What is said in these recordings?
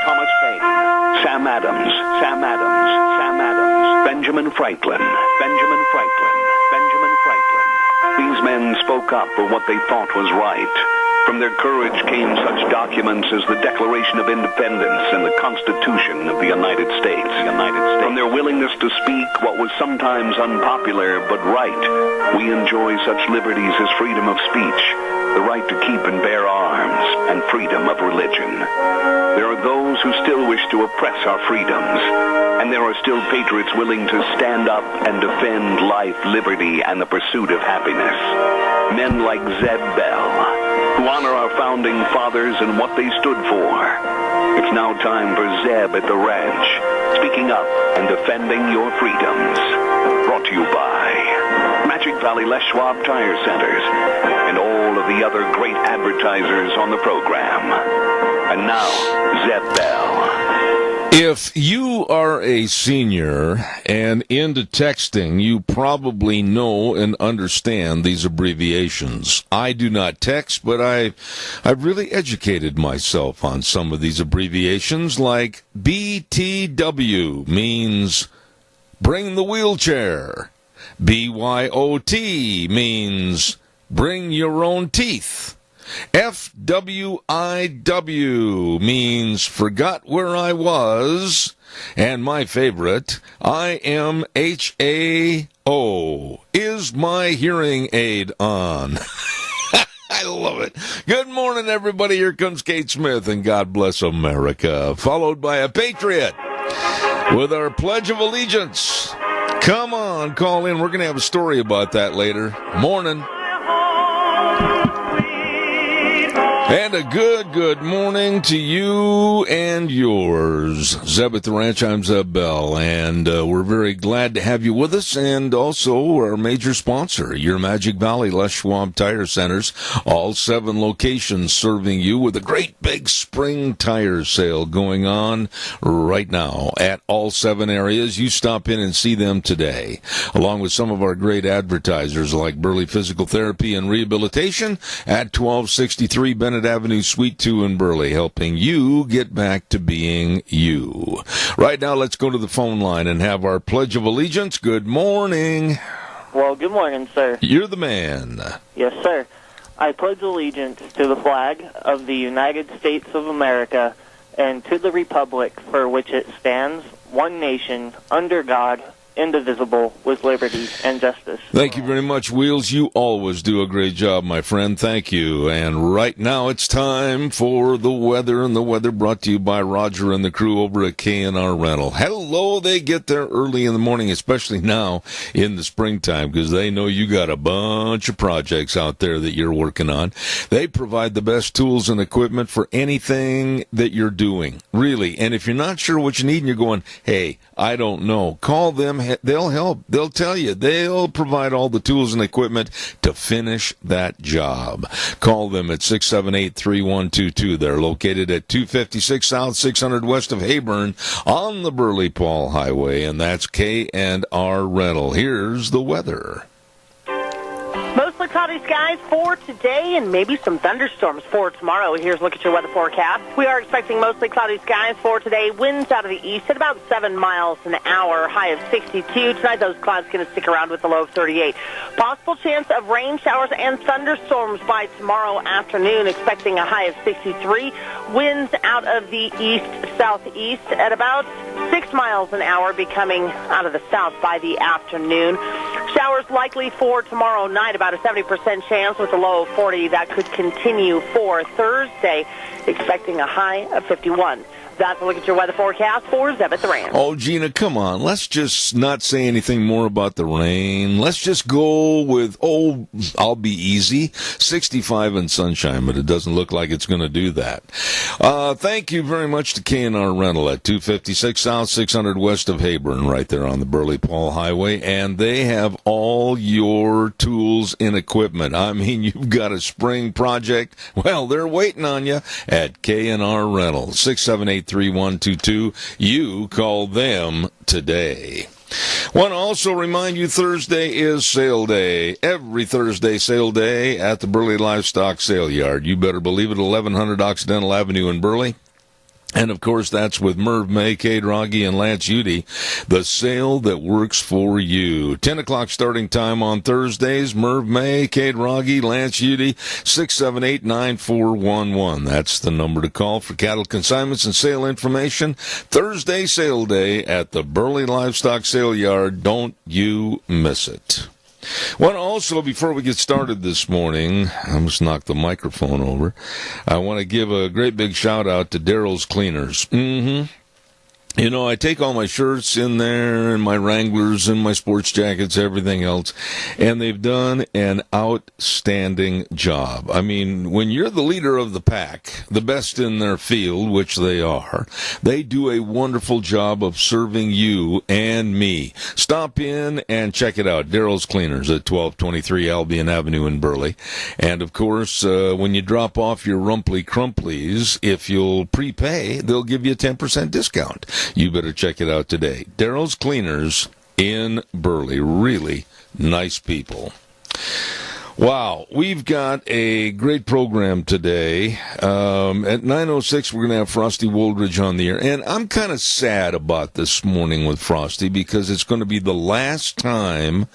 Thomas Paine, Sam Adams, Benjamin Franklin. These men spoke up for what they thought was right. From their courage came such documents as the Declaration of Independence and the Constitution of the United States. From their willingness to speak what was sometimes unpopular but right, we enjoy such liberties as freedom of speech, the right to keep and bear arms, and freedom of religion. There are those who still wish to oppress our freedoms, and there are still patriots willing to stand up and defend life, liberty, and the pursuit of happiness. Men like Zeb Bell, who honor our founding fathers and what they stood for. It's now time for Zeb at the ranch, speaking up and defending your freedoms. Brought to you by Magic Valley Les Schwab Tire Centers and all of the other great advertisers on the program. And now, Zeb Bell. If you are a senior and into texting, you probably know and understand these abbreviations. I do not text, but I've really educated myself on some of these abbreviations, like BTW means bring the wheelchair. BYOT means bring your own teeth. FWIW means forgot where I was. And my favorite, IMHAO, is my hearing aid on. I love it. Good morning, everybody. Here comes Kate Smith, and God bless America, followed by a patriot with our Pledge of Allegiance. Come on, call in. We're going to have a story about that later. Morning. And a good morning to you and yours. Zeb at the Ranch, I'm Zeb Bell, and we're very glad to have you with us, and also our major sponsor, your Magic Valley Les Schwab Tire Centers, all 7 locations serving you with a great big spring tire sale going on right now at all 7 areas. You stop in and see them today, along with some of our great advertisers like Burley Physical Therapy and Rehabilitation at 1263 Bennett Avenue, Suite 2 in Burley, helping you get back to being you. Right now, let's go to the phone line and have our Pledge of Allegiance. Good morning. Well, good morning, sir. You're the man. Yes, sir. I pledge allegiance to the flag of the United States of America and to the republic for which it stands, one nation, under God, indivisible, with liberty and justice. Thank you very much, Wheels. You always do a great job, my friend. Thank you. And right now it's time for the weather, and the weather brought to you by Roger and the crew over at K&R Rental. Hello, they get there early in the morning, especially now in the springtime, because they know you got a bunch of projects out there that you're working on. They provide the best tools and equipment for anything that you're doing, really. And if you're not sure what you need and you're going, hey, I don't know, call them. They'll help. They'll tell you. They'll provide all the tools and equipment to finish that job. Call them at 678-3122. They're located at 256 South, 600 West of Hayburn on the Burley-Paul Highway, and that's K&R Rental. Here's the weather. Mostly cloudy skies for today and maybe some thunderstorms for tomorrow. Here's a look at your weather forecast. We are expecting mostly cloudy skies for today. Winds out of the east at about 7 miles an hour, high of 62. Tonight those clouds going to stick around with a low of 38. Possible chance of rain showers and thunderstorms by tomorrow afternoon, expecting a high of 63. Winds out of the east-southeast at about 6 miles an hour, becoming out of the south by the afternoon. Showers likely for tomorrow night, about a 70% chance with a low of 40. That could continue for Thursday, expecting a high of 51. That's a look at your weather forecast for Zeb at the Ranch. Oh, Gina, come on. Let's just not say anything more about the rain. Let's just go with, I'll be easy, 65 and sunshine, but it doesn't look like it's going to do that. Thank you very much to K&R Rental at 256 South, 600 West of Hayburn, right there on the Burley-Paul Highway, and they have all your tools and equipment. I mean, you've got a spring project. Well, they're waiting on you at K&R Rental, 678-3122. You call them today. Want to also remind you, Thursday is sale day. Every Thursday sale day at the Burley Livestock Sale Yard. You better believe it, 1100 Occidental Avenue in Burley. And, of course, that's with Merv May, Cade Rogge, and Lance Udy, the sale that works for you. 10 o'clock starting time on Thursdays. Merv May, Cade Rogge, Lance Udy, 678-9411. That's the number to call for cattle consignments and sale information. Thursday sale day at the Burley Livestock Sale Yard. Don't you miss it. Well, also, before we get started this morning, I almost knocked the microphone over. I want to give a great big shout out to Daryl's Cleaners. You know, I take all my shirts in there and my Wranglers and my sports jackets, everything else, and they've done an outstanding job. I mean, when you're the leader of the pack, the best in their field, which they are, they do a wonderful job of serving you and me. Stop in and check it out. Daryl's Cleaners at 1223 Albion Avenue in Burley. And, of course, when you drop off your Rumply Crumplies, if you'll prepay, they'll give you a 10% discount. You better check it out today. Daryl's Cleaners in Burley. Really nice people. Wow, we've got a great program today. At 9:06, we're going to have Frosty Woldridge on the air. And I'm kind of sad about this morning with Frosty because it's going to be the last time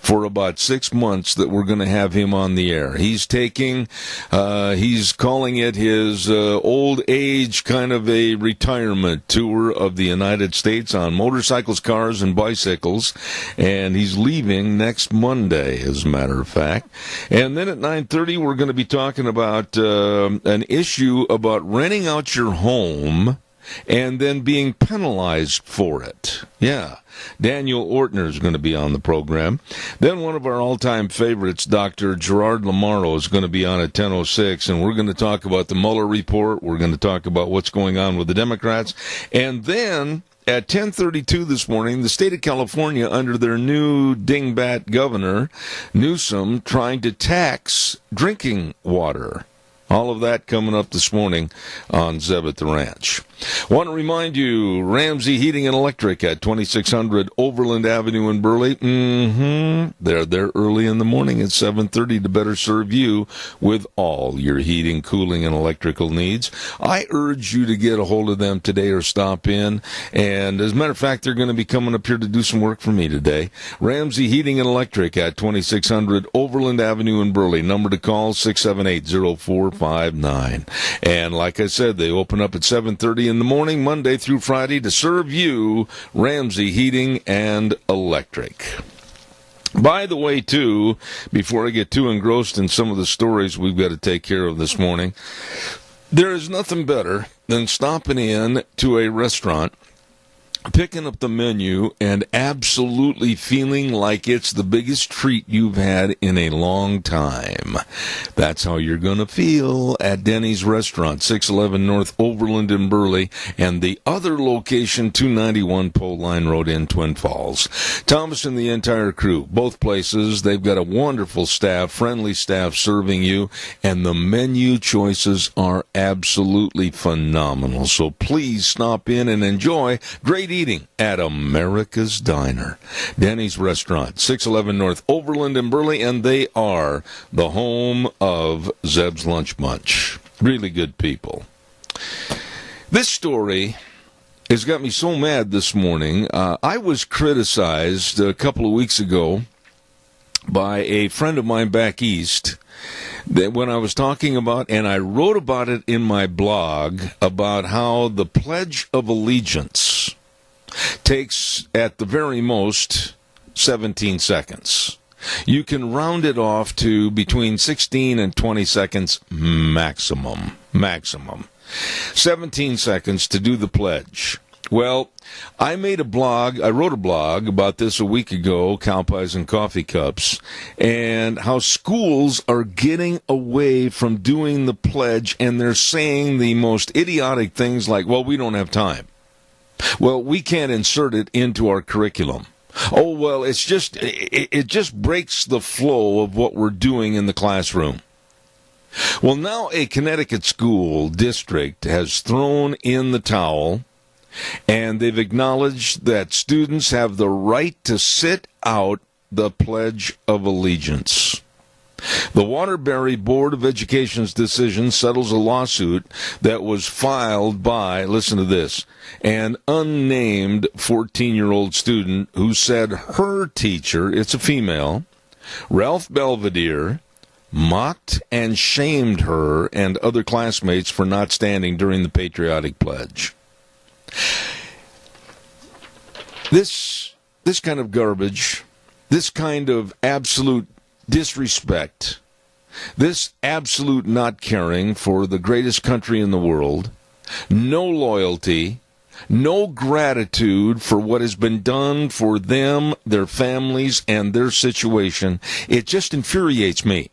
for about 6 months that we're going to have him on the air. He's taking, he's calling it his old age kind of a retirement tour of the United States on motorcycles, cars, and bicycles. And he's leaving next Monday, as a matter of fact. And then at 9:30, we're going to be talking about an issue about renting out your home and then being penalized for it. Yeah, Daniel Ortner is going to be on the program. Then one of our all-time favorites, Dr. Gerard Lamaro, is going to be on at 10:06, and we're going to talk about the Mueller report. We're going to talk about what's going on with the Democrats. And then at 10:32 this morning, the state of California, under their new dingbat governor, Newsom, trying to tax drinking water. All of that coming up this morning on Zeb at the Ranch. Want to remind you, Ramsey Heating and Electric at 2600 Overland Avenue in Burley. They're there early in the morning at 7:30 to better serve you with all your heating, cooling, and electrical needs. I urge you to get a hold of them today or stop in. And as a matter of fact, they're going to be coming up here to do some work for me today. Ramsey Heating and Electric at 2600 Overland Avenue in Burley. Number to call, 678-0459. And like I said, they open up at 7:30 in the morning, Monday through Friday, to serve you, Ramsey Heating and Electric. By the way, too, before I get too engrossed in some of the stories we've got to take care of this morning, there is nothing better than stopping in to a restaurant, picking up the menu, and absolutely feeling like it's the biggest treat you've had in a long time. That's how you're going to feel at Denny's Restaurant, 611 North Overland in Burley, and the other location, 291 Pole Line Road in Twin Falls. Thomas and the entire crew, both places, they've got a wonderful staff, friendly staff serving you, and the menu choices are absolutely phenomenal. So please stop in and enjoy great eating at America's Diner. Denny's Restaurant, 611 North Overland in Burley, and they are the home of Zeb's Lunch Bunch. Really good people. This story has got me so mad this morning. I was criticized a couple of weeks ago by a friend of mine back east that when I was talking about, and I wrote about it in my blog, about how the Pledge of Allegiance takes, at the very most, 17 seconds. You can round it off to between 16 and 20 seconds maximum. 17 seconds to do the pledge. Well, I wrote a blog about this a week ago, Cow Pies and Coffee Cups, and how schools are getting away from doing the pledge, and they're saying the most idiotic things like, well, we don't have time. Well, we can't insert it into our curriculum. Oh, well, it just breaks the flow of what we're doing in the classroom. Well, now a Connecticut school district has thrown in the towel, and they've acknowledged that students have the right to sit out the Pledge of Allegiance. The Waterbury Board of Education's decision settles a lawsuit that was filed by, listen to this, an unnamed 14-year-old student who said her teacher, it's a female, Ralph Belvedere, mocked and shamed her and other classmates for not standing during the patriotic pledge. This kind of garbage, this kind of absolute disrespect, this absolute not caring for the greatest country in the world, no loyalty, no gratitude for what has been done for them, their families, and their situation, it just infuriates me.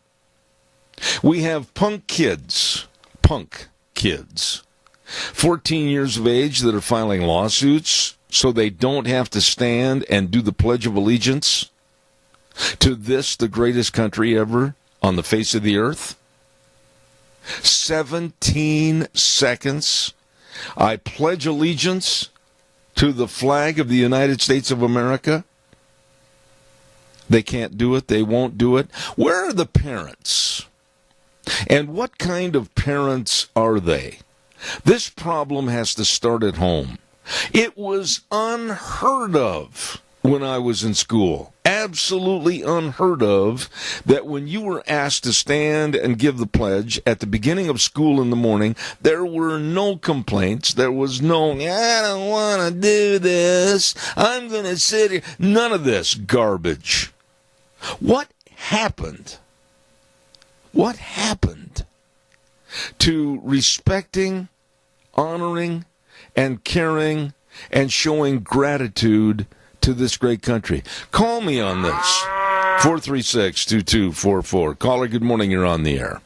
We have punk kids, 14 years of age, that are filing lawsuits so they don't have to stand and do the Pledge of Allegiance to this, the greatest country ever on the face of the earth. 17 seconds. I pledge allegiance to the flag of the United States of America. They can't do it. They won't do it. Where are the parents? And what kind of parents are they? This problem has to start at home. It was unheard of when I was in school. Absolutely unheard of that when you were asked to stand and give the pledge at the beginning of school in the morning, there were no complaints. There was no, I don't want to do this. I'm going to sit here. None of this garbage. What happened? What happened to respecting, honoring, and caring and showing gratitude to this great country? Call me on this. 436-2244. Caller, good morning. You're on the air.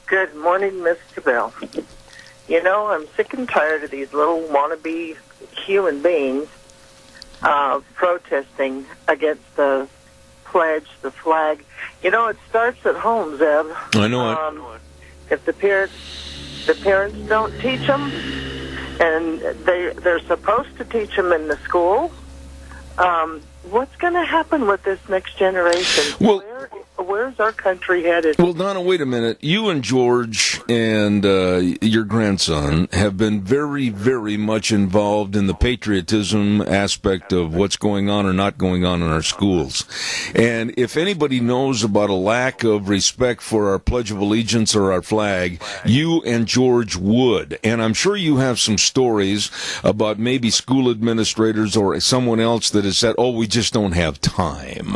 Good morning, Mr. Bell. You know, I'm sick and tired of these little wannabe human beings protesting against the pledge, the flag. You know, it starts at home, Zeb. I know if the parents don't teach them, and they're supposed to teach them in the school, what's going to happen with this next generation? Well, where's our country headed? Well, Donna, wait a minute. You and George and your grandson have been very, very much involved in the patriotism aspect of what's going on or not going on in our schools. And if anybody knows about a lack of respect for our Pledge of Allegiance or our flag, you and George would. And I'm sure you have some stories about maybe school administrators or someone else that has said, oh, we just don't have time.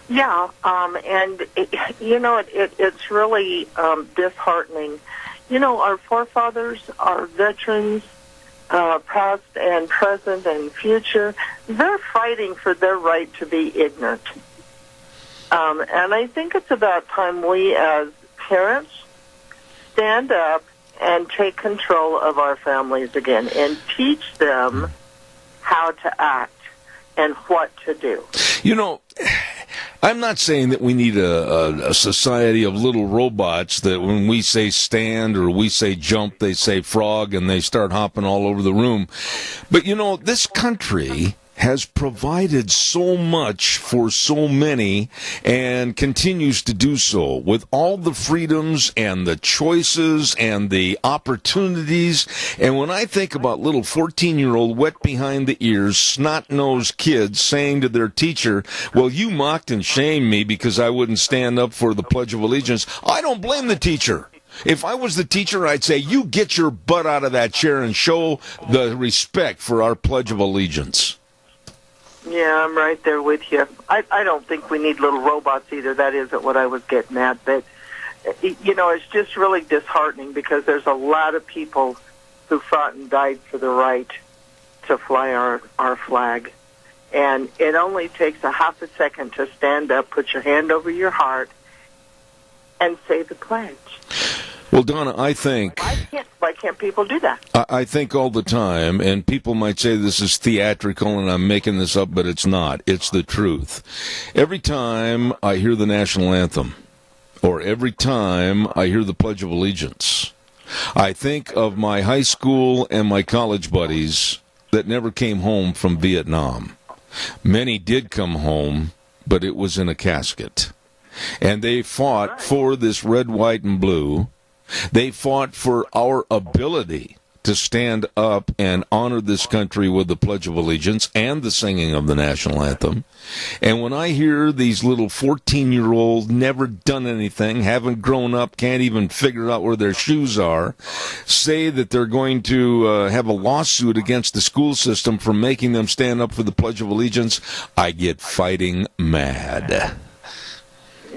Yeah, and it's really disheartening. You know, our forefathers, our veterans, past and present and future, they're fighting for their right to be ignorant. And I think it's about time we as parents stand up and take control of our families again and teach them how to act and what to do. You know, I'm not saying that we need a society of little robots that when we say stand or we say jump, they say frog and they start hopping all over the room. But, you know, this country has provided so much for so many and continues to do so with all the freedoms and the choices and the opportunities. And when I think about little 14-year-old wet behind the ears, snot-nosed kids saying to their teacher, well, you mocked and shamed me because I wouldn't stand up for the Pledge of Allegiance, I don't blame the teacher. If I was the teacher, I'd say, you get your butt out of that chair and show the respect for our Pledge of Allegiance. Yeah, I'm right there with you. I don't think we need little robots either. That isn't what I was getting at. But, you know, it's just really disheartening because there's a lot of people who fought and died for the right to fly our flag. And it only takes a half a second to stand up, put your hand over your heart, and say the pledge. Well, Donna, I think... Why can't people do that? I think all the time, and people might say this is theatrical and I'm making this up, but it's not. It's the truth. Every time I hear the national anthem, or every time I hear the Pledge of Allegiance, I think of my high school and my college buddies that never came home from Vietnam. Many did come home, but it was in a casket. And they fought for this red, white, and blue. They fought for our ability to stand up and honor this country with the Pledge of Allegiance and the singing of the national anthem. And when I hear these little 14-year-olds, never done anything, haven't grown up, can't even figure out where their shoes are, say that they're going to have a lawsuit against the school system for making them stand up for the Pledge of Allegiance, I get fighting mad.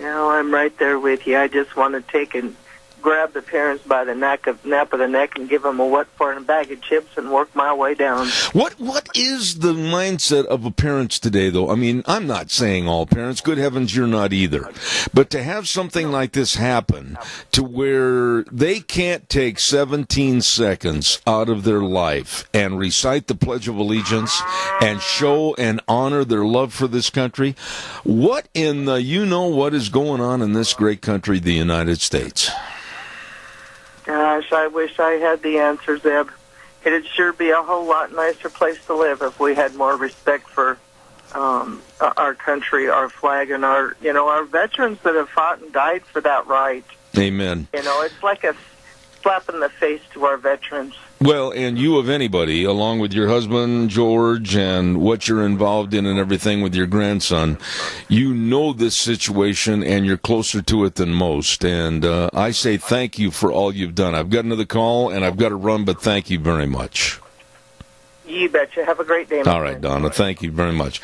I'm right there with you. I just want to take and grab the parents by the nape of the neck and give them a what for and a bag of chips and work my way down. What is the mindset of a parents today, though? I mean, I'm not saying all parents. Good heavens, you're not either. But to have something like this happen to where they can't take 17 seconds out of their life and recite the Pledge of Allegiance and show and honor their love for this country, what in the what is going on in this great country, the United States? Gosh, I wish I had the answer, Zeb. It'd sure be a whole lot nicer place to live if we had more respect for our country, our flag, and our veterans that have fought and died for that right. Amen. It's like a slap in the face to our veterans. Well, and you of anybody, along with your husband, George, and what you're involved in and everything with your grandson, you know this situation and you're closer to it than most. And I say thank you for all you've done. I've got another call and I've got to run, but thank you very much. You betcha. Have a great day. All right, Donna. Thank you very much.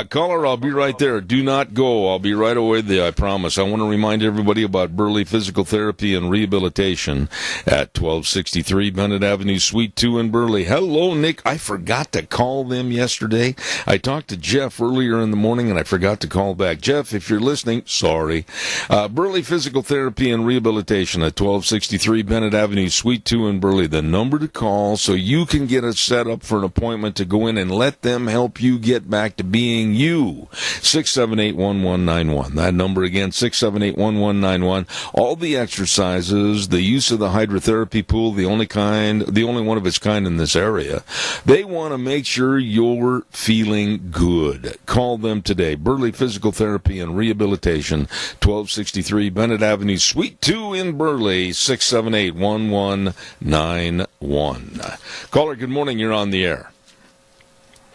Caller, I'll be right there. Do not go. I'll be right away there, I promise. I want to remind everybody about Burley Physical Therapy and Rehabilitation at 1263 Bennett Avenue, Suite 2 in Burley. Hello, Nick. I forgot to call them yesterday. I talked to Jeff earlier in the morning, and I forgot to call back. Jeff, if you're listening, sorry. Burley Physical Therapy and Rehabilitation at 1263 Bennett Avenue, Suite 2 in Burley. The number to call so you can get us set up for an appointment to go in and let them help you get back to being you. 678-1191. That number again, 678-1191. All the exercises, the use of the hydrotherapy pool, the only one of its kind in this area. They want to make sure you're feeling good. Call them today. Burley Physical Therapy and Rehabilitation, 1263 Bennett Avenue, Suite 2 in Burley, 678-1191. Caller, good morning. You're on the air.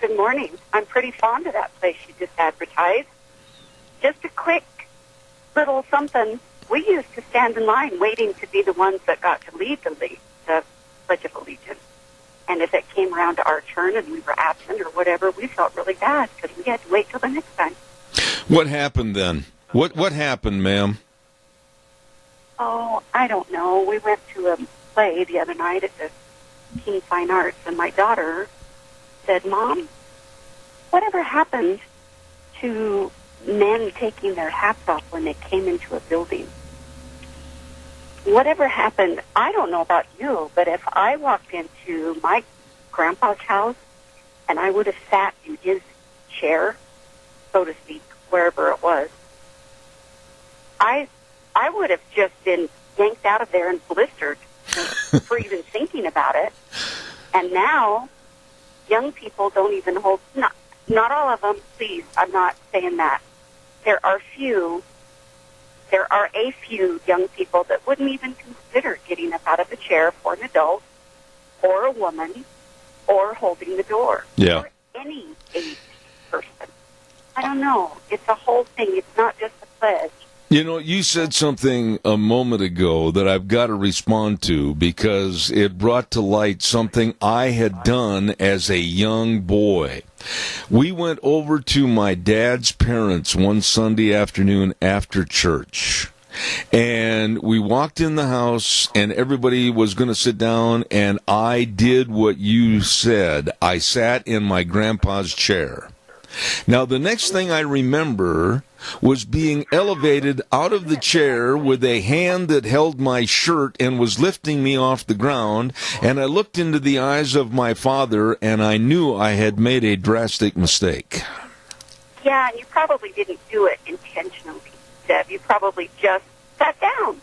Good morning. I'm pretty fond of that place you just advertised. Just a quick little something. We used to stand in line waiting to be the ones that got to lead the Pledge of Allegiance. And if it came around to our turn and we were absent or whatever, we felt really bad because we had to wait till the next time. What happened then? What happened, ma'am? Oh, I don't know. We went to a play the other night at the King Fine Arts, and my daughter said, Mom, whatever happened to men taking their hats off when they came into a building? Whatever happened, I don't know about you, but if I walked into my grandpa's house and I would have sat in his chair, so to speak, wherever it was, I would have just been yanked out of there and blistered for even thinking about it. And now, young people don't even hold, not all of them, please, I'm not saying that. There are a few young people that wouldn't even consider getting up out of a chair for an adult or a woman or holding the door. Yeah. Or any age person. I don't know. It's a whole thing. It's not just a pledge. You said something a moment ago that I've got to respond to because it brought to light something I had done as a young boy. We went over to my dad's parents one Sunday afternoon after church. And we walked in the house, and everybody was going to sit down, and I did what you said. I sat in my grandpa's chair. Now, the next thing I remember was being elevated out of the chair with a hand that held my shirt and was lifting me off the ground, and I looked into the eyes of my father, and I knew I had made a drastic mistake. Yeah, and you probably didn't do it intentionally, Deb. You probably just sat down.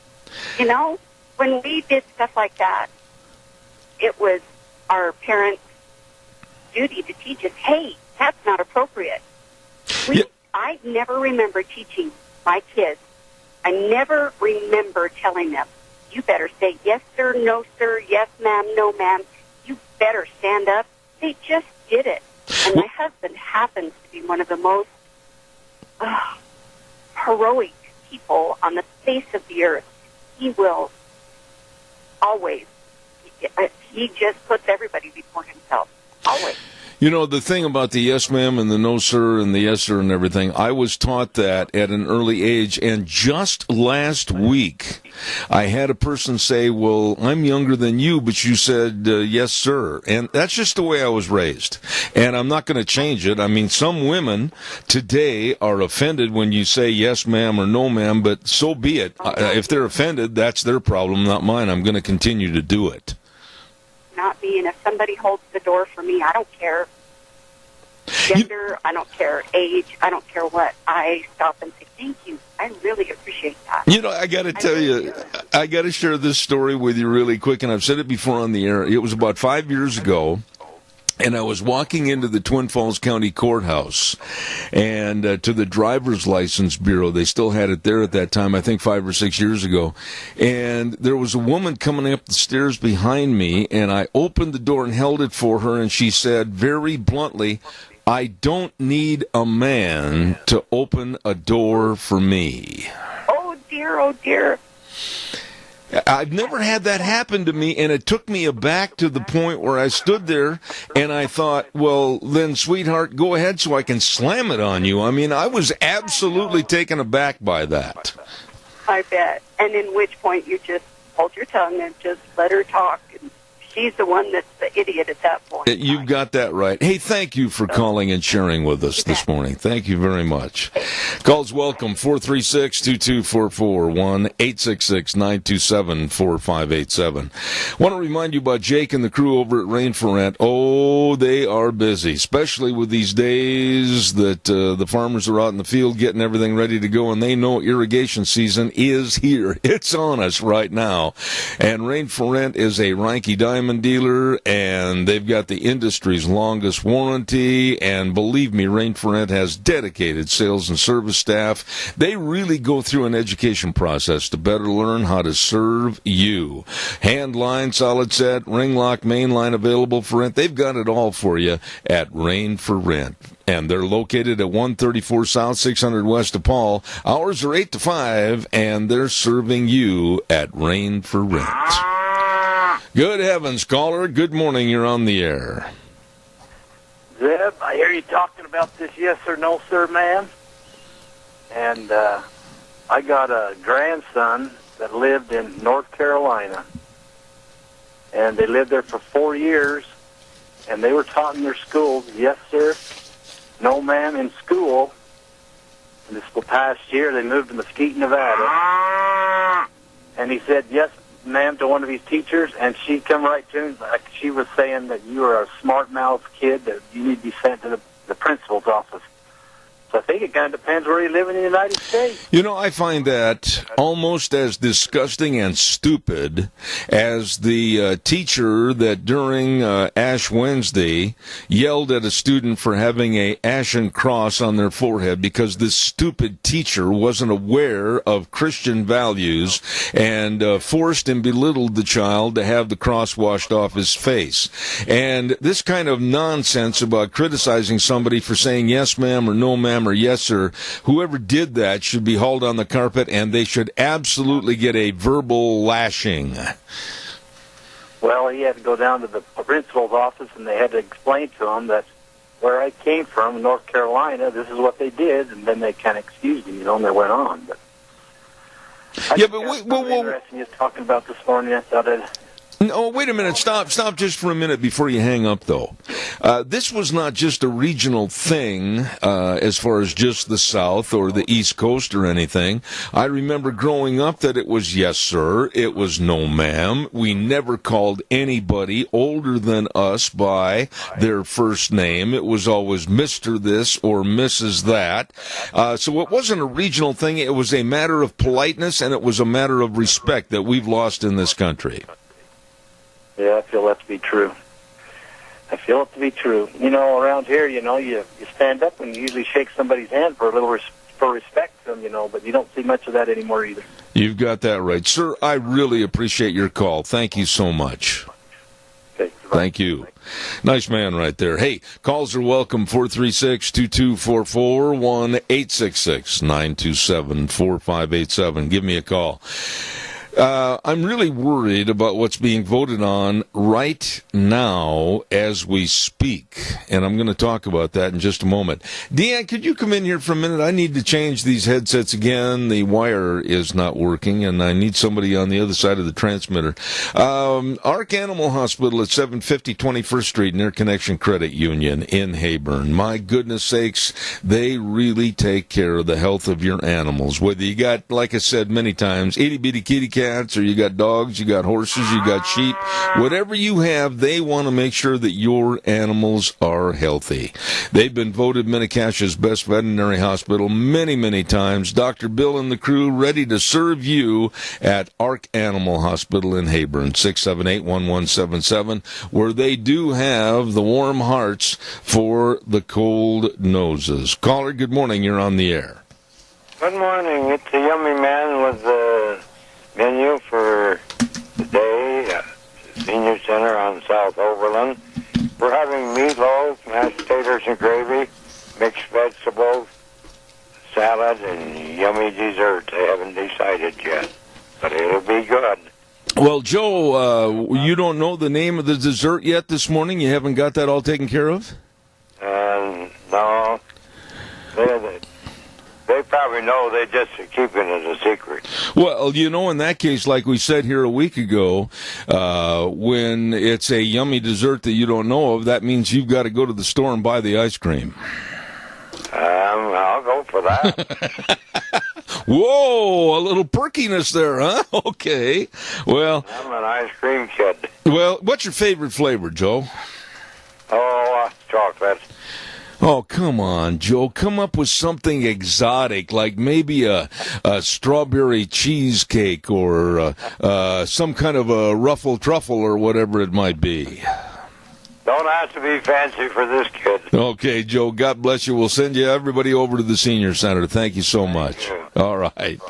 When we did stuff like that, it was our parents' duty to teach us, hey, that's not appropriate. I never remember teaching my kids. I never remember telling them, you better say yes, sir, no, sir, yes, ma'am, no, ma'am. You better stand up. They just did it. And my husband happens to be one of the most heroic people on the face of the earth. He will always, he just puts everybody before himself. Always. You know, the thing about the yes ma'am and the no sir and the yes sir and everything, I was taught that at an early age, and just last week I had a person say, well, I'm younger than you, but you said yes sir. And that's just the way I was raised. And I'm not going to change it. I mean, some women today are offended when you say yes ma'am or no ma'am, but so be it. If they're offended, that's their problem, not mine. I'm going to continue to do it. Not me, and if somebody holds the door for me, I don't care gender, I don't care age, I don't care what. I stop and say, thank you. I really appreciate that. You know, I got to tell you, I got to share this story with you really quick, and I've said it before on the air. It was about 5 years ago. And I was walking into the Twin Falls County Courthouse and to the Driver's License Bureau. They still had it there at that time, I think 5 or 6 years ago. And there was a woman coming up the stairs behind me, and I opened the door and held it for her, and she said very bluntly, I don't need a man to open a door for me. Oh, dear, oh, dear. I've never had that happen to me, and it took me aback to the point where I stood there and I thought, well, then, sweetheart, go ahead so I can slam it on you. I mean, I was absolutely taken aback by that. I bet. And in which point you just hold your tongue and just let her talk. And she's the one that's the idiot at that point. You've got that right. Hey, thank you for calling and sharing with us this morning. Thank you very much. Calls welcome, 436-2244, 1-866-927-4587. Want to remind you about Jake and the crew over at Rain for Rent. Oh, they are busy, especially with these days that the farmers are out in the field getting everything ready to go, and they know irrigation season is here. It's on us right now. And Rain for Rent is a Reinke Diamond dealer, and they've got the industry's longest warranty, and believe me, Rain for Rent has dedicated sales and service staff. They really go through an education process to better learn how to serve you. Hand line, solid set, ring lock, main line available for rent. They've got it all for you at Rain for Rent. And they're located at 134 South, 600 West of Paul. Hours are 8 to 5, and they're serving you at Rain for Rent. Good heavens, caller. Good morning. You're on the air. Zeb, I hear you talking about this yes or no, sir, man. And I got a grandson that lived in North Carolina. And they lived there for 4 years. And they were taught in their schools, yes, sir, no, ma'am, in school. And this past year, they moved to Mesquite, Nevada. And he said, yes, ma'am, to one of his teachers, and she come right to him. Like she was saying that you are a smart-mouthed kid, that you need to be sent to the principal's office. So I think it kind of depends where you live in the United States. You know, I find that almost as disgusting and stupid as the teacher that during Ash Wednesday yelled at a student for having a ashen cross on their forehead because this stupid teacher wasn't aware of Christian values and forced and belittled the child to have the cross washed off his face. And this kind of nonsense about criticizing somebody for saying yes, ma'am, or no, ma'am, or yes, sir, whoever did that should be hauled on the carpet, and they should absolutely get a verbal lashing. Well, he had to go down to the principal's office, and they had to explain to him that where I came from, North Carolina, this is what they did, and then they kind of excused him, and they went on. But yeah, but wait, interesting you're talking about this morning. I thought I'd... No, wait a minute. Stop just for a minute before you hang up, though. This was not just a regional thing as far as just the South or the East Coast or anything. I remember growing up that it was yes, sir. It was no, ma'am. We never called anybody older than us by their first name. It was always Mr. this or Mrs. that. So it wasn't a regional thing. It was a matter of politeness, and it was a matter of respect that we've lost in this country. Yeah, I feel that to be true. I feel it to be true. You know, around here, you know, you stand up and you usually shake somebody's hand for a little for respect to them, you know, but you don't see much of that anymore either. You've got that right. Sir, I really appreciate your call. Thank you so much. Okay, Thank you. Nice man right there. Hey, calls are welcome, 436-2244, 1-866-927-4587. Give me a call. I'm really worried about what's being voted on right now as we speak, and I'm going to talk about that in just a moment. Deanne, could you come in here for a minute? I need to change these headsets again. The wire is not working, and I need somebody on the other side of the transmitter. Arc Animal Hospital at 750 21st Street near Connection Credit Union in Hayburn. My goodness sakes, they really take care of the health of your animals. Whether you got, like I said many times, itty-bitty kitty cats, or you got dogs, you got horses, you got sheep, whatever you have, they want to make sure that your animals are healthy. They've been voted Minnecacha's best veterinary hospital many, many times. Dr. Bill and the crew ready to serve you at Arc Animal Hospital in Hayburn, 678-1177, where they do have the warm hearts for the cold noses. Caller, good morning. You're on the air. Good morning. It's a yummy man with the menu for today at the Senior Center on South Overland. We're having meatloaf, mashed potatoes and gravy, mixed vegetables, salad, and yummy dessert. I haven't decided yet, but it'll be good. Well, Joe, you don't know the name of the dessert yet this morning? You haven't got that all taken care of? No. They probably know. They're just keeping it a secret. Well, you know, in that case, like we said here a week ago, when it's a yummy dessert that you don't know of, that means you've got to go to the store and buy the ice cream. I'll go for that. Whoa, a little perkiness there, huh? Okay. Well, I'm an ice cream kid. Well, what's your favorite flavor, Joe? Chocolate. Oh, come on, Joe. Come up with something exotic, like maybe a strawberry cheesecake or some kind of a ruffled truffle or whatever it might be. Don't have to be fancy for this kid. Okay, Joe, God bless you. We'll send you everybody over to the Senior Center. Thank you so much. All right.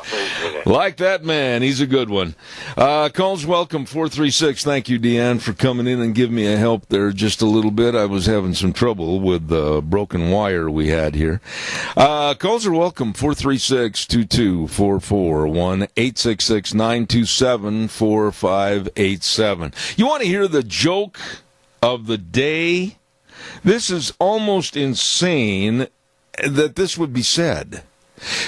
Like that man. He's a good one. Calls welcome, 436. Thank you, Deanne, for coming in and giving me a help there just a little bit. I was having some trouble with the broken wire we had here. Calls are welcome, 436-2244, 1-866-927-4587. You want to hear the joke of the day? This is almost insane that this would be said.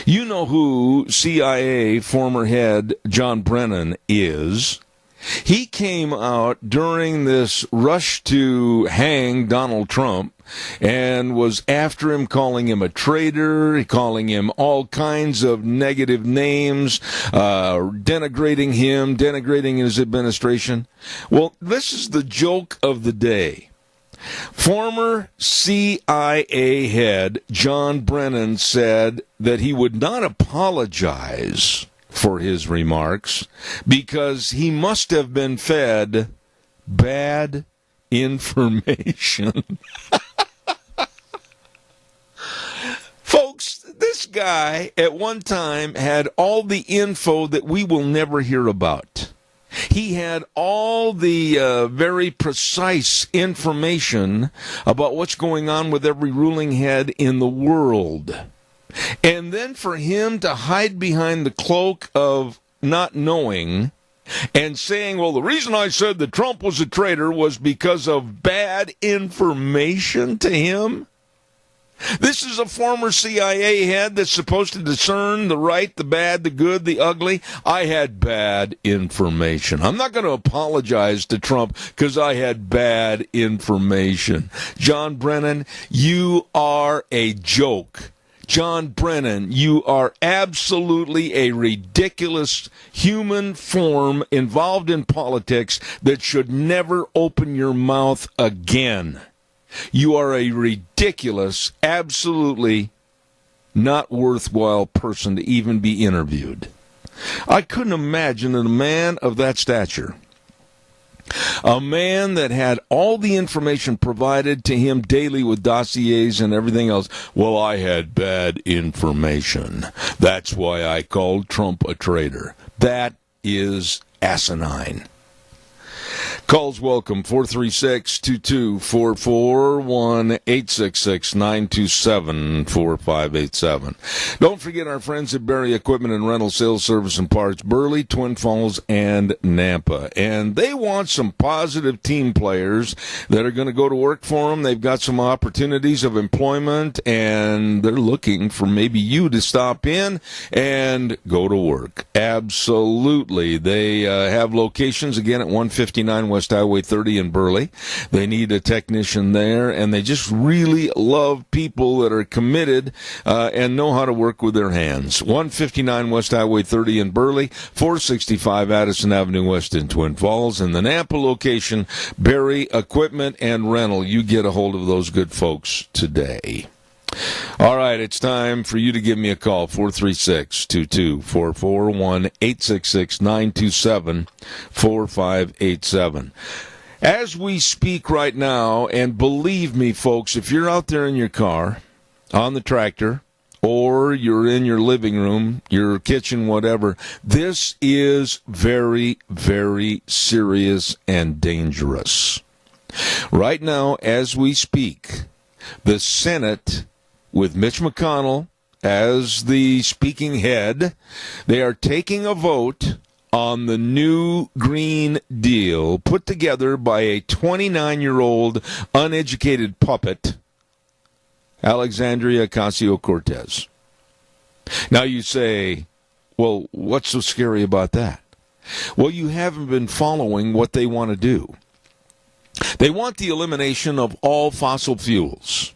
You know who CIA former head John Brennan is. He came out during this rush to hang Donald Trump and was after him, calling him a traitor, calling him all kinds of negative names, denigrating him, denigrating his administration. Well, this is the joke of the day. Former CIA head John Brennan said that he would not apologize for his remarks because he must have been fed bad information. Folks, this guy at one time had all the info that we will never hear about. He had all the very precise information about what's going on with every ruling head in the world. And then for him to hide behind the cloak of not knowing and saying, well, the reason I said that Trump was a traitor was because of bad information to him. This is a former CIA head that's supposed to discern the right, the bad, the good, the ugly. I had bad information. I'm not going to apologize to Trump because I had bad information. John Brennan, you are a joke. John Brennan, you are absolutely a ridiculous human form involved in politics that should never open your mouth again. You are a ridiculous, absolutely not worthwhile person to even be interviewed. I couldn't imagine that a man of that stature A man that had all the information provided to him daily with dossiers and everything else. Well, I had bad information. That's why I called Trump a traitor. That is asinine. Calls welcome, 436-2244, 1-866-927-4587. Don't forget our friends at Berry Equipment and Rental Sales Service and Parts, Burley, Twin Falls, and Nampa. And they want some positive team players that are going to go to work for them. They've got some opportunities of employment, and they're looking for maybe you to stop in and go to work. Absolutely. They have locations, again, at 159 West Highway 30 in Burley. They need a technician there, and they just really love people that are committed and know how to work with their hands. 159 West Highway 30 in Burley, 465 Addison Avenue West in Twin Falls, and the Nampa location, Berry Equipment and Rental. You get a hold of those good folks today. All right, it's time for you to give me a call, 436-2244, 1-866-927-4587. As we speak right now, and believe me, folks, if you're out there in your car, on the tractor, or you're in your living room, your kitchen, whatever, this is very, very serious and dangerous. Right now, as we speak, the Senate, with Mitch McConnell as the speaking head, they are taking a vote on the new Green Deal put together by a 29-year-old uneducated puppet, Alexandria Ocasio-Cortez. Now you say, well, what's so scary about that? Well, you haven't been following what they want to do. They want the elimination of all fossil fuels.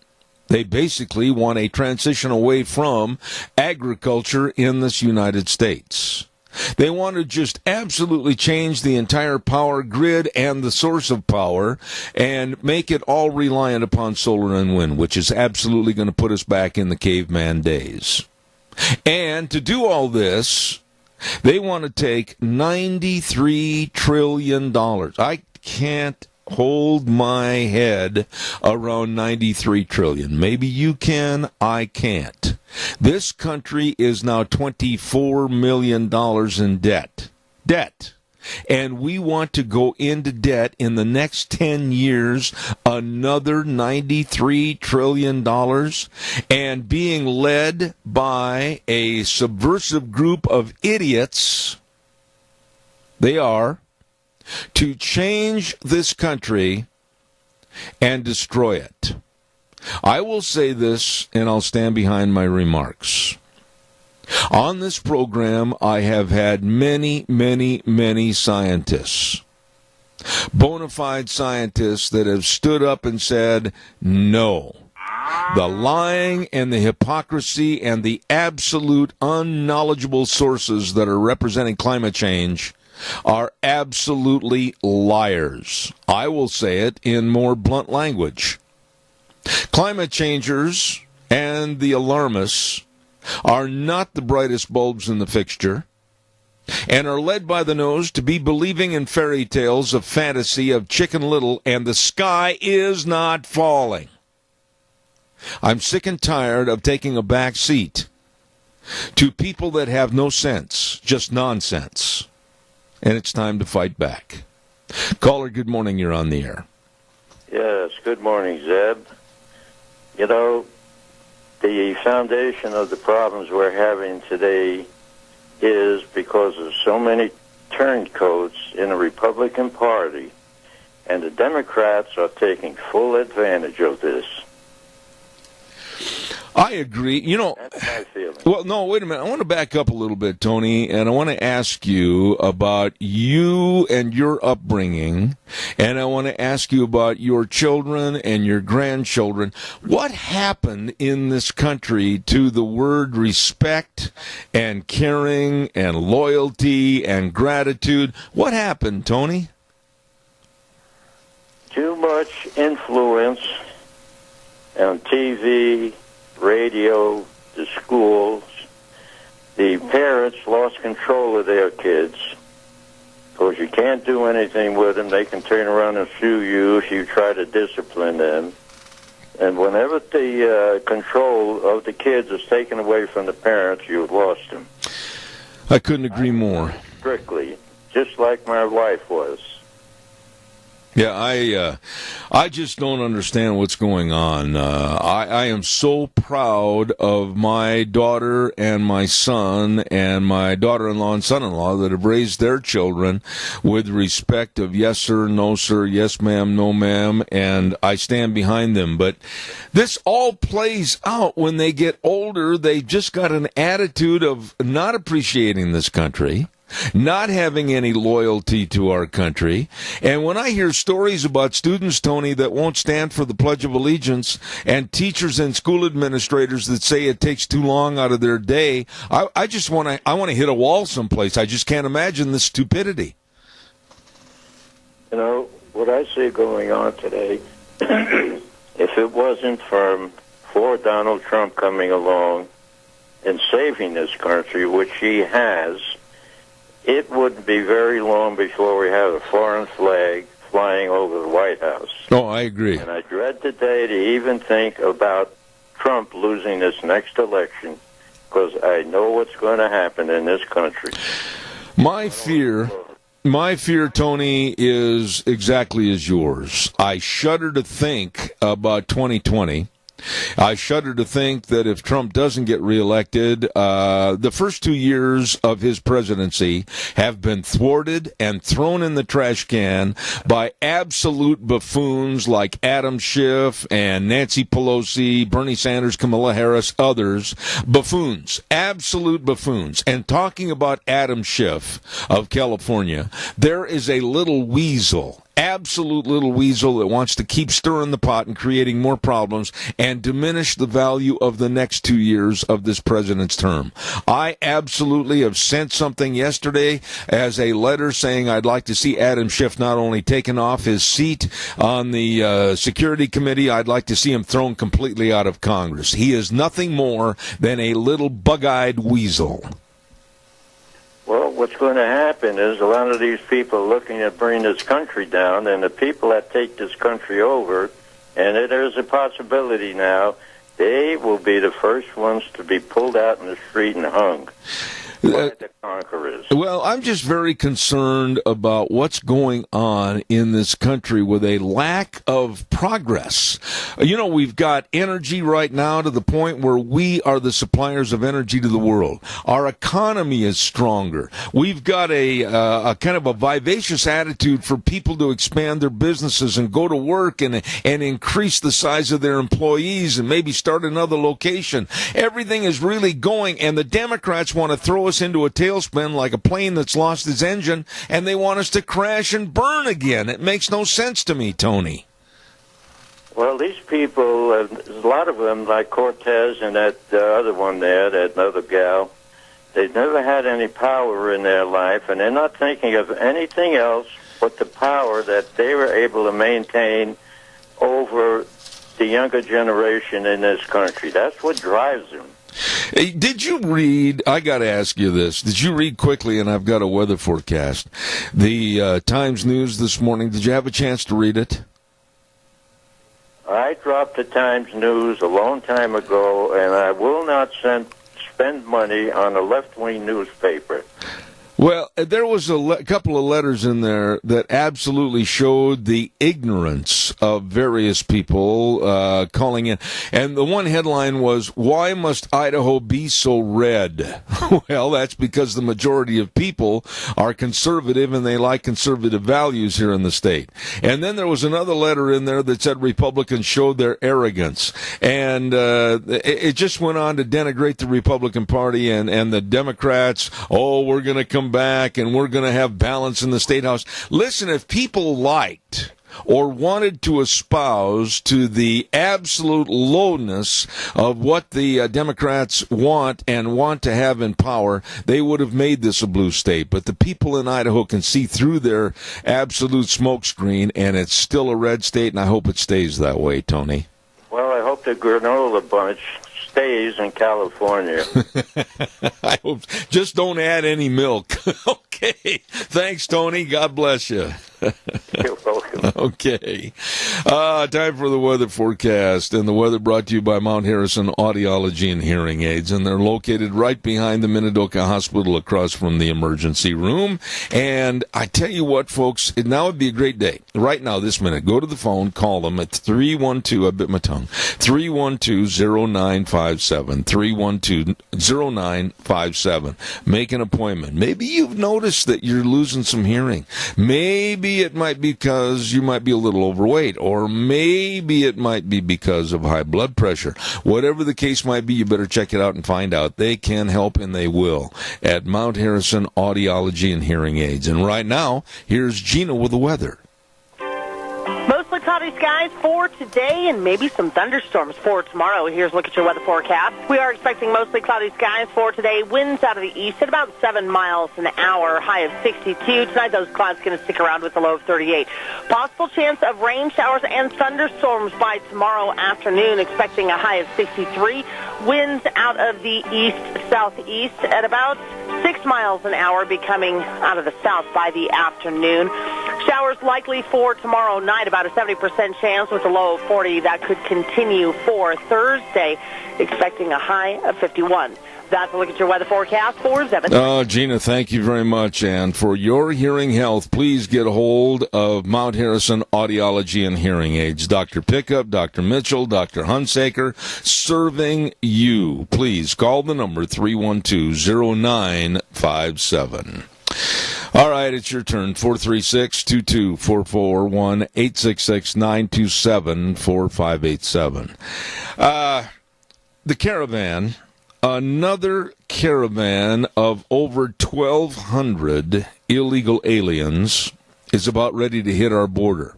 They basically want a transition away from agriculture in this United States. They want to just absolutely change the entire power grid and the source of power and make it all reliant upon solar and wind, which is absolutely going to put us back in the caveman days. And to do all this, they want to take $93 trillion. I can't hold my head around $93 trillion. Maybe you can, I can't. This country is now $24 million in debt. And we want to go into debt in the next 10 years, another $93 trillion, and being led by a subversive group of idiots. They are, to change this country and destroy it. I will say this, and I'll stand behind my remarks. On this program, I have had many, many, many scientists, bona fide scientists that have stood up and said, no. The lying and the hypocrisy and the absolute unknowledgeable sources that are representing climate change are absolutely liars. I will say it in more blunt language. Climate changers and the alarmists are not the brightest bulbs in the fixture and are led by the nose to be believing in fairy tales of fantasy of Chicken Little and the sky is not falling. I'm sick and tired of taking a back seat to people that have no sense, just nonsense. And it's time to fight back. Caller, good morning. You're on the air. Yes, good morning, Zeb. You know, the foundation of the problems we're having today is because of so many turncoats in the Republican Party, and the Democrats are taking full advantage of this. I agree. You know, that's my feeling. Well, no, wait a minute. I want to back up a little bit, Tony, and I want to ask you about you and your upbringing, and I want to ask you about your children and your grandchildren. What happened in this country to the word respect and caring and loyalty and gratitude? What happened, Tony? Too much influence on TV, radio, the schools. The parents lost control of their kids, Because you can't do anything with them. They can turn around and sue you if you try to discipline them. And whenever the control of the kids is taken away from the parents, you've lost them. I couldn't agree more. Strictly, just like my wife was. Yeah, I just don't understand what's going on. I am so proud of my daughter and my son and my daughter-in-law and son-in-law that have raised their children with respect of yes, sir, no, sir, yes, ma'am, no, ma'am, and I stand behind them. But this all plays out when they get older. They've just got an attitude of not appreciating this country, not having any loyalty to our country. And when I hear stories about students, Tony, that won't stand for the Pledge of Allegiance, and teachers and school administrators that say it takes too long out of their day, I just want to hit a wall someplace. I just can't imagine the stupidity. You know, what I see going on today, if it wasn't for Donald Trump coming along and saving this country, which he has, it wouldn't be very long before we have a foreign flag flying over the White House. Oh, I agree. And I dread the day to even think about Trump losing this next election, because I know what's going to happen in this country. My fear, Tony, is exactly as yours. I shudder to think about 2020. I shudder to think that if Trump doesn't get reelected, the first 2 years of his presidency have been thwarted and thrown in the trash can by absolute buffoons like Adam Schiff and Nancy Pelosi, Bernie Sanders, Kamala Harris, others. Buffoons, absolute buffoons. And talking about Adam Schiff of California, there is a little weasel, absolute little weasel that wants to keep stirring the pot and creating more problems and diminish the value of the next 2 years of this president's term. I absolutely have sent something yesterday as a letter saying I'd like to see Adam Schiff not only taken off his seat on the Security Committee, I'd like to see him thrown completely out of Congress. He is nothing more than a little bug-eyed weasel. Well, what's going to happen is a lot of these people looking at bringing this country down, and the people that take this country over, and there's a possibility now, they will be the first ones to be pulled out in the street and hung. The conquerors. Well, I'm just very concerned about what's going on in this country with a lack of progress. You know, we've got energy right now to the point where we are the suppliers of energy to the world. Our economy is stronger. We've got a kind of a vivacious attitude for people to expand their businesses and go to work and increase the size of their employees and maybe start another location. Everything is really going, and the Democrats want to throw us into a tailspin like a plane that's lost its engine, and they want us to crash and burn again. It makes no sense to me, Tony. Well, these people, a lot of them, like Cortez and that other one there, that other gal, they've never had any power in their life, and they're not thinking of anything else but the power that they were able to maintain over the younger generation in this country. That's what drives them. Hey, did you read, I got to ask you this, did you read quickly, and I've got a weather forecast, the Times News this morning? Did you have a chance to read it? I dropped the Times News a long time ago, and I will not spend money on a left-wing newspaper. Well, there was a couple of letters in there that absolutely showed the ignorance of various people calling in. And the one headline was, "Why must Idaho be so red?" Well, that's because the majority of people are conservative and they like conservative values here in the state. And then there was another letter in there that said Republicans showed their arrogance. And it just went on to denigrate the Republican Party and the Democrats. Oh, we're going to come back and we're going to have balance in the State House. Listen, if people liked or wanted to espouse to the absolute lowness of what the Democrats want to have in power, they would have made this a blue state. But the people in Idaho can see through their absolute smokescreen, and it's still a red state, and I hope it stays that way, Tony. Well, I hope the granola bunch stays in California. I hope. Just don't add any milk. Okay. Thanks, Tony. God bless you. You're welcome. Okay. Time for the weather forecast. And the weather brought to you by Mount Harrison Audiology and Hearing Aids. And they're located right behind the Minidoka Hospital across from the emergency room. And I tell you what, folks, now would be a great day. Right now, this minute, go to the phone, call them at 312, I bit my tongue, 312-0957, 312-0957. Make an appointment. Maybe you've noticed that you're losing some hearing. Maybe it might be because you might be a little overweight, or maybe it might be because of high blood pressure. Whatever the case might be, you better check it out and find out. They can help, and they will, at Mount Harrison Audiology and Hearing Aids. And right now, here's Gina with the weather. Mostly cloudy skies for today and maybe some thunderstorms for tomorrow. Here's a look at your weather forecast. We are expecting mostly cloudy skies for today. Winds out of the east at about 7 miles an hour, high of 62. Tonight, those clouds going to stick around with a low of 38. Possible chance of rain showers and thunderstorms by tomorrow afternoon, expecting a high of 63. Winds out of the east-southeast at about 6 miles an hour, becoming out of the south by the afternoon. Showers likely for tomorrow night, about a 70% chance with a low of 40. That could continue for Thursday, expecting a high of 51. That's a look at your weather forecast for Zevin. Oh, Gina, thank you very much. And for your hearing health, please get a hold of Mount Harrison Audiology and Hearing Aids. Dr. Pickup, Dr. Mitchell, Dr. Hunsaker, serving you. Please call the number 312-0957. All right, it's your turn. 436-2244, 1-866-927-4587. The caravan, another caravan of over 1,200 illegal aliens is about ready to hit our border.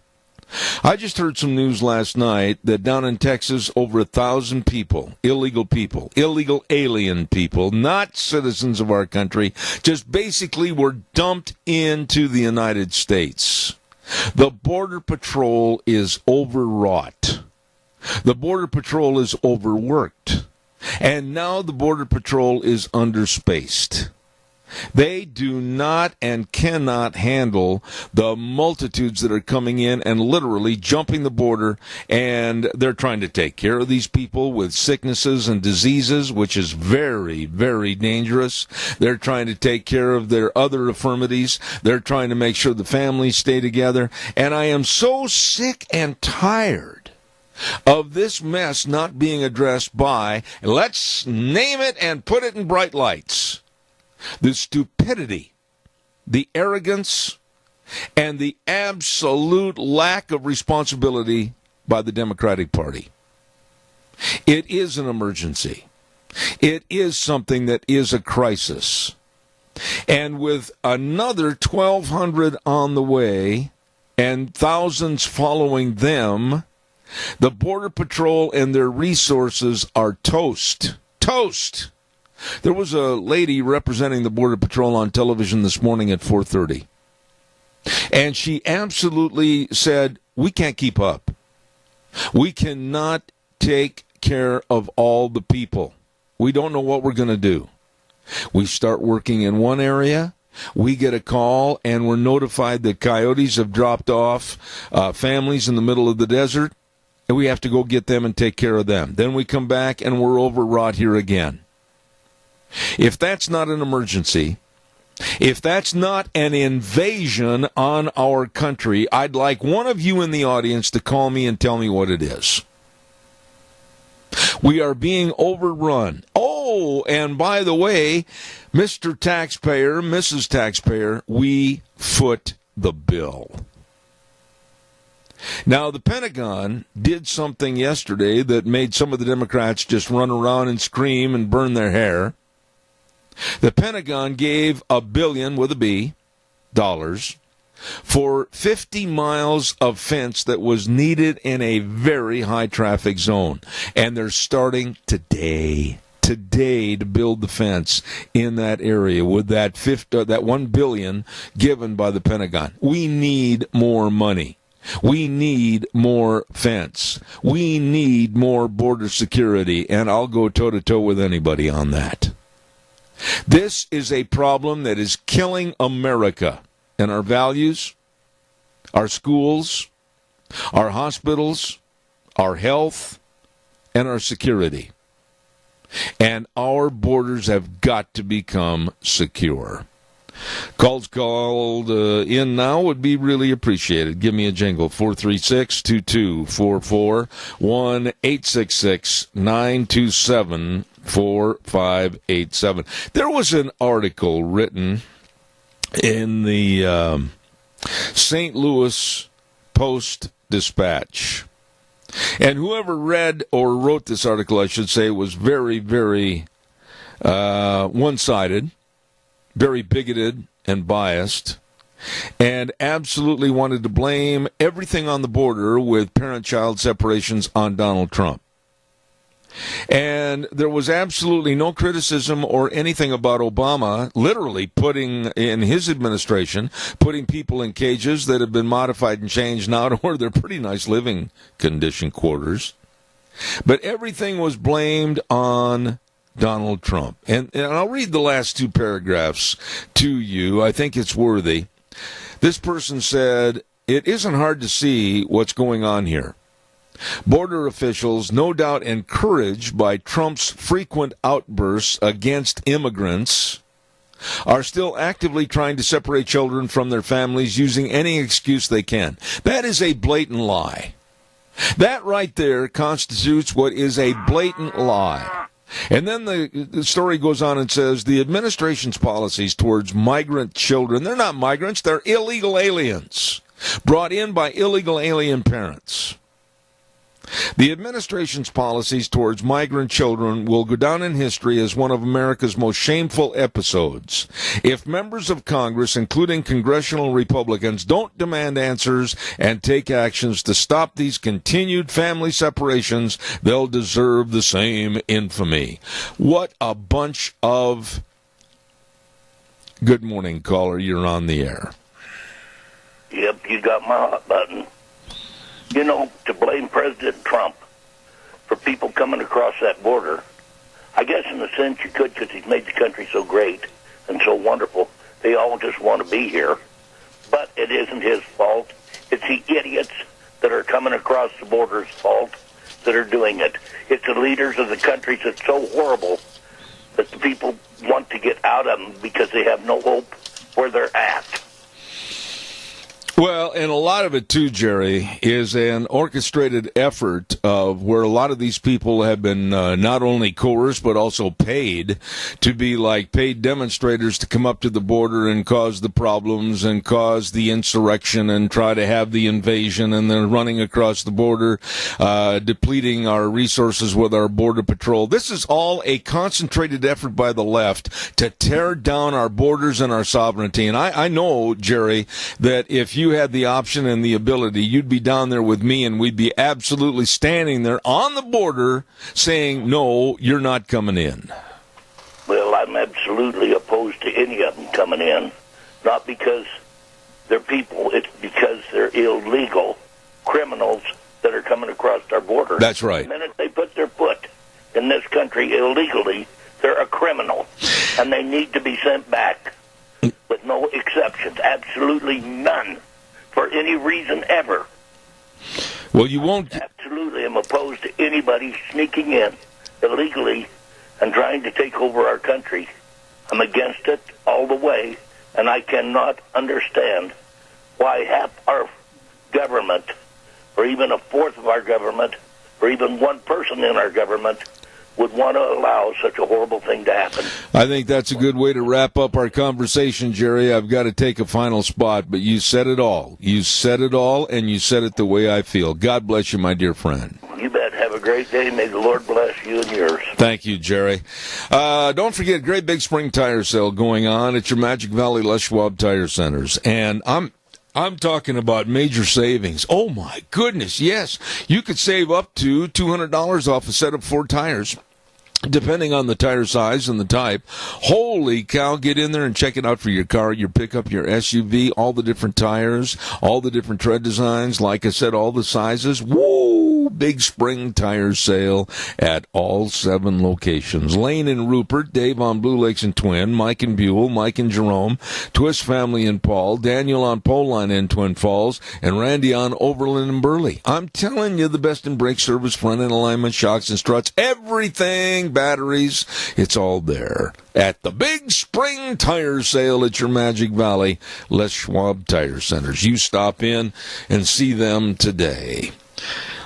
I just heard some news last night that down in Texas, over 1,000 people, illegal alien people, not citizens of our country, just basically were dumped into the United States. The Border Patrol is overwrought. The Border Patrol is overworked. And now the Border Patrol is underspaced. They do not and cannot handle the multitudes that are coming in and literally jumping the border, and they're trying to take care of these people with sicknesses and diseases, which is very, very dangerous. They're trying to take care of their other infirmities. They're trying to make sure the families stay together. And I am so sick and tired of this mess not being addressed by, let's name it and put it in bright lights, the stupidity, the arrogance, and the absolute lack of responsibility by the Democratic Party. It is an emergency. It is something that is a crisis. And with another 1,200 on the way and thousands following them, the Border Patrol and their resources are toast. Toast! There was a lady representing the Border Patrol on television this morning at 4:30. And she absolutely said, we can't keep up. We cannot take care of all the people. We don't know what we're going to do. We start working in one area, we get a call, and we're notified that coyotes have dropped off families in the middle of the desert, and we have to go get them and take care of them. Then we come back, and we're overwrought here again. If that's not an emergency, if that's not an invasion on our country, I'd like one of you in the audience to call me and tell me what it is. We are being overrun. Oh, and by the way, Mr. Taxpayer, Mrs. Taxpayer, we foot the bill. Now, the Pentagon did something yesterday that made some of the Democrats just run around and scream and burn their hair. The Pentagon gave $1 billion with a B dollars for 50 miles of fence that was needed in a very high traffic zone. And they're starting today to build the fence in that area with that $1 billion given by the Pentagon. We need more money. We need more fence. We need more border security, and I'll go toe-to-toe with anybody on that. This is a problem that is killing America and our values, our schools, our hospitals, our health, and our security. And our borders have got to become secure. Calls called in now would be really appreciated. Give me a jingle, 436-2244, 1-866-927-4587. There was an article written in the St. Louis Post-Dispatch. And whoever read or wrote this article, I should say, was very, very one-sided, very bigoted and biased, and absolutely wanted to blame everything on the border with parent-child separations on Donald Trump. And there was absolutely no criticism or anything about Obama literally putting, in his administration, putting people in cages that have been modified and changed now to where they're pretty nice living condition quarters. But everything was blamed on Donald Trump. And I'll read the last two paragraphs to you. I think it's worthy. This person said, "It isn't hard to see what's going on here. Border officials, no doubt encouraged by Trump's frequent outbursts against immigrants, are still actively trying to separate children from their families using any excuse they can." That is a blatant lie. That right there constitutes what is a blatant lie. And then the story goes on and says, the administration's policies towards migrant children, they're not migrants, they're illegal aliens, brought in by illegal alien parents. The administration's policies towards migrant children will go down in history as one of America's most shameful episodes. If members of Congress, including congressional Republicans, don't demand answers and take actions to stop these continued family separations, they'll deserve the same infamy. What a bunch of... Good morning, caller. You're on the air. Yep, you got my hot button. You know, to blame President Trump for people coming across that border, I guess in a sense you could, because he's made the country so great and so wonderful. They all just want to be here. But it isn't his fault. It's the idiots that are coming across the border's fault that are doing it. It's the leaders of the countries that's so horrible that the people want to get out of them because they have no hope where they're at. Well, and a lot of it, too, Jerry, is an orchestrated effort of where a lot of these people have been not only coerced but also paid to be like paid demonstrators to come up to the border and cause the problems and cause the insurrection and try to have the invasion, and then running across the border, depleting our resources with our border patrol. This is all a concentrated effort by the left to tear down our borders and our sovereignty. And I know, Jerry, that if you had the option and the ability, you'd be down there with me and we'd be absolutely standing there on the border saying, no, you're not coming in. Well, I'm absolutely opposed to any of them coming in. Not because they're people, it's because they're illegal criminals that are coming across our border. That's right. The minute they put their foot in this country illegally, they're a criminal. And they need to be sent back with no exceptions, absolutely none. For any reason ever. Well, you won't... Absolutely, I'm opposed to anybody sneaking in illegally and trying to take over our country. I'm against it all the way, and I cannot understand why half our government, or even a fourth of our government, or even one person in our government would want to allow such a horrible thing to happen. I think that's a good way to wrap up our conversation, Jerry. I've got to take a final spot, but you said it all. You said it all, and you said it the way I feel. God bless you, my dear friend. You bet. Have a great day. May the Lord bless you and yours. Thank you, Jerry. Don't forget, great big spring tire sale going on at your Magic Valley Les Schwab Tire Centers. And I'm talking about major savings. Oh, my goodness, yes. You could save up to $200 off a set of 4 tires depending on the tire size and the type. Holy cow, get in there and check it out for your car, your pickup, your SUV, all the different tires, all the different tread designs, like I said, all the sizes. Woo! Big spring tire sale at all 7 locations. Lane in Rupert, Dave on Blue Lakes and Twin, Mike in Buell, Mike in Jerome, Twist family in Paul, Daniel on Pole Line in Twin Falls, and Randy on Overland and Burley. I'm telling you, the best in brake service, front end alignment, shocks and struts, everything, batteries, it's all there at the big spring tire sale at your Magic Valley Les Schwab Tire Centers. You stop in and see them today.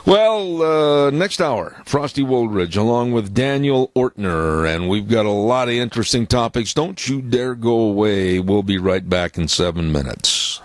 Well, next hour, Frosty Woldridge along with Daniel Ortner, and we've got a lot of interesting topics. Don't you dare go away. We'll be right back in 7 minutes.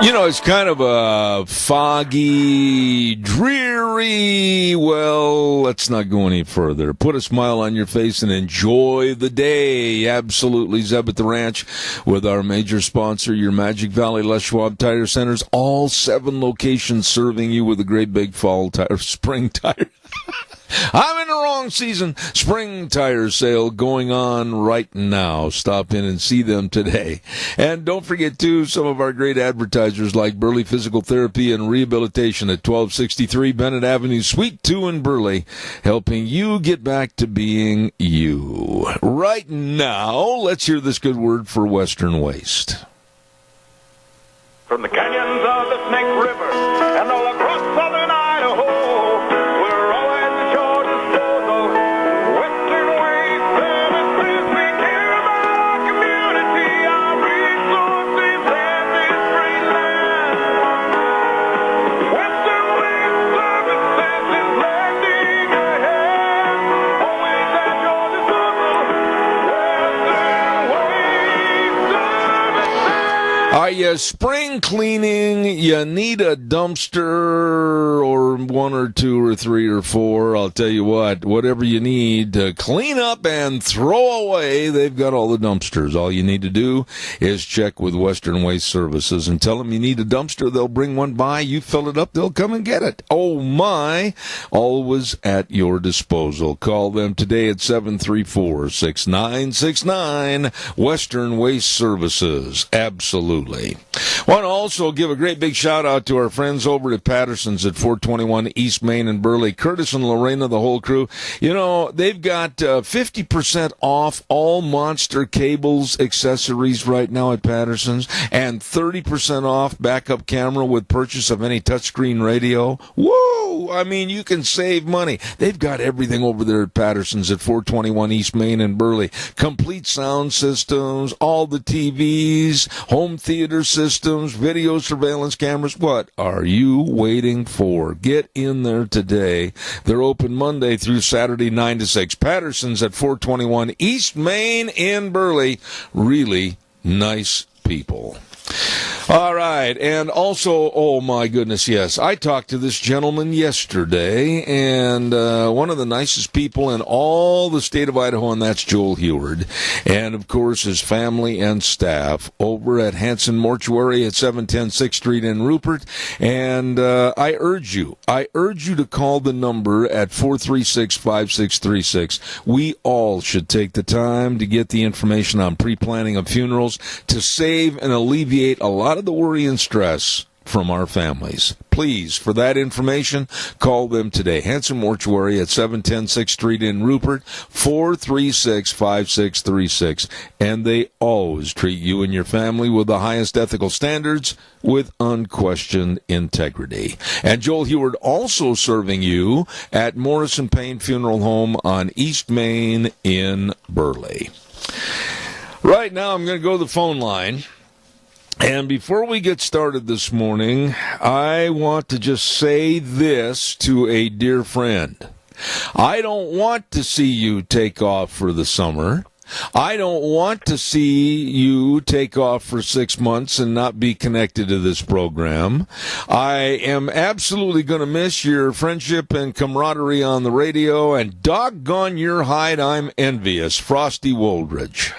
You know, it's kind of a foggy, dreary, well, let's not go any further. Put a smile on your face and enjoy the day. Absolutely. Zeb at the Ranch with our major sponsor, your Magic Valley Les Schwab Tire Centers. All 7 locations serving you with a great big spring tire. I'm in the wrong season. Spring tire sale going on right now. Stop in and see them today. And don't forget, too, some of our great advertisers like Burley Physical Therapy and Rehabilitation at 1263 Bennett Avenue, Suite 2 in Burley, helping you get back to being you. Right now, let's hear this good word for Western Waste. From the canyons of the Snake River and all across southern Idaho, we're always at your disposal. Western Waste Services, we care about our community, our resources, and this great land. Western Waste Services is lending a hand, always at your disposal. Western Waste Services. Are you spring cleaning? You need a dumpster or 1 or 2 or 3 or 4. I'll tell you what, whatever you need to clean up and throw away, they've got all the dumpsters. All you need to do is check with Western Waste Services and tell them you need a dumpster. They'll bring one by. You fill it up, they'll come and get it. Oh, my. Always at your disposal. Call them today at 734-6969. Western Waste Services. Absolutely. Want to also give a great big shout out to our friends over at Patterson's at 421 East Main in Burley. Curtis and Lorena, the whole crew. You know, they've got 50% off all Monster cables accessories right now at Patterson's, and 30% off backup camera with purchase of any touchscreen radio. Woo! I mean, you can save money. They've got everything over there at Patterson's at 421 East Main in Burley. Complete sound systems, all the TVs, home theater systems, video surveillance cameras. What are you waiting for? Get in there today. They're open Monday through Saturday, 9 to 6. Patterson's at 421 East Main in Burley. Really nice people. All right, and also, oh my goodness, yes, I talked to this gentleman yesterday, and one of the nicest people in all the state of Idaho, and that's Joel Heward, and of course his family and staff over at Hanson Mortuary at 710 6th Street in Rupert, and I urge you to call the number at 436-5636. We all should take the time to get the information on pre-planning of funerals to save and alleviate a lot of the worry and stress from our families. Please, for that information, call them today. Hanson Mortuary at 710 6th Street in Rupert, 436-5636. And they always treat you and your family with the highest ethical standards with unquestioned integrity. And Joel Heward also serving you at Morrison Payne Funeral Home on East Main in Burley. Right now, I'm going to go to the phone line. And before we get started this morning, I want to just say this to a dear friend. I don't want to see you take off for the summer. I don't want to see you take off for 6 months and not be connected to this program. I am absolutely going to miss your friendship and camaraderie on the radio, and doggone your hide, I'm envious. Frosty Woldridge.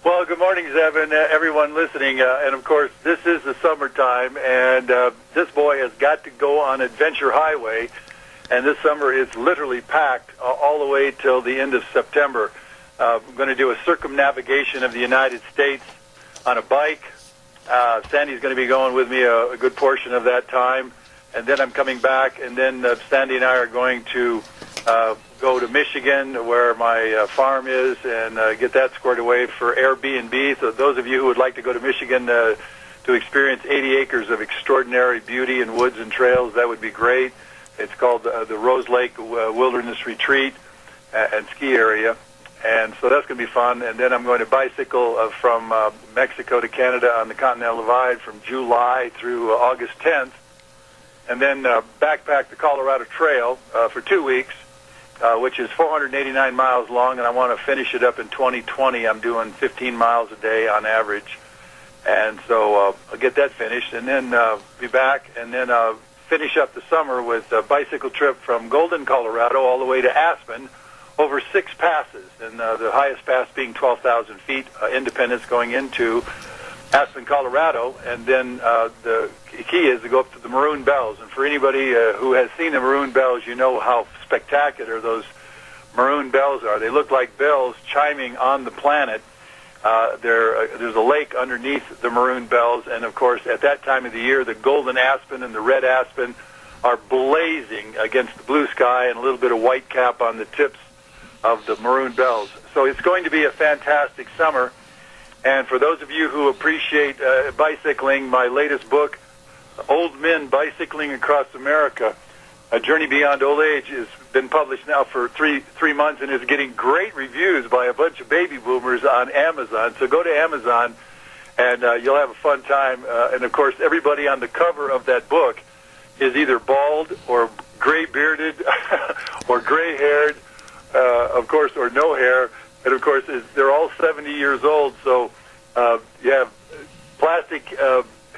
Well, good morning, Zeb, and everyone listening. And, of course, this is the summertime, and this boy has got to go on Adventure Highway, and this summer is literally packed all the way till the end of September. I'm going to do a circumnavigation of the United States on a bike. Sandy's going to be going with me a good portion of that time, and then I'm coming back, and then Sandy and I are going to go to Michigan, where my farm is, and get that squared away for Airbnb. So those of you who would like to go to Michigan to experience 80 acres of extraordinary beauty and woods and trails, that would be great. It's called the Rose Lake Wilderness Retreat and Ski Area. And so that's going to be fun. And then I'm going to bicycle from Mexico to Canada on the Continental Divide from July through August 10th. And then backpack the Colorado Trail for 2 weeks, which is 489 miles long, and I want to finish it up in 2020. I'm doing 15 miles a day on average. And so I'll get that finished, and then be back, and then finish up the summer with a bicycle trip from Golden, Colorado, all the way to Aspen, over 6 passes, and the highest pass being 12,000 feet, Independence going into Aspen, Colorado, and then the key is to go up to the Maroon Bells. And for anybody who has seen the Maroon Bells, you know how spectacular those Maroon Bells are. They look like bells chiming on the planet. There's a lake underneath the Maroon Bells, and of course, at that time of the year, the golden aspen and the red aspen are blazing against the blue sky, and a little bit of white cap on the tips of the Maroon Bells. So it's going to be a fantastic summer. And for those of you who appreciate bicycling, my latest book, Old Men Bicycling Across America, A Journey Beyond Old Age, has been published now for three months and is getting great reviews by a bunch of baby boomers on Amazon. So go to Amazon, and you'll have a fun time. And, of course, everybody on the cover of that book is either bald or gray-bearded or gray-haired, of course, or no hair. And, of course, they're all 70 years old, so you have plastic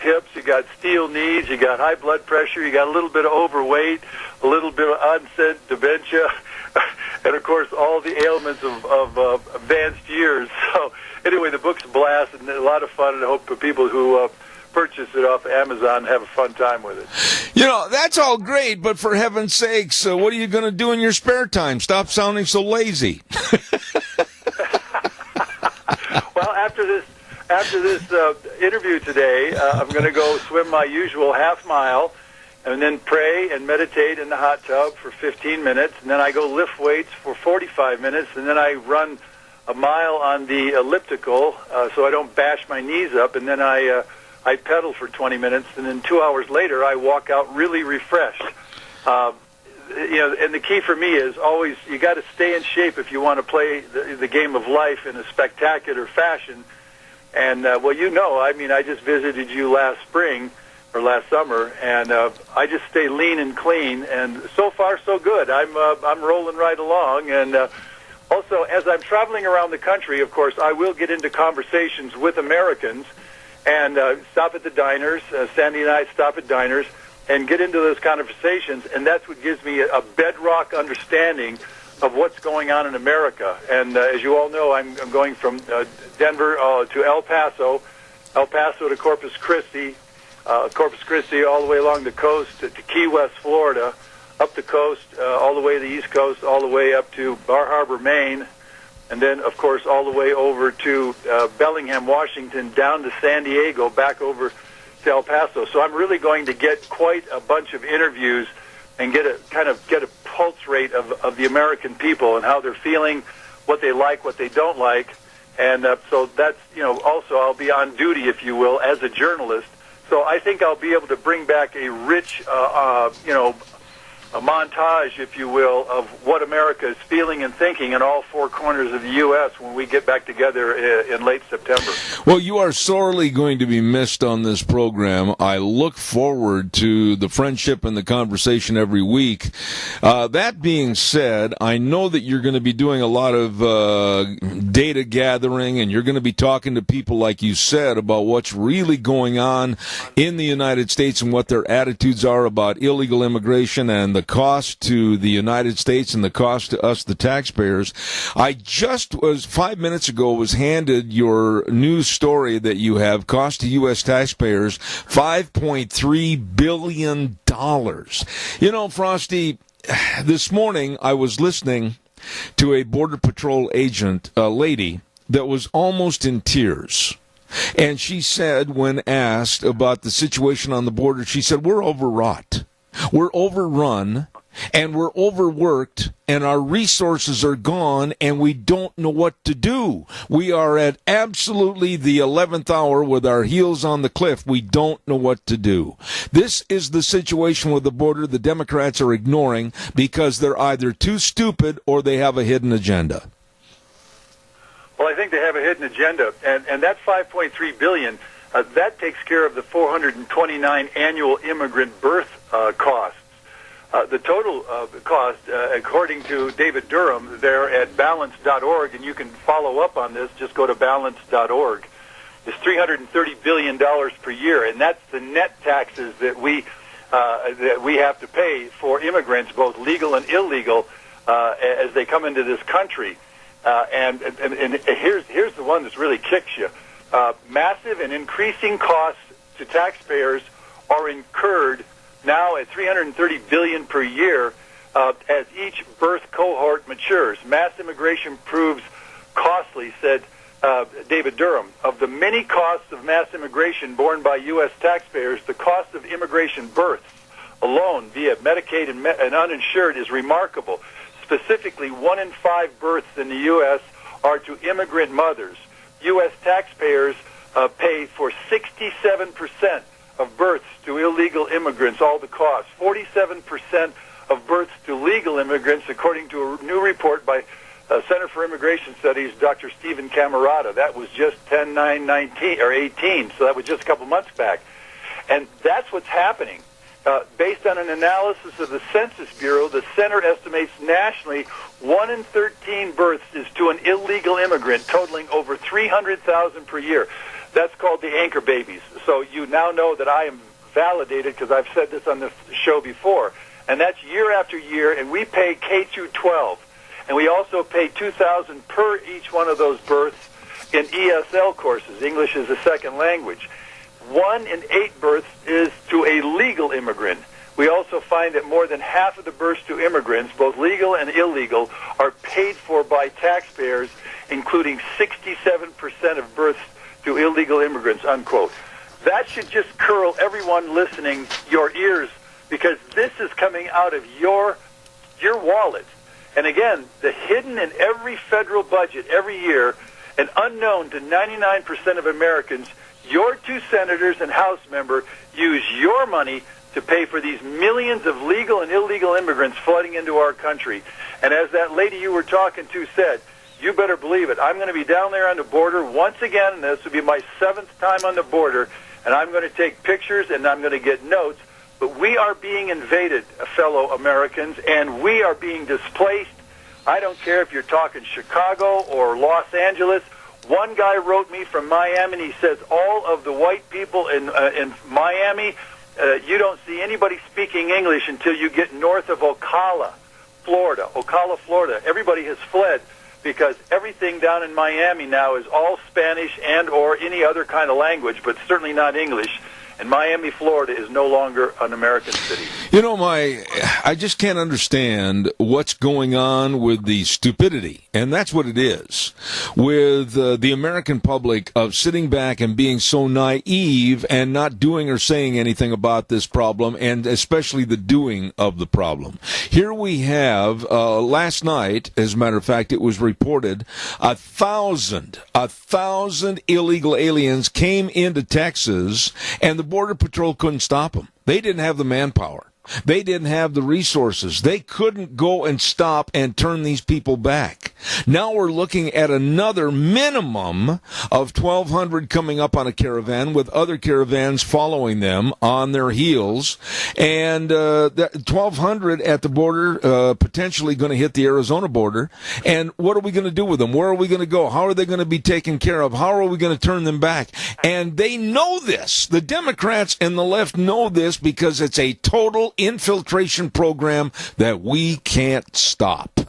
hips, you got steel knees, you got high blood pressure, you got a little bit of overweight, a little bit of onset dementia, and, of course, all the ailments of advanced years. So, anyway, the book's a blast and a lot of fun, and I hope people who purchase it off Amazon have a fun time with it. You know, that's all great, but for heaven's sakes, what are you going to do in your spare time? Stop sounding so lazy. Well, after this interview today, I'm going to go swim my usual half mile, and then pray and meditate in the hot tub for 15 minutes, and then I go lift weights for 45 minutes, and then I run a mile on the elliptical so I don't bash my knees up, and then I pedal for 20 minutes, and then 2 hours later I walk out really refreshed. And the key for me is always you got to stay in shape if you want to play the game of life in a spectacular fashion. And, I just visited you last spring or last summer, and I just stay lean and clean, and so far so good. I'm rolling right along, and also as I'm traveling around the country, of course, I will get into conversations with Americans and stop at the diners. Sandy and I stop at diners and get into those conversations, and that's what gives me a bedrock understanding of what's going on in America. And as you all know, I'm going from Denver to El Paso to Corpus Christi all the way along the coast to Key West, Florida, up the coast, all the way to the East Coast, all the way up to Bar Harbor, Maine, and then, of course, all the way over to Bellingham, Washington, down to San Diego, back over to El Paso. So I'm really going to get quite a bunch of interviews and get a pulse rate of the American people and how they're feeling, what they like, what they don't like. And so that's, also I'll be on duty, if you will, as a journalist. So I think I'll be able to bring back a rich, a montage, if you will, of what America is feeling and thinking in all four corners of the U.S. when we get back together in late September. Well, you are sorely going to be missed on this program. I look forward to the friendship and the conversation every week. That being said, I know that you're going to be doing a lot of data gathering, and you're going to be talking to people, like you said, about what's really going on in the United States and what their attitudes are about illegal immigration and the the cost to the United States and the cost to us, the taxpayers. I just was 5 minutes ago was handed your news story that you have cost to U.S. taxpayers $5.3 billion. You know, Frosty, this morning I was listening to a Border Patrol agent, a lady, that was almost in tears. And she said, when asked about the situation on the border, she said, we're overwrought, we're overrun, and we're overworked, and our resources are gone, and we don't know what to do. We are at absolutely the 11th hour with our heels on the cliff. We don't know what to do. This is the situation with the border the Democrats are ignoring because they're either too stupid or they have a hidden agenda. Well, I think they have a hidden agenda, and that $5.3 billion, that takes care of the 429 annual immigrant birth costs. The total cost, according to David Durham, there at balance.org, and you can follow up on this, just go to balance.org, is $330 billion per year, and that's the net taxes that we have to pay for immigrants, both legal and illegal, as they come into this country. And here's the one that really kicks you. Massive and increasing costs to taxpayers are incurred now at $330 billion per year as each birth cohort matures. Mass immigration proves costly, said David Durham. Of the many costs of mass immigration borne by U.S. taxpayers, the cost of immigration births alone via Medicaid and uninsured is remarkable. Specifically, 1 in 5 births in the U.S. are to immigrant mothers. U.S. taxpayers pay for 67% of births to illegal immigrants, all the costs. 47% of births to legal immigrants, according to a new report by Center for Immigration Studies, Dr. Stephen Camarata. That was just 10/9/18, so that was just a couple months back. And that's what's happening. Based on an analysis of the Census Bureau, the center estimates nationally 1 in 13 births is to an illegal immigrant, totaling over 300,000 per year. That's called the anchor babies. So you now know that I am validated because I've said this on the show before. And that's year after year, and we pay K through 12. And we also pay $2,000 per each one of those births in ESL courses, English as a second language. 1 in 8 births is to a legal immigrant. We also find that more than half of the births to immigrants, both legal and illegal, are paid for by taxpayers, including 67% of births to illegal immigrants, unquote. That should just curl everyone listening your ears, because this is coming out of your wallet. And again, the hidden in every federal budget every year and unknown to 99% of Americans, your 2 senators and House member use your money to pay for these millions of legal and illegal immigrants flooding into our country. And as that lady you were talking to said, you better believe it. I'm going to be down there on the border once again, and this will be my 7th time on the border, and I'm going to take pictures and I'm going to get notes. But we are being invaded, fellow Americans, and we are being displaced. I don't care if you're talking Chicago or Los Angeles. One guy wrote me from Miami, and he says all of the white people in Miami, you don't see anybody speaking English until you get north of Ocala, Florida. Everybody has fled because everything down in Miami now is all Spanish and or any other kind of language, but certainly not English. And Miami, Florida is no longer an American city. You know, I just can't understand what's going on with the stupidity, and that's what it is, with the American public of sitting back and being so naive and not doing or saying anything about this problem, and especially the doing of the problem. Here we have, last night, as a matter of fact, it was reported, 1,000 illegal aliens came into Texas, and the Border Patrol couldn't stop them. They didn't have the manpower. They didn't have the resources. They couldn't go and stop and turn these people back. Now we're looking at another minimum of 1,200 coming up on a caravan, with other caravans following them on their heels. And 1,200 at the border, potentially going to hit the Arizona border. And what are we going to do with them? Where are we going to go? How are they going to be taken care of? How are we going to turn them back? And they know this. The Democrats and the left know this because it's a total illegal infiltration program that we can't stop?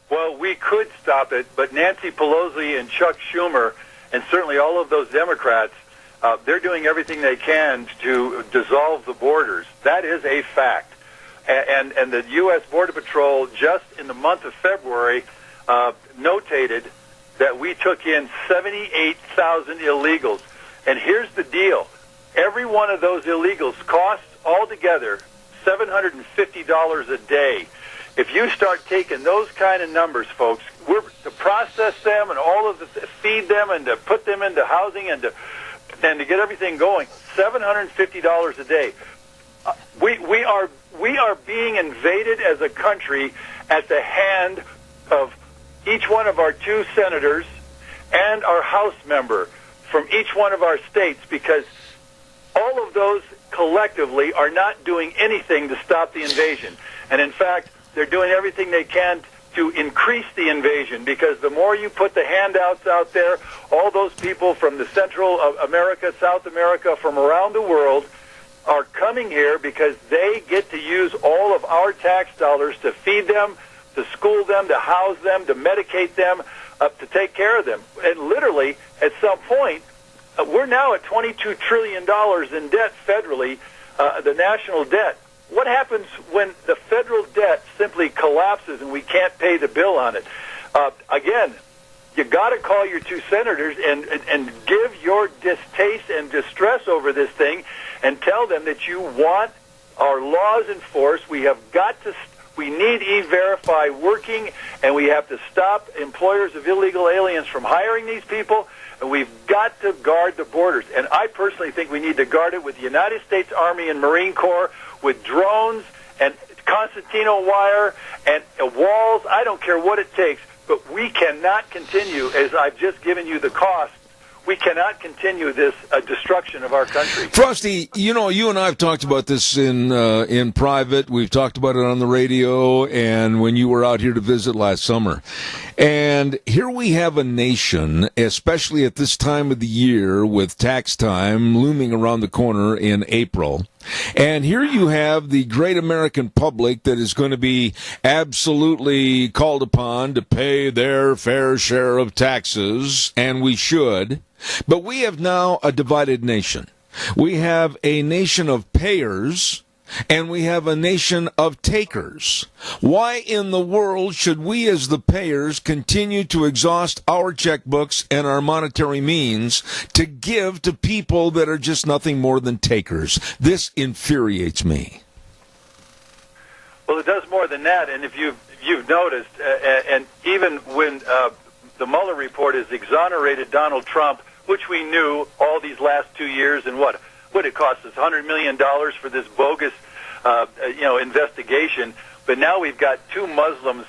Well, we could stop it, but Nancy Pelosi and Chuck Schumer, and certainly all of those Democrats, they're doing everything they can to dissolve the borders. That is a fact. And the U.S. Border Patrol, just in the month of February, notated that we took in 78,000 illegals. And here's the deal. Every one of those illegals costs altogether $750 a day. If you start taking those kind of numbers, folks, we're to process them and all of the feed them and to put them into housing and to get everything going, $750 a day. We are being invaded as a country at the hand of each one of our 2 senators and our House member from each one of our states, because all of those collectively are not doing anything to stop the invasion. And in fact, they're doing everything they can to increase the invasion, because the more you put the handouts out there, all those people from the Central America, South America, from around the world are coming here because they get to use all of our tax dollars to feed them, to school them, to house them, to medicate them, to take care of them. And literally, at some point, we're now at $22 trillion in debt federally, the national debt. What happens when the federal debt simply collapses and we can't pay the bill on it? Again, you got to call your 2 senators and give your distaste and distress over this thing, and tell them that you want our laws enforced. We need E-Verify working, and we have to stop employers of illegal aliens from hiring these people, and we've got to guard the borders. And I personally think we need to guard it with the United States Army and Marine Corps, with drones and concertina wire and walls. I don't care what it takes, but we cannot continue, as I've just given you the cost, we cannot continue this destruction of our country. Frosty, you and I have talked about this in private. We've talked about it on the radio and when you were out here to visit last summer. And here we have a nation, especially at this time of the year with tax time looming around the corner in April. And here you have the great American public that is going to be absolutely called upon to pay their fair share of taxes, and we should. But we have now a divided nation. We have a nation of payers, and we have a nation of takers. Why in the world should we as the payers continue to exhaust our checkbooks and our monetary means to give to people that are just nothing more than takers? This infuriates me. Well, it does more than that, and if you've noticed, and even when the Mueller report has exonerated Donald Trump, which we knew all these last 2 years, and what it cost us, $100 million for this bogus, investigation. But now we've got 2 Muslims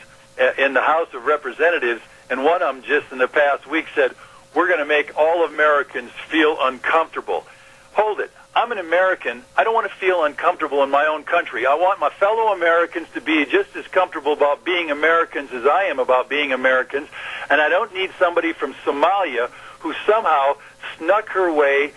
in the House of Representatives, and one of them just in the past week said, we're going to make all Americans feel uncomfortable. Hold it. I'm an American. I don't want to feel uncomfortable in my own country. I want my fellow Americans to be just as comfortable about being Americans as I am about being Americans, and I don't need somebody from Somalia who somehow snuck her way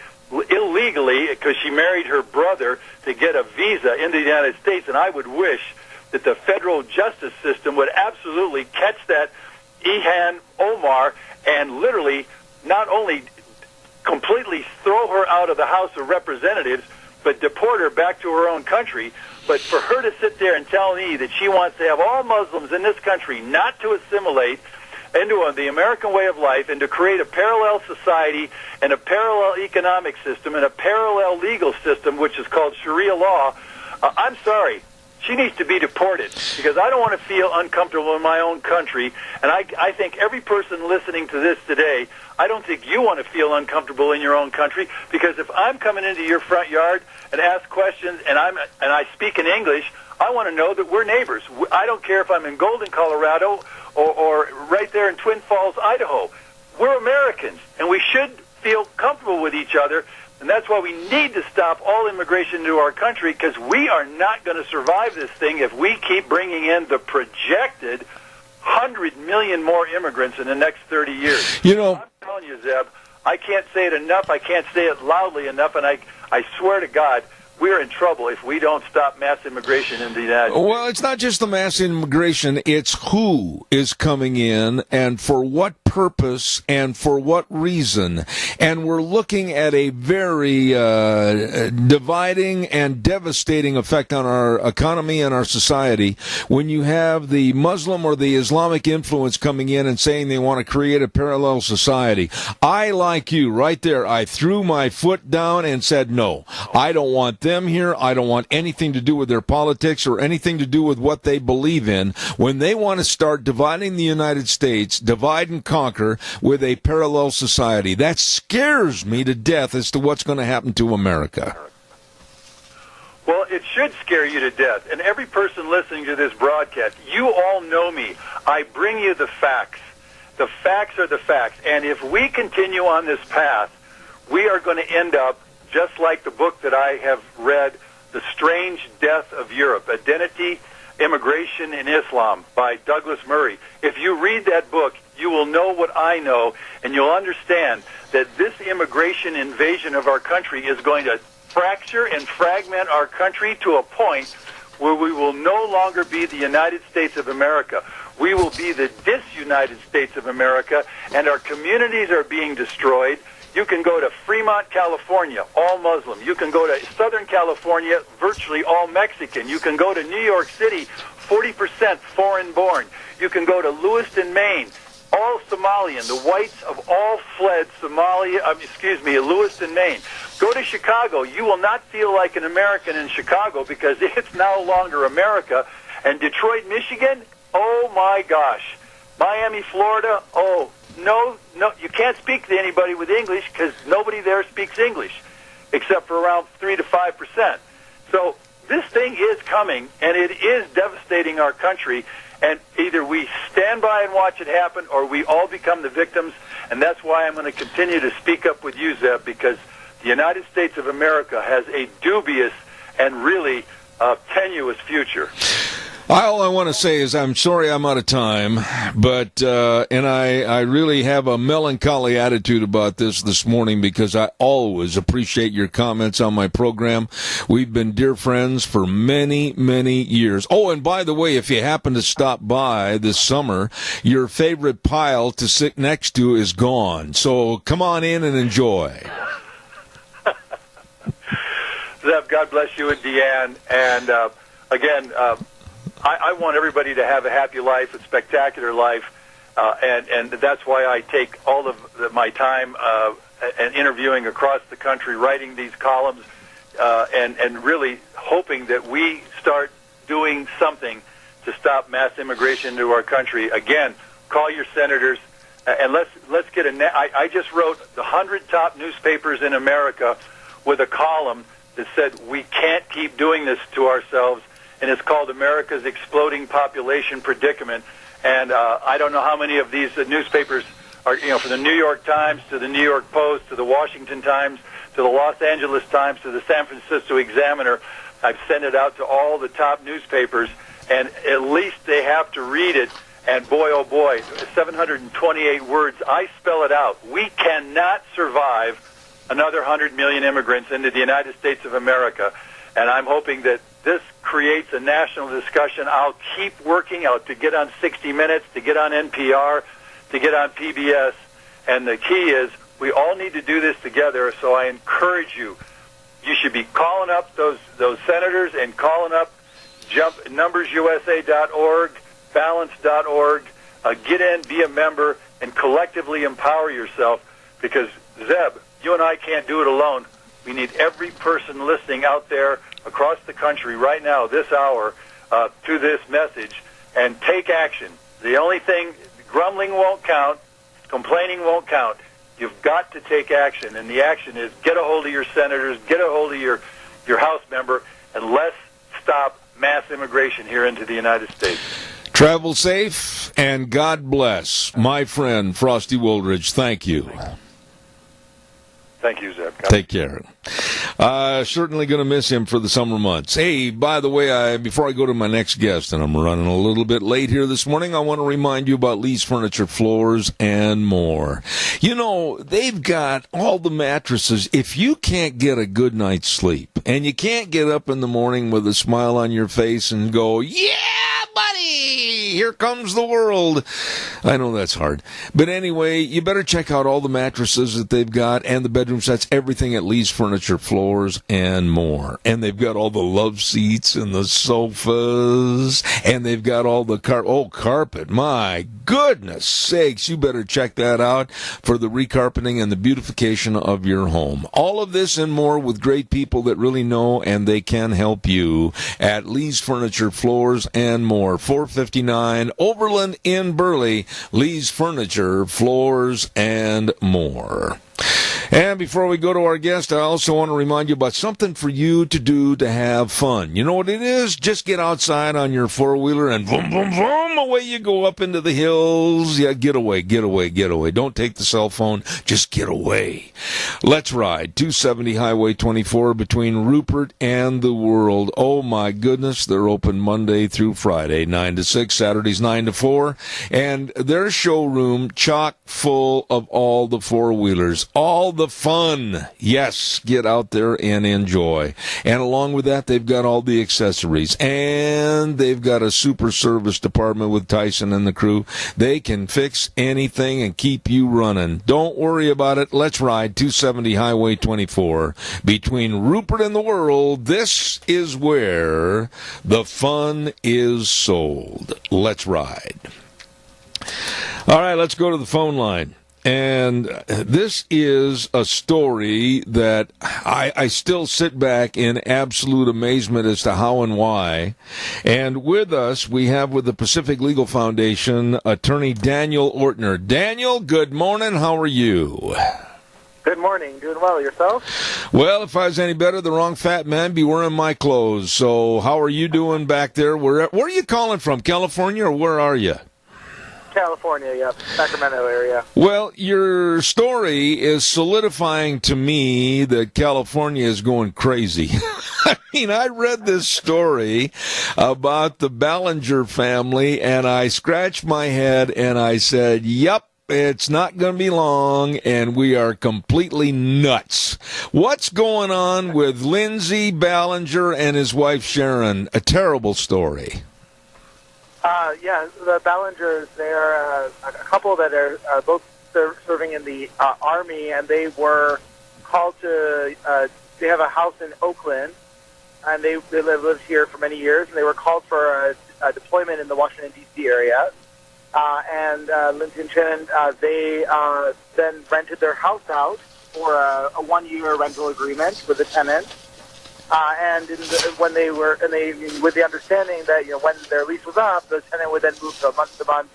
illegally, because she married her brother, to get a visa into the United States. And I would wish that the federal justice system would absolutely catch that Ilhan Omar and literally not only completely throw her out of the House of Representatives, but deport her back to her own country. But for her to sit there and tell me that she wants to have all Muslims in this country not to assimilate into the American way of life and to create a parallel society and a parallel economic system and a parallel legal system, which is called Sharia law, I'm sorry. She needs to be deported, because I don't want to feel uncomfortable in my own country. And I think every person listening to this today, I don't think you want to feel uncomfortable in your own country, because if I'm coming into your front yard and ask questions and I speak in English, I want to know that we're neighbors. I don't care if I'm in Golden, Colorado, or right there in Twin Falls, Idaho. We're Americans, and we should feel comfortable with each other, and that's why we need to stop all immigration into our country, because we are not going to survive this thing if we keep bringing in the projected 100 million more immigrants in the next 30 years. I'm telling you, Zeb, I can't say it enough, I can't say it loudly enough, and I swear to God, we're in trouble if we don't stop mass immigration into the United States. Well, it's not just the mass immigration, it's who is coming in and for what purpose and for what reason. And we're looking at a very dividing and devastating effect on our economy and our society when you have the Muslim or the Islamic influence coming in and saying they want to create a parallel society. I, like you, right there, I threw my foot down and said, no, I don't want them here. I don't want anything to do with their politics or anything to do with what they believe in. When they want to start dividing the United States, divide and conquer with a parallel society, that scares me to death as to what's going to happen to America. Well, it should scare you to death. And every person listening to this broadcast, you all know me. I bring you the facts. The facts are the facts. And if we continue on this path, we are going to end up just like the book that I have read, The Strange Death of Europe, Identity, Immigration, and Islam by Douglas Murray. If you read that book, you will know what I know, and you'll understand that this immigration invasion of our country is going to fracture and fragment our country to a point where we will no longer be the United States of America. We will be the dis-United States of America, and our communities are being destroyed. You can go to Fremont, California, all Muslim. You can go to Southern California, virtually all Mexican. You can go to New York City, 40% foreign-born. You can go to Lewiston, Maine, all Somalian. The whites of all fled Lewiston, Maine. Go to Chicago. You will not feel like an American in Chicago because it's no longer America. And Detroit, Michigan, oh my gosh. Miami, Florida, oh, no, you can't speak to anybody with English because nobody there speaks English, except for around 3 to 5%. So this thing is coming, and it is devastating our country, and either we stand by and watch it happen, or we all become the victims, and that's why I'm going to continue to speak up with you, Zeb, because the United States of America has a dubious and really tenuous future. All I want to say is I'm sorry I'm out of time, but and I really have a melancholy attitude about this morning because I always appreciate your comments on my program. We've been dear friends for many, many years. Oh, and by the way, if you happen to stop by this summer, your favorite pile to sit next to is gone. So come on in and enjoy. Zeb, God bless you and Deanne. And again, I want everybody to have a happy life, a spectacular life, and that's why I take all of my time and interviewing across the country, writing these columns, and really hoping that we start doing something to stop mass immigration into our country. Again, call your senators, and let's get I just wrote the 100 top newspapers in America with a column that said we can't keep doing this to ourselves. And it's called America's Exploding Population Predicament. And I don't know how many of these newspapers are, from the New York Times to the New York Post to the Washington Times to the Los Angeles Times to the San Francisco Examiner. I've sent it out to all the top newspapers, and at least they have to read it. And boy, oh boy, 728 words. I spell it out. We cannot survive another 100 million immigrants into the United States of America. And I'm hoping that this creates a national discussion. I'll keep working out to get on 60 Minutes, to get on NPR, to get on PBS. And the key is we all need to do this together. So I encourage you. You should be calling up those senators and calling up numbersusa.org, balance.org. Get in, be a member, and collectively empower yourself. Because, Zeb, you and I can't do it alone. We need every person listening out there across the country right now, this hour, to this message, and take action. The only thing, grumbling won't count, complaining won't count. You've got to take action, and the action is get a hold of your senators, get a hold of your House member, and let's stop mass immigration here into the United States. Travel safe, and God bless. My friend, Frosty Woolridge, thank you. Thank you, Zeb. Take care. Certainly going to miss him for the summer months. Hey, by the way, before I go to my next guest, and I'm running a little bit late here this morning, I want to remind you about Lee's Furniture, Floors, and more. You know, they've got all the mattresses. If you can't get a good night's sleep, and you can't get up in the morning with a smile on your face and go, yeah, buddy, here comes the world. I know that's hard. But anyway, you better check out all the mattresses that they've got and the bedroom sets, everything at Lee's Furniture, Floors, and more. And they've got all the love seats and the sofas, and they've got all the carpet. My goodness sakes, you better check that out for the recarpeting and the beautification of your home. All of this and more with great people that really know and they can help you at Lee's Furniture, Floors, and more. 459 Overland in Burley. Lee's Furniture, Floors, and more. And before we go to our guest, I also want to remind you about something for you to do to have fun. You know what it is? Just get outside on your four-wheeler and boom, boom, boom, away you go up into the hills. Yeah, get away, get away, get away. Don't take the cell phone. Just get away. Let's ride 270 Highway 24 between Rupert and the World. Oh, my goodness. They're open Monday through Friday, 9 to 6, Saturdays 9 to 4. And their showroom chock full of all the four-wheelers. All the fun. Yes, get out there and enjoy. And along with that, they've got all the accessories. And they've got a super service department with Tyson and the crew. They can fix anything and keep you running. Don't worry about it. Let's ride 270 Highway 24 between Rupert and the World. This is where the fun is sold. Let's ride. All right, let's go to the phone line. And this is a story that I still sit back in absolute amazement as to how and why. And with us, we have with the Pacific Legal Foundation, attorney Daniel Ortner. Daniel, good morning. How are you? Good morning. Doing well. Yourself? Well, if I was any better, the wrong fat man be wearing my clothes. So how are you doing back there? Where are you calling from, California, or where are you? California, yep. Sacramento area. Well, your story is solidifying to me that California is going crazy. I mean, I read this story about the Ballinger family, and I scratched my head, and I said, yep, it's not going to be long, and we are completely nuts. What's going on with Lindsay Ballinger and his wife Sharon? A terrible story. Yeah, the Ballingers, they are a couple that are both serving in the Army, and they were called to, they have a house in Oakland, and they lived here for many years, and they were called for a deployment in the Washington, D.C. area. And Lindsay and Shannon, they then rented their house out for a one-year rental agreement with the tenant. And with the understanding that when their lease was up, the tenant would then move to a month-to-month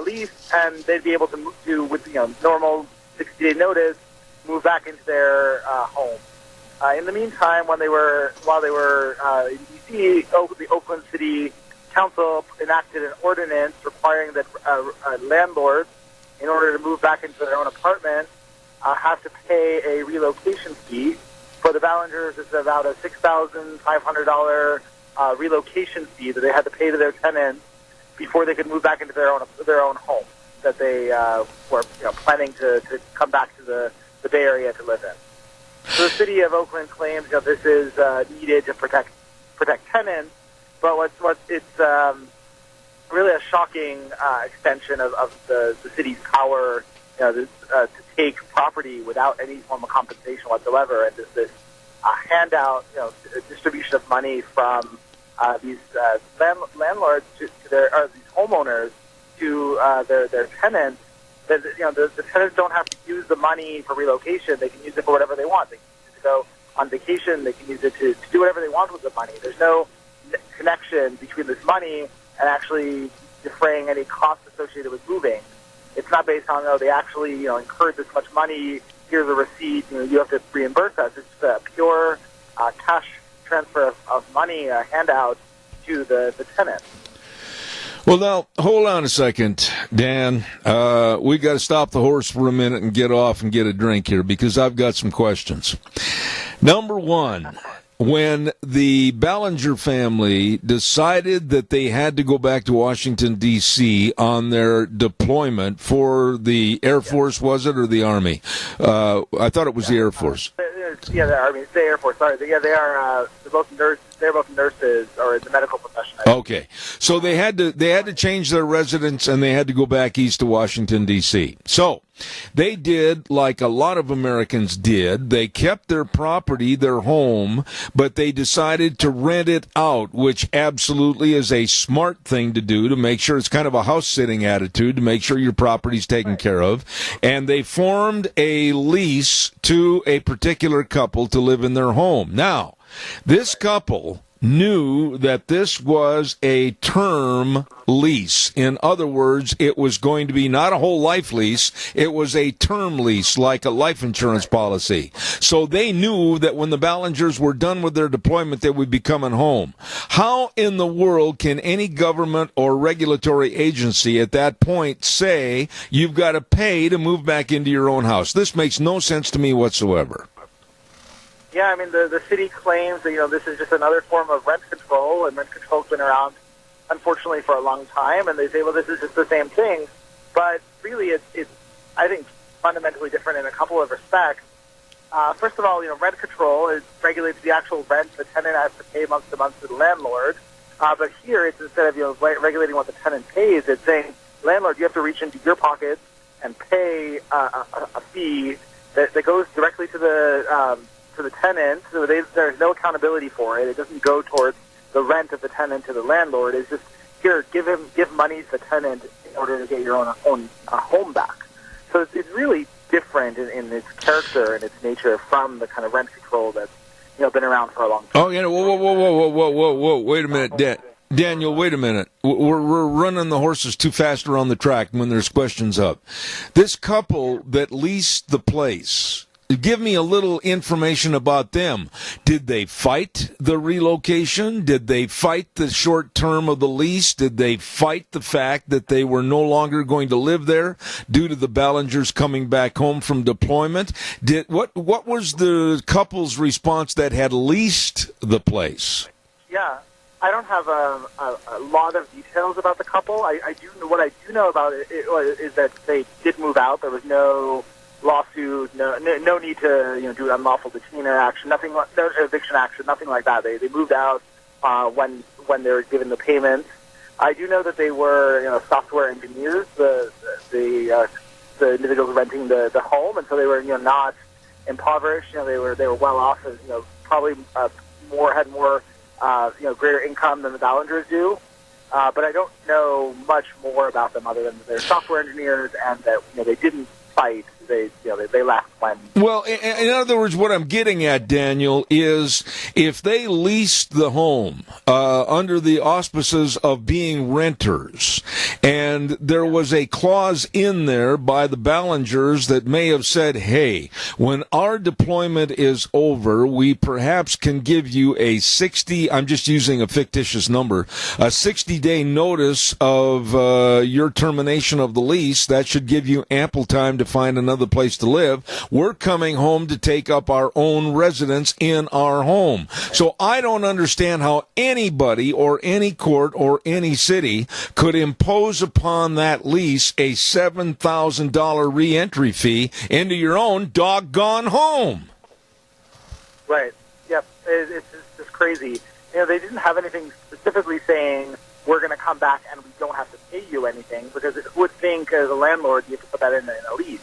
lease, and they'd be able to move to, with normal 60-day notice, move back into their home. In the meantime, while they were in D.C., the Oakland City Council enacted an ordinance requiring that landlords, in order to move back into their own apartment, have to pay a relocation fee. For the Ballingers, it's about a $6,500 relocation fee that they had to pay to their tenants before they could move back into their own home that they were planning to come back to the Bay Area to live in. So the city of Oakland claims this is needed to protect tenants, but it's really a shocking extension of the city's power, to take property without any form of compensation whatsoever, and this handout, distribution of money from these landlords to their these homeowners to their tenants. That the tenants don't have to use the money for relocation; they can use it for whatever they want. They can use it to go on vacation. They can use it to do whatever they want with the money. There's no connection between this money and actually defraying any costs associated with moving. It's not based on, they actually, incurred this much money, here's a receipt, you have to reimburse us. It's a pure cash transfer of money, a handout to the tenant. Well, now, hold on a second, Dan. We got to stop the horse for a minute and get off and get a drink here because I've got some questions. Number one, when the Ballinger family decided that they had to go back to Washington, D.C. on their deployment for the Air Force, was it, or the Army? I thought it was the Air Force. The Army, the Air Force. Sorry, they are they're both nurses. They're both nurses or in the medical profession. Okay, so they had to change their residence and they had to go back east to Washington, D.C. So they did like a lot of Americans did. They kept their property, their home, but they decided to rent it out, which absolutely is a smart thing to do to make sure it's kind of a house-sitting attitude to make sure your property's taken care of. And they formed a lease to a particular couple to live in their home. Now, this couple knew that this was a term lease. In other words, it was going to be not a whole life lease. It was a term lease, like a life insurance policy. So they knew that when the Ballingers were done with their deployment, they would be coming home. How in the world can any government or regulatory agency at that point say you've got to pay to move back into your own house? This makes no sense to me whatsoever. Yeah, I mean, the city claims that, this is just another form of rent control, and rent control's been around, unfortunately, for a long time, and they say, well, this is just the same thing. But really, it's I think, fundamentally different in a couple of respects. First of all, rent control regulates the actual rent the tenant has to pay month to month to the landlord. But here, it's instead of regulating what the tenant pays, it's saying, landlord, you have to reach into your pockets and pay a fee that goes directly to the tenant, so there's no accountability for it. It doesn't go towards the rent of the tenant to the landlord. It's just, here, give money to the tenant in order to get your own home back. So it's really different in its character and its nature from the kind of rent control that's been around for a long time. Oh, whoa, wait a minute, Daniel, wait a minute. We're running the horses too fast around the track when there's questions up. This couple that leased the place, give me a little information about them. Did they fight the relocation? Did they fight the short term of the lease? Did they fight the fact that they were no longer going to live there due to the Ballingers coming back home from deployment? What was the couple's response that had leased the place? Yeah, I don't have a lot of details about the couple. I do know what I do know about it is that they did move out. There was no lawsuit, no need to do unlawful detainer action, no eviction action, nothing like that. They moved out when they were given the payments. I do know that they were software engineers, the individuals renting the home, and so they were not impoverished. They were well off, probably had more greater income than the Ballingers do. But I don't know much more about them other than they're software engineers and that they didn't fight. They left when. Well, in other words, what I'm getting at, Daniel, is if they leased the home under the auspices of being renters, and there was a clause in there by the Ballingers that may have said, hey, when our deployment is over, we perhaps can give you a 60, I'm just using a fictitious number, a 60-day notice of your termination of the lease. That should give you ample time to find another place to live. We're coming home to take up our own residence in our home. So I don't understand how anybody or any court or any city could impose upon that lease a $7,000 reentry fee into your own doggone home. Right. Yep. It's just crazy. They didn't have anything specifically saying we're going to come back and we don't have to pay you anything, because who would think as a landlord you have to put that in a lease?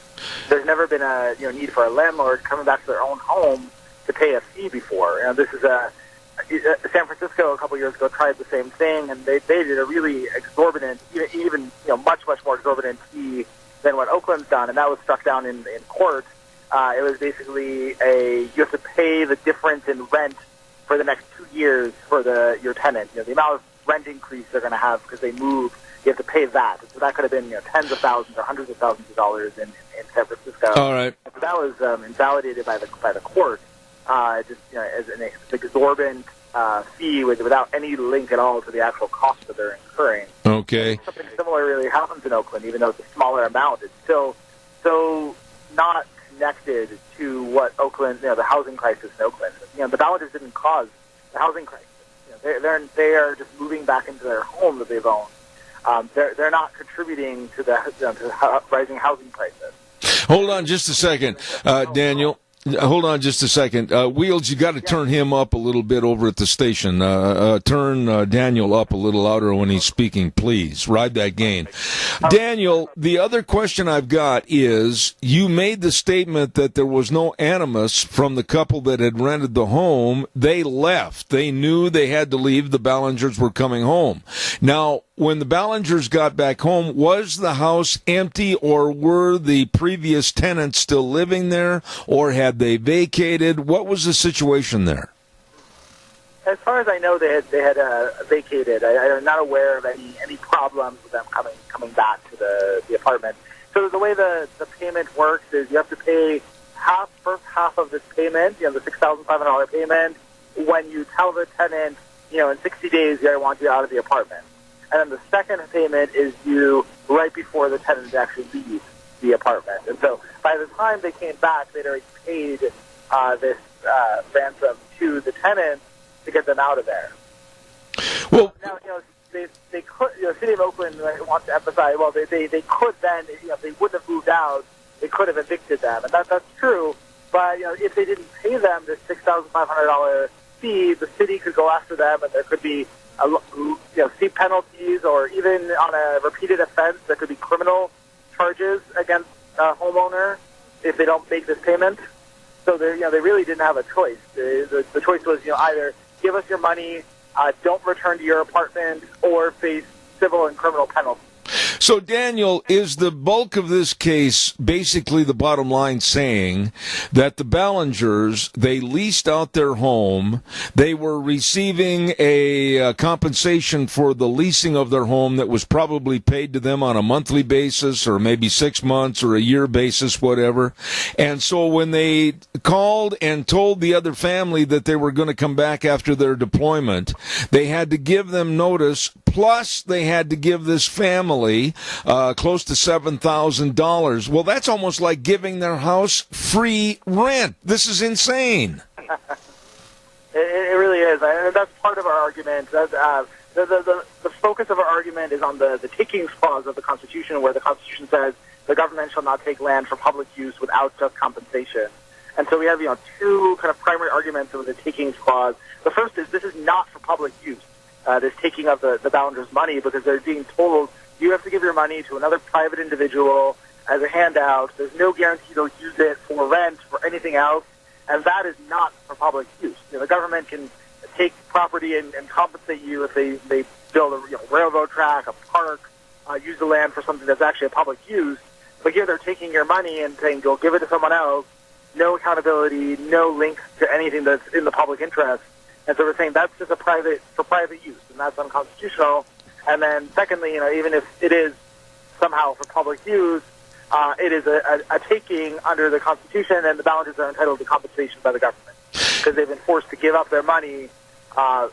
There's never been a need for a landlord coming back to their own home to pay a fee before. This is San Francisco a couple years ago tried the same thing, and they did a really exorbitant, even much more exorbitant fee than what Oakland's done, and that was struck down in court. It was basically you have to pay the difference in rent for the next 2 years for your tenant. The amount of rent increase they're going to have because they move, you have to pay that. So that could have been tens of thousands or hundreds of thousands of dollars in San Francisco. All right. So that was invalidated by the court, as an exorbitant fee without any link at all to the actual cost that they're incurring. Okay. Something similar really happens in Oakland, even though it's a smaller amount. It's still so not connected to what Oakland, the housing crisis in Oakland. The Ballengers didn't cause the housing crisis. They are just moving back into their home that they've owned. They're not contributing to the rising housing prices. Hold on just a second, Daniel. Hold on just a second. Wheels, you got to turn him up a little bit over at the station. Turn Daniel up a little louder when he's speaking, please. Ride that gain. Daniel, the other question I've got is, you made the statement that there was no animus from the couple that had rented the home. They left. They knew they had to leave. The Ballengers were coming home. Now, when the Ballengers got back home, was the house empty, or were the previous tenants still living there, or had they vacated? What was the situation there? As far as I know, they had vacated. I'm not aware of any problems with them coming back to the apartment. So the way the payment works is you have to pay first half of this payment, the $6,500 payment, when you tell the tenant, in 60 days I want you out of the apartment. And then the second payment is due right before the tenant actually leaves the apartment. And so by the time they came back, they'd already paid this ransom to the tenant to get them out of there. Well, now, they could, City of Oakland wants to emphasize, well, they could then, if they wouldn't have moved out, they could have evicted them. And that's true. But, if they didn't pay them this $6,500 fee, the city could go after them, and there could be steep penalties, or even on a repeated offense, there could be criminal charges against a homeowner if they don't make this payment. So they really didn't have a choice. The choice was, either give us your money, don't return to your apartment, or face civil and criminal penalties. So, Daniel, is the bulk of this case basically the bottom line saying that the Ballengers, they leased out their home, they were receiving a compensation for the leasing of their home that was probably paid to them on a monthly basis, or maybe 6 months or a year basis, whatever, and so when they called and told the other family that they were going to come back after their deployment, they had to give them notice, plus they had to give this family close to $7,000. Well, that's almost like giving their house free rent. This is insane. It really is. That's part of our argument. The focus of our argument is on the takings clause of the Constitution, where the Constitution says the government shall not take land for public use without just compensation. And so we have, two kind of primary arguments of the takings clause. The first is this is not for public use, this taking of the Ballengers' money, because they're being told you have to give your money to another private individual as a handout. There's no guarantee they'll use it for rent, for anything else, and that is not for public use. The government can take property and compensate you if they build a railroad track, a park, use the land for something that's actually a public use. But here they're taking your money and saying, go give it to someone else. No accountability, no link to anything that's in the public interest. And so we're saying that's just for private use, and that's unconstitutional. And then secondly, even if it is somehow for public use, it is a taking under the Constitution, and the Ballengers are entitled to compensation by the government because they've been forced to give up their money at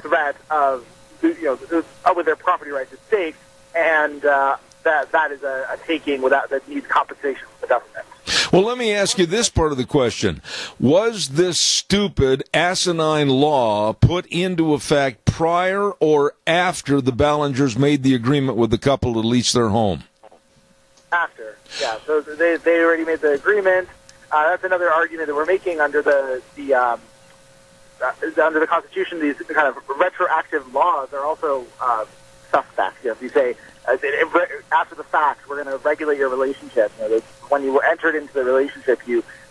threat of, with their property rights at stake, and that is a taking that needs compensation from the government. Well, let me ask you this part of the question. Was this stupid, asinine law put into effect prior or after the Ballengers made the agreement with the couple to lease their home? After, yeah. So they already made the agreement. That's another argument that we're making under the Constitution. These kind of retroactive laws are also suspect. If you say after the fact, we're going to regulate your relationship. When you were entered into the relationship,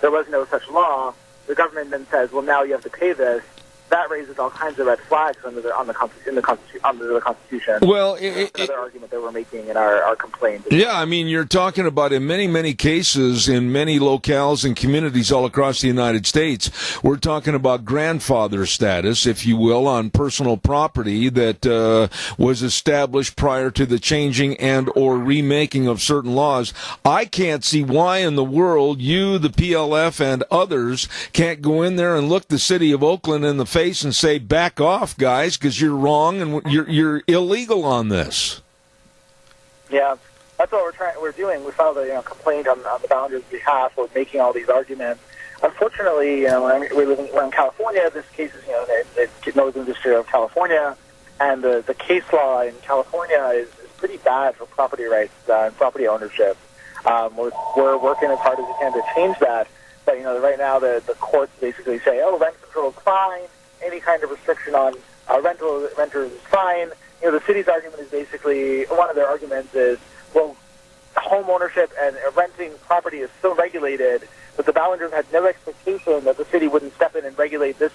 there was no such law. The government then says, well, now you have to pay this. That raises all kinds of red flags under the Constitution. Well, that's another argument that we're making in our complaint. Yeah, I mean, you're talking about in many, many cases, in many locales and communities all across the United States, we're talking about grandfather status, if you will, on personal property that was established prior to the changing and or remaking of certain laws. I can't see why in the world you, the PLF, and others can't go in there and look the city of Oakland in the face and say, back off, guys, because you're wrong and you're illegal on this. Yeah, that's what we're doing. We filed a complaint on the Ballinger's behalf. We're making all these arguments. Unfortunately, we're in California. This case is, the Northern District of California, and the case law in California is pretty bad for property rights and property ownership. We're working as hard as we can to change that. But, right now the courts basically say, rent control is fine. Any kind of restriction on renters is fine. The city's argument is basically, one of their arguments is, well, home ownership and renting property is so regulated that the Ballingers had no expectation that the city wouldn't step in and regulate this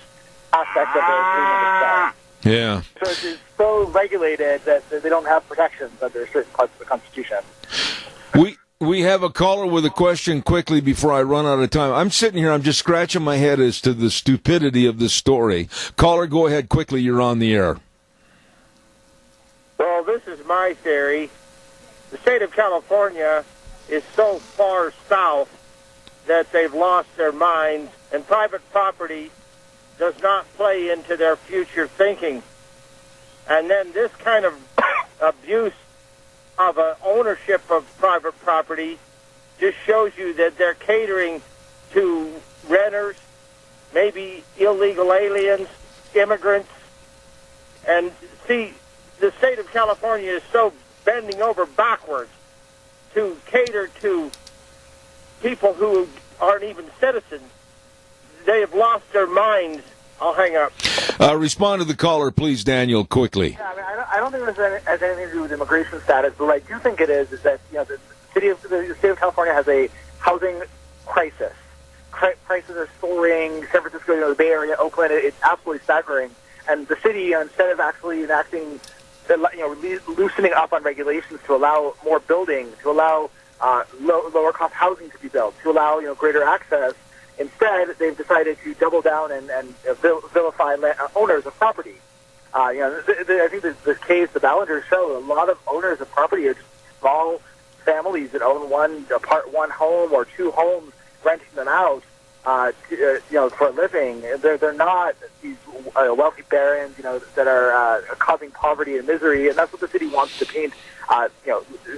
aspect of their agreement itself. Yeah. So it's so regulated that they don't have protections under certain parts of the Constitution. We have a caller with a question quickly before I run out of time. I'm sitting here, I'm just scratching my head as to the stupidity of this story. Caller, go ahead quickly, you're on the air. Well, this is my theory. The state of California is so far south that they've lost their minds, and private property does not play into their future thinking. And then this kind of abuse of ownership of private property just shows you that they're catering to renters, maybe illegal aliens, immigrants. And see, the state of California is so bending over backwards to cater to people who aren't even citizens. They have lost their minds. I'll hang up. Respond to the caller, please, Daniel, quickly. Yeah, I don't think it has anything to do with immigration status, but what I do think it is that the state of California has a housing crisis. Prices are soaring. San Francisco, the Bay Area, Oakland, it's absolutely staggering. And the city, instead of actually enacting, loosening up on regulations to allow more building, to allow lower cost housing to be built, to allow greater access, instead they've decided to double down and vilify owners of property. I think this case, the Ballingers show, a lot of owners of property are just small families that own one home or two homes, renting them out for a living. They're not these wealthy barons, that are causing poverty and misery, and that's what the city wants to paint,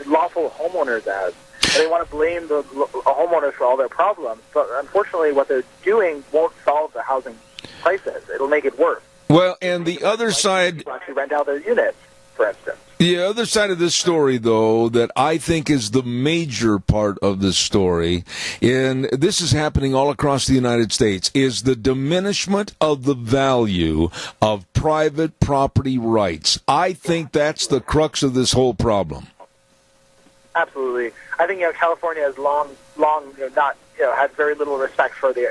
lawful homeowners as. And they want to blame the homeowners for all their problems, but unfortunately, what they're doing won't solve the housing crisis. It'll make it worse. Well, and the other side... People actually rent out their units, for instance. The other side of this story, though, that I think is the major part of this story, and this is happening all across the United States, is the diminishment of the value of private property rights. I think that's the crux of this whole problem. Absolutely. I think California has long not had very little respect for the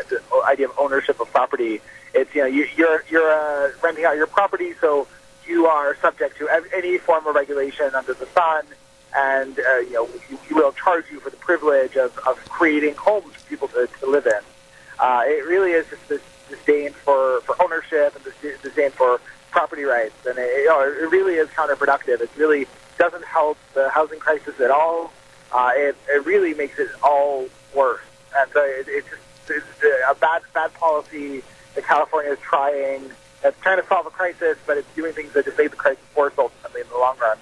idea of ownership of property. It's you're renting out your property, so you are subject to any form of regulation under the sun, and we will charge you for the privilege of creating homes for people to live in. It really is just this disdain for ownership and this disdain for property rights, and it really is counterproductive. It really doesn't help the housing crisis at all. It really makes it all worse, and so it's a bad policy that California is trying. It's trying to solve a crisis, but it's doing things that just make the crisis worse ultimately in the long run.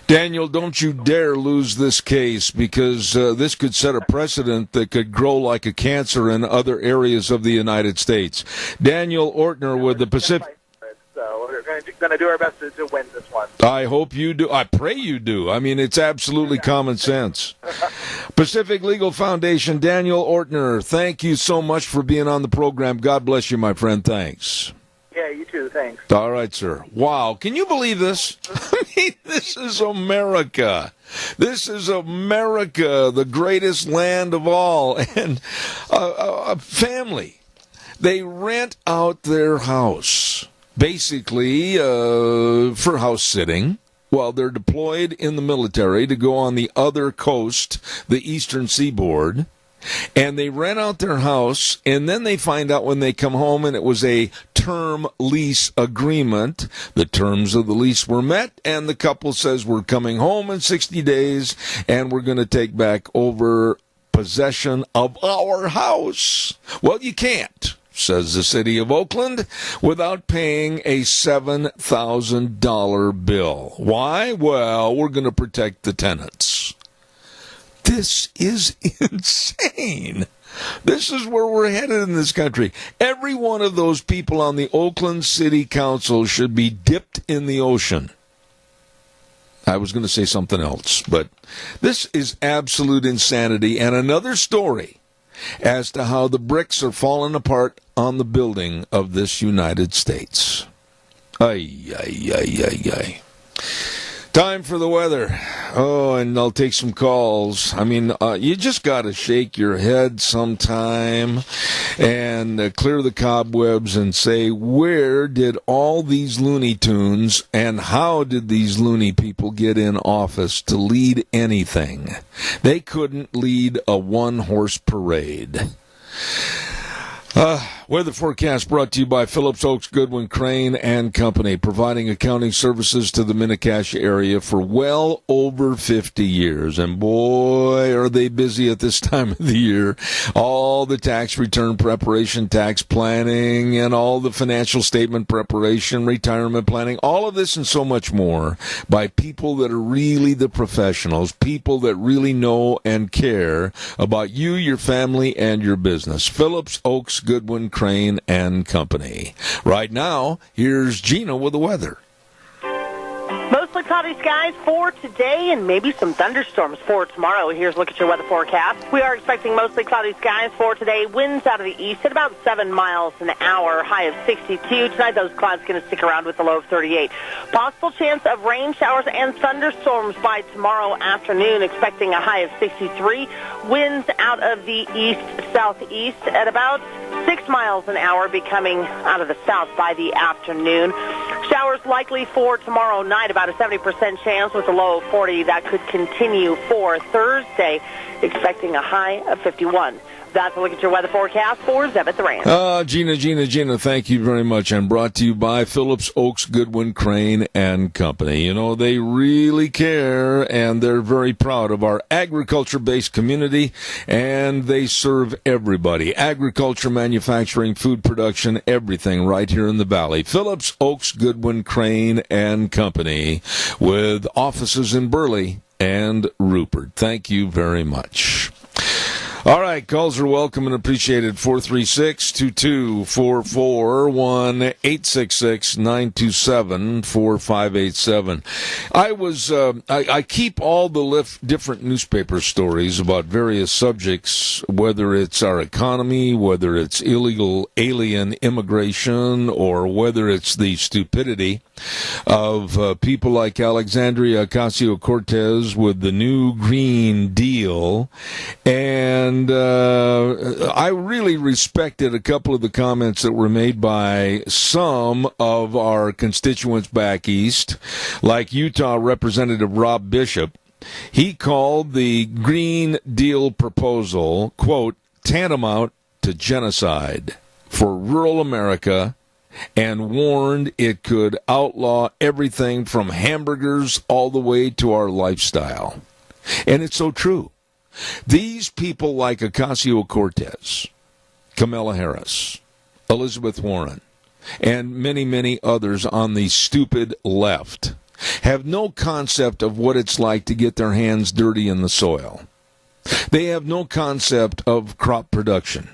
Daniel, don't you dare lose this case, because this could set a precedent that could grow like a cancer in other areas of the United States. Daniel Ortner with the Pacific... So we're going to do our best to win this one. I hope you do. I pray you do. I mean, it's absolutely common sense. Pacific Legal Foundation, Daniel Ortner, thank you so much for being on the program. God bless you, my friend. Thanks. Yeah, you too. Thanks. All right, sir. Wow. Can you believe this? I mean, this is America. This is America, the greatest land of all. And a family, they rent out their house, basically for house sitting, while they're deployed in the military to go on the other coast, the eastern seaboard. And they rent out their house, and then they find out when they come home, and it was a term lease agreement. The terms of the lease were met, and the couple says, we're coming home in 60 days, and we're going to take back over possession of our house. Well, you can't, says the city of Oakland, without paying a $7,000 bill. Why? Well, we're going to protect the tenants. This is insane. This is where we're headed in this country. Every one of those people on the Oakland City Council should be dipped in the ocean. I was going to say something else, but this is absolute insanity. And another story as to how the bricks are falling apart on the building of this United States. Ay, ay, ay, ay, ay. Time for the weather. Oh, and I'll take some calls. I mean, you just got to shake your head sometime and clear the cobwebs and say, where did all these Looney Tunes and how did these loony people get in office to lead anything? They couldn't lead a one-horse parade. Weather forecast brought to you by Phillips Oaks Goodwin Crane and Company, providing accounting services to the Mini-Cash area for well over 50 years. And boy, are they busy at this time of the year. All the tax return preparation, tax planning, and all the financial statement preparation, retirement planning, all of this and so much more by people that are really the professionals, people that really know and care about you, your family, and your business. Phillips Oaks Goodwin Crane and Company. Right now, here's Gina with the weather. Mostly cloudy skies for today and maybe some thunderstorms for tomorrow. Here's a look at your weather forecast. We are expecting mostly cloudy skies for today. Winds out of the east at about 7 miles an hour, high of 62. Tonight, those clouds going to stick around with a low of 38. Possible chance of rain showers and thunderstorms by tomorrow afternoon, expecting a high of 63. Winds out of the east-southeast at about 6 miles an hour, becoming out of the south by the afternoon. Showers likely for tomorrow night, about a 70% chance with a low of 40. That could continue for Thursday, expecting a high of 51. That's a look at your weather forecast for Zeb at the Ranch. Gina, thank you very much. And brought to you by Phillips Oaks Goodwin Crane and Company. You know, they really care, and they're very proud of our agriculture-based community, and they serve everybody. Agriculture, manufacturing, food production, everything right here in the Valley. Phillips Oaks Goodwin Crane and Company, with offices in Burley and Rupert. Thank you very much. All right, calls are welcome and appreciated. 436-2244, 1-866-927-4587. I keep all the different newspaper stories about various subjects, whether it's our economy, whether it's illegal alien immigration, or whether it's the stupidity of people like Alexandria Ocasio-Cortez with the new Green Deal. And I really respected a couple of the comments that were made by some of our constituents back east, like Utah Representative Rob Bishop. He called the Green Deal proposal, quote, tantamount to genocide for rural America, and warned it could outlaw everything from hamburgers all the way to our lifestyle. And it's so true. These people like Ocasio-Cortez, Kamala Harris, Elizabeth Warren, and many, many others on the stupid left have no concept of what it's like to get their hands dirty in the soil. They have no concept of crop production.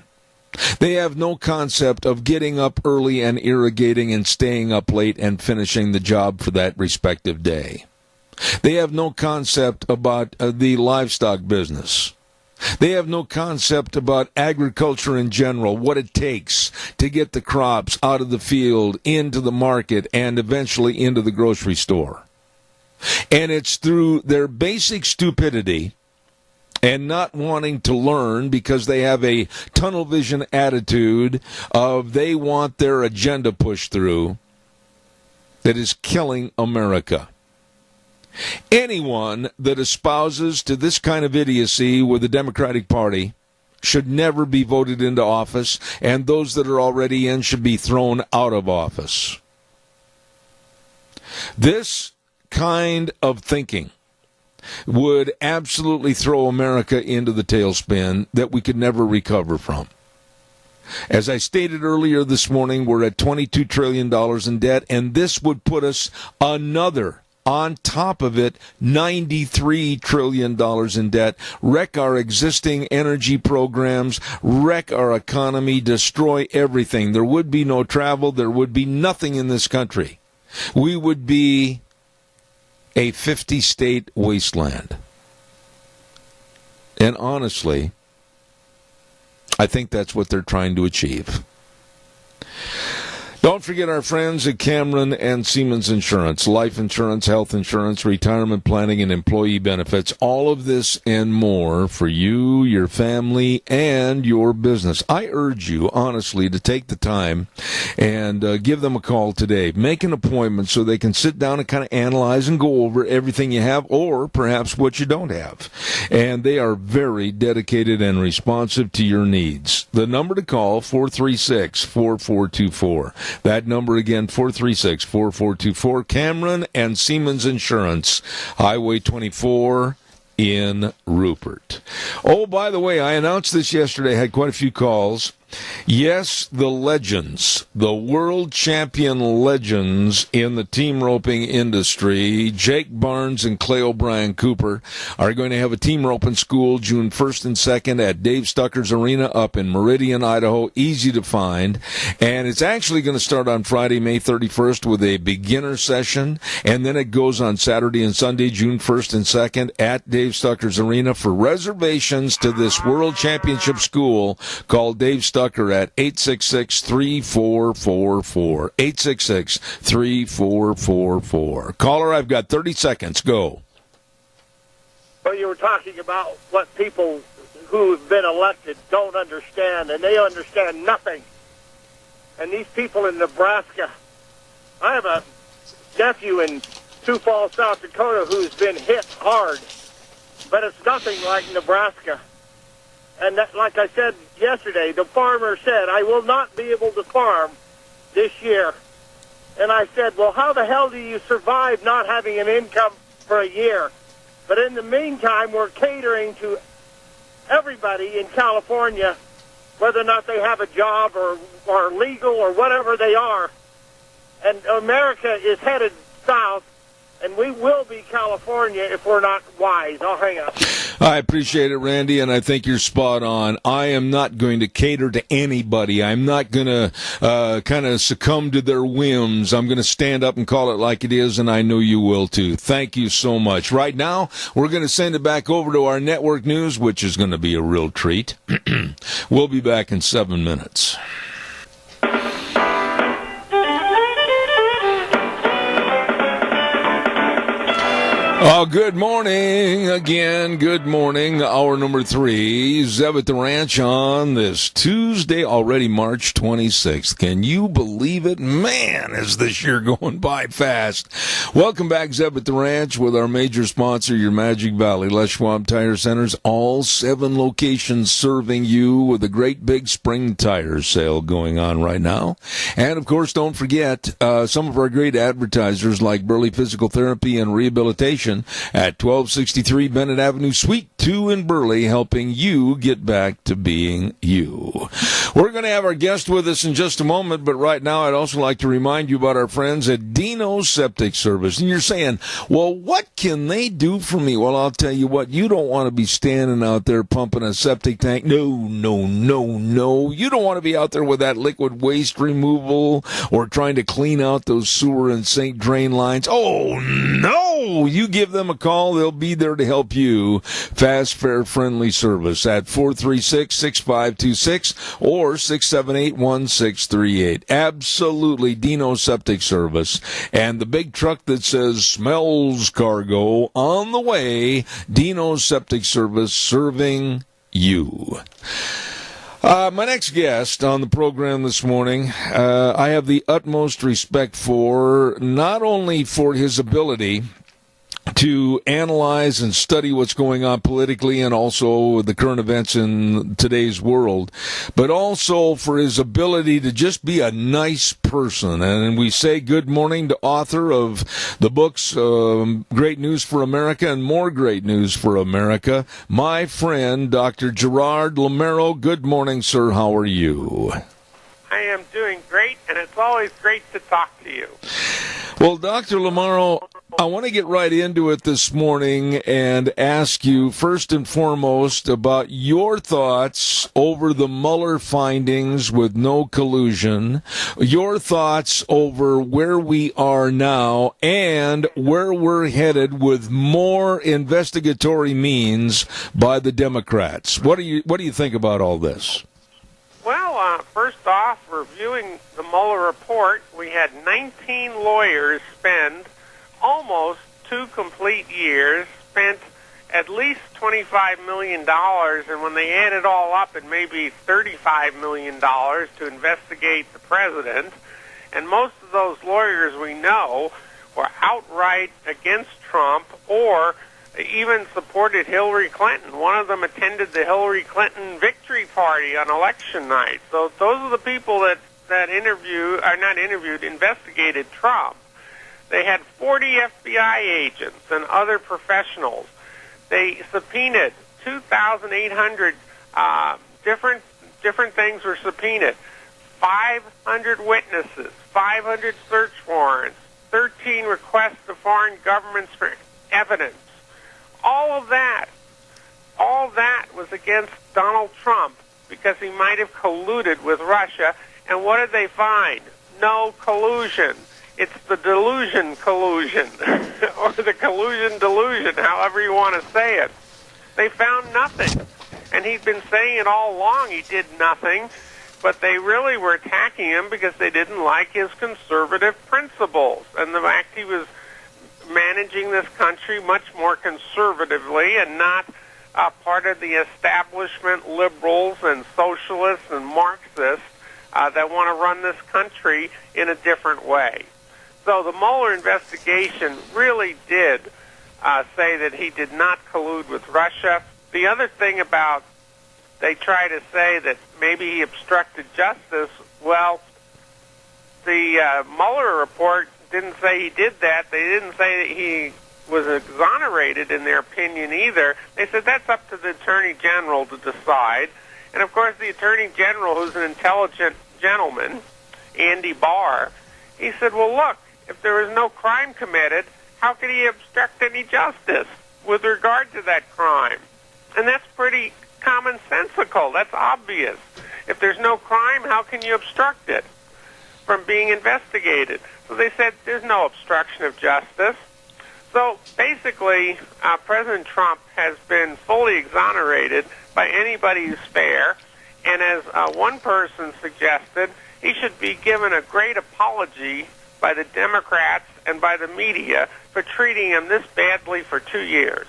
They have no concept of getting up early and irrigating and staying up late and finishing the job for that respective day. They have no concept about the livestock business. They have no concept about agriculture in general, what it takes to get the crops out of the field, into the market, and eventually into the grocery store. And it's through their basic stupidity and not wanting to learn because they have a tunnel vision attitude of they want their agenda pushed through that is killing America. Anyone that espouses to this kind of idiocy with the Democratic Party should never be voted into office, and those that are already in should be thrown out of office. This kind of thinking would absolutely throw America into the tailspin that we could never recover from. As I stated earlier this morning, we're at $22 trillion in debt, and this would put us another On top of it, $93 trillion in debt, wreck our existing energy programs, wreck our economy, destroy everything. There would be no travel. There would be nothing in this country. We would be a 50-state wasteland. And honestly, I think that's what they're trying to achieve. Don't forget our friends at Cameron and Siemens Insurance. Life insurance, health insurance, retirement planning, and employee benefits. All of this and more for you, your family, and your business. I urge you, honestly, to take the time and give them a call today. Make an appointment so they can sit down and kind of analyze and go over everything you have or perhaps what you don't have. And they are very dedicated and responsive to your needs. The number to call, 436-4424. That number again, 436-4424. Cameron and Siemens Insurance, Highway 24 in Rupert. Oh, by the way, I announced this yesterday, had quite a few calls. Yes, the legends, the world champion legends in the team roping industry, Jake Barnes and Clay O'Brien Cooper, are going to have a team roping school June 1st and 2nd at Dave Stucker's Arena up in Meridian, Idaho. Easy to find. And it's actually going to start on Friday, May 31st with a beginner session. And then it goes on Saturday and Sunday, June 1st and 2nd at Dave Stucker's Arena. For reservations to this world championship school, call Dave Stucker at 866-3444. 866-3444. Caller, I've got 30 seconds. Go. Well, you were talking about what people who have been elected don't understand, and they understand nothing. And these people in Nebraska, I have a nephew in Sioux Falls, South Dakota, who's been hit hard, but it's nothing like Nebraska. And that, like I said yesterday, the farmer said, I will not be able to farm this year. And I said, well, how the hell do you survive not having an income for a year? But in the meantime, we're catering to everybody in California, whether or not they have a job or are legal or whatever they are. And America is headed south, and we will be California if we're not wise. I'll hang up. I appreciate it, Randy, and I think you're spot on. I am not going to cater to anybody. I'm not going to kind of succumb to their whims. I'm going to stand up and call it like it is, and I know you will too. Thank you so much. Right now, we're going to send it back over to our network news, which is going to be a real treat. We'll be back in 7 minutes. Oh, good morning again. Good morning. Hour number 3. Zeb at the Ranch on this Tuesday, already March 26th. Can you believe it? Man, is this year going by fast. Welcome back, Zeb at the Ranch, with our major sponsor, your Magic Valley Les Schwab Tire Centers. All 7 locations serving you with a great big spring tire sale going on right now. And, of course, don't forget some of our great advertisers like Burley Physical Therapy and Rehabilitation at 1263 Bennett Avenue, Suite 2 in Burley, helping you get back to being you. We're going to have our guest with us in just a moment, but right now I'd also like to remind you about our friends at Dino's Septic Service. And you're saying, well, what can they do for me? Well, I'll tell you what, you don't want to be standing out there pumping a septic tank. No. You don't want to be out there with that liquid waste removal or trying to clean out those sewer and sink drain lines. Oh, no! You give them a call. They'll be there to help you. Fast, fair, friendly service at 436-6526 or 678-1638. Absolutely, Dino Septic Service. And the big truck that says smells cargo on the way, Dino Septic Service, serving you. My next guest on the program this morning, I have the utmost respect for, not only for his ability to analyze and study what's going on politically and also the current events in today's world, but also for his ability to just be a nice person. And we say good morning to author of the books, Great News for America and More Great News for America, my friend, Dr. Gerard Lamero. Good morning, sir. How are you? I am doing great, and it's always great to talk to you. Well, Dr. Lamaro, I want to get right into it this morning and ask you, first and foremost, about your thoughts over the Mueller findings with no collusion, your thoughts over where we are now and where we're headed with more investigatory means by the Democrats. What do you think about all this? Well, first off, reviewing the Mueller report, we had 19 lawyers spend almost 2 complete years, spent at least $25 million, and when they add it all up, it may be $35 million to investigate the president. And most of those lawyers we know were outright against Trump or even supported Hillary Clinton. One of them attended the Hillary Clinton victory party on election night. So those are the people that investigated Trump. They had 40 FBI agents and other professionals. They subpoenaed 2,800 different things were subpoenaed. 500 witnesses, 500 search warrants, 13 requests to foreign governments for evidence. All that was against Donald Trump because he might have colluded with Russia. And what did they find? No collusion. It's the delusion collusion, or the collusion delusion, however you want to say it. They found nothing. And he'd been saying it all along he did nothing, but they really were attacking him because they didn't like his conservative principles and the fact he was managing this country much more conservatively and not part of the establishment liberals and socialists and Marxists that want to run this country in a different way. So the Mueller investigation really did say that he did not collude with Russia. The other thing about they try to say that maybe he obstructed justice, well, the Mueller report didn't say he did that. They didn't say that he was exonerated in their opinion either. They said that's up to the Attorney General to decide. And, of course, the Attorney General, who's an intelligent gentleman, Andy Barr, he said, well, look, if there was no crime committed, how could he obstruct any justice with regard to that crime? And that's pretty commonsensical. That's obvious. If there's no crime, how can you obstruct it from being investigated? So they said there's no obstruction of justice. So basically, President Trump has been fully exonerated by anybody who's fair. And as one person suggested, he should be given a great apology by the Democrats and by the media for treating him this badly for 2 years.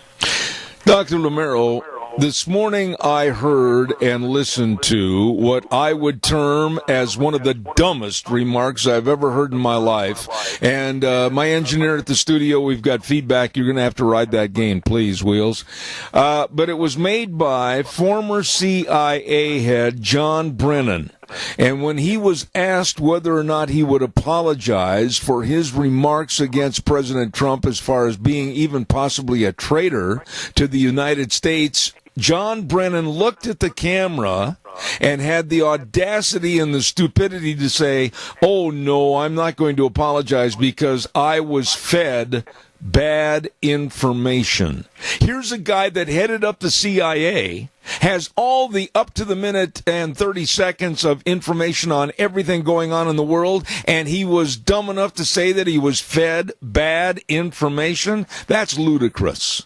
Dr. Romero, this morning I heard and listened to what I would term as one of the dumbest remarks I've ever heard in my life. And my engineer at the studio, we've got feedback. You're going to have to ride that game, please, Wheels. But it was made by former CIA head John Brennan. And when he was asked whether or not he would apologize for his remarks against President Trump as far as being even possibly a traitor to the United States, John Brennan looked at the camera and had the audacity and the stupidity to say, oh, no, I'm not going to apologize because I was fed bad information. Here's a guy that headed up the CIA, has all the up-to-the-minute and 30 seconds of information on everything going on in the world, and he was dumb enough to say that he was fed bad information? That's ludicrous.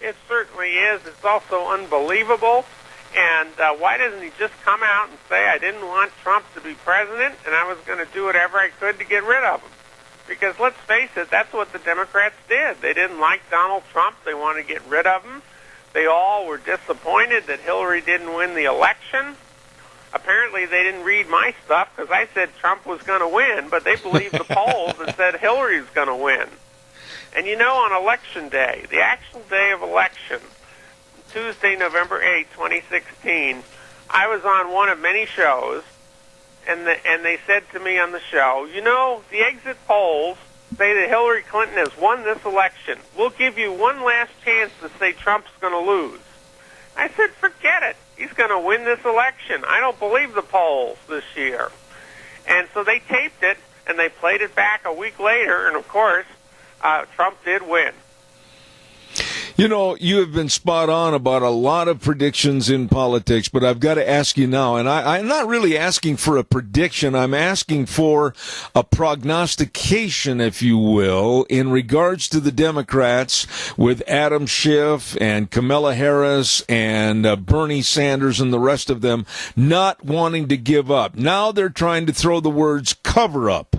It certainly is. It's also unbelievable. And why doesn't he just come out and say, I didn't want Trump to be president, and I was going to do whatever I could to get rid of him? Because let's face it, that's what the Democrats did. They didn't like Donald Trump. They wanted to get rid of him. They all were disappointed that Hillary didn't win the election. Apparently they didn't read my stuff because I said Trump was going to win, but they believed the polls that said Hillary was going to win. And you know, on Election Day, the actual day of election, Tuesday, November 8, 2016, I was on one of many shows, and they said to me on the show, you know, the exit polls say that Hillary Clinton has won this election. We'll give you one last chance to say Trump's going to lose. I said, forget it. He's going to win this election. I don't believe the polls this year. And so they taped it, and they played it back a week later, and of course, Trump did win. You know, you have been spot on about a lot of predictions in politics, but I've got to ask you now, and I'm not really asking for a prediction. I'm asking for a prognostication, if you will, in regards to the Democrats with Adam Schiff and Kamala Harris and Bernie Sanders and the rest of them not wanting to give up. Now they're trying to throw the words cover up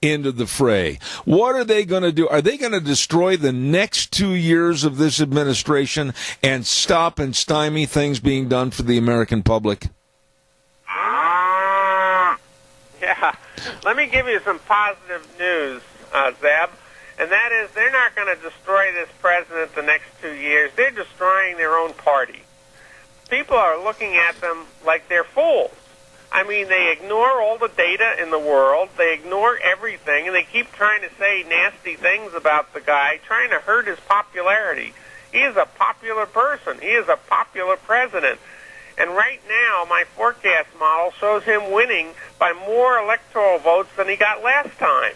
into the fray. What are they going to do? Are they going to destroy the next 2 years of this administration and stop and stymie things being done for the American public? Yeah. Let me give you some positive news, Zeb, and that is they're not going to destroy this president the next 2 years. They're destroying their own party. People are looking at them like they're fools. I mean, they ignore all the data in the world, they ignore everything, and they keep trying to say nasty things about the guy, trying to hurt his popularity. He is a popular person. He is a popular president. And right now, my forecast model shows him winning by more electoral votes than he got last time.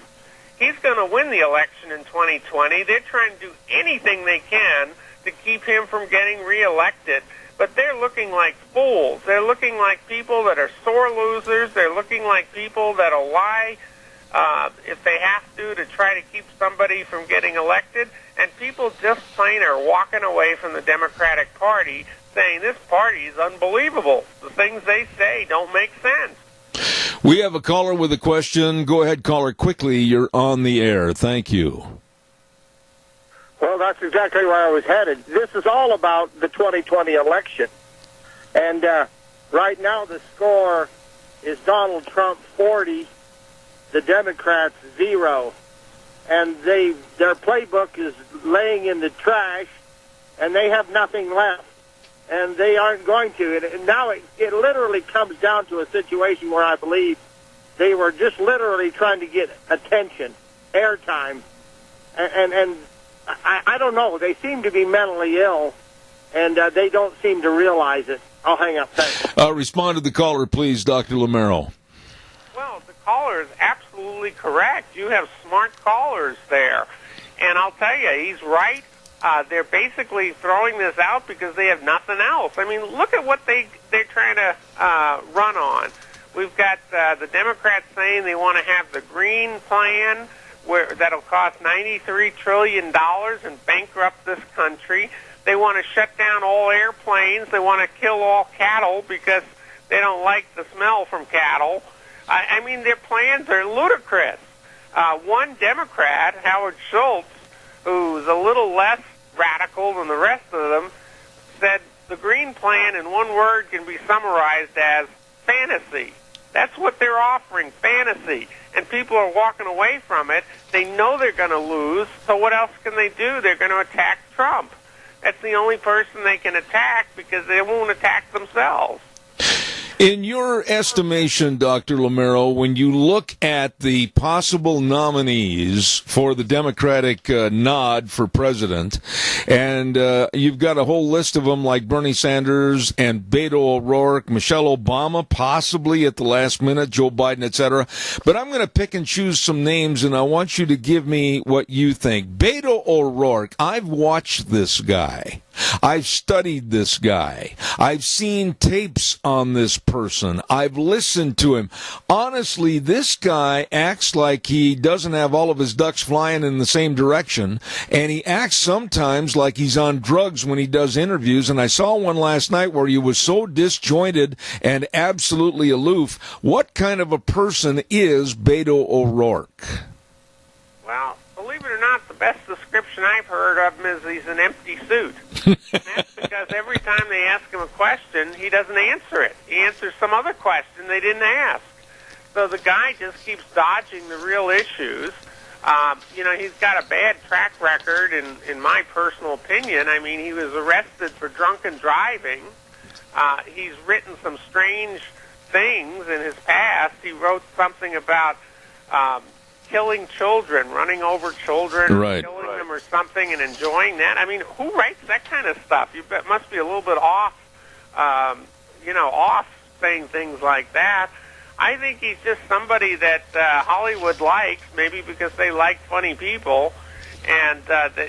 He's going to win the election in 2020. They're trying to do anything they can to keep him from getting reelected. But they're looking like fools. They're looking like people that are sore losers. They're looking like people that'll lie if they have to try to keep somebody from getting elected. And people just plain are walking away from the Democratic Party saying this party is unbelievable. The things they say don't make sense. We have a caller with a question. Go ahead, caller, quickly. You're on the air. Thank you. Well, that's exactly where I was headed. This is all about the 2020 election. And right now the score is Donald Trump 40, the Democrats 0. And their playbook is laying in the trash, and they have nothing left. And they aren't going to. And now it literally comes down to a situation where I believe they were just literally trying to get attention, airtime, and I don't know. They seem to be mentally ill, and they don't seem to realize it. I'll hang up. Thanks. Respond to the caller, please, Dr. Lamero. Well, the caller is absolutely correct. You have smart callers there. And I'll tell you, he's right. They're basically throwing this out because they have nothing else. I mean, look at what they're trying to run on. We've got the Democrats saying they want to have the green plan, that'll cost $93 trillion and bankrupt this country. They want to shut down all airplanes. They want to kill all cattle because they don't like the smell from cattle. I mean, their plans are ludicrous. One Democrat, Howard Schultz, who's a little less radical than the rest of them, said the green plan in one word can be summarized as fantasy. That's what they're offering, fantasy. And people are walking away from it. They know they're going to lose, so what else can they do? They're going to attack Trump. That's the only person they can attack because they won't attack themselves. In your estimation, Dr. Lamero, when you look at the possible nominees for the Democratic nod for president, and you've got a whole list of them like Bernie Sanders and Beto O'Rourke, Michelle Obama, possibly at the last minute, Joe Biden, etc. But I'm going to pick and choose some names, and I want you to give me what you think. Beto O'Rourke, I've watched this guy. I've studied this guy. I've seen tapes on this person. I've listened to him. Honestly, this guy acts like he doesn't have all of his ducks flying in the same direction, and he acts sometimes like he's on drugs when he does interviews, and I saw one last night where he was so disjointed and absolutely aloof. What kind of a person is Beto O'Rourke? Well, believe it or not, the best description I've heard of him is he's an empty suit. And that's because every time they ask him a question, he doesn't answer it. He answers some other question they didn't ask. So the guy just keeps dodging the real issues. He's got a bad track record, in my personal opinion. I mean, he was arrested for drunken driving. He's written some strange things in his past. He wrote something about killing children, running over children, right, killing them or something, and enjoying that. I mean, who writes that kind of stuff? You must be a little bit off, off saying things like that. I think he's just somebody that Hollywood likes, maybe because they like funny people, and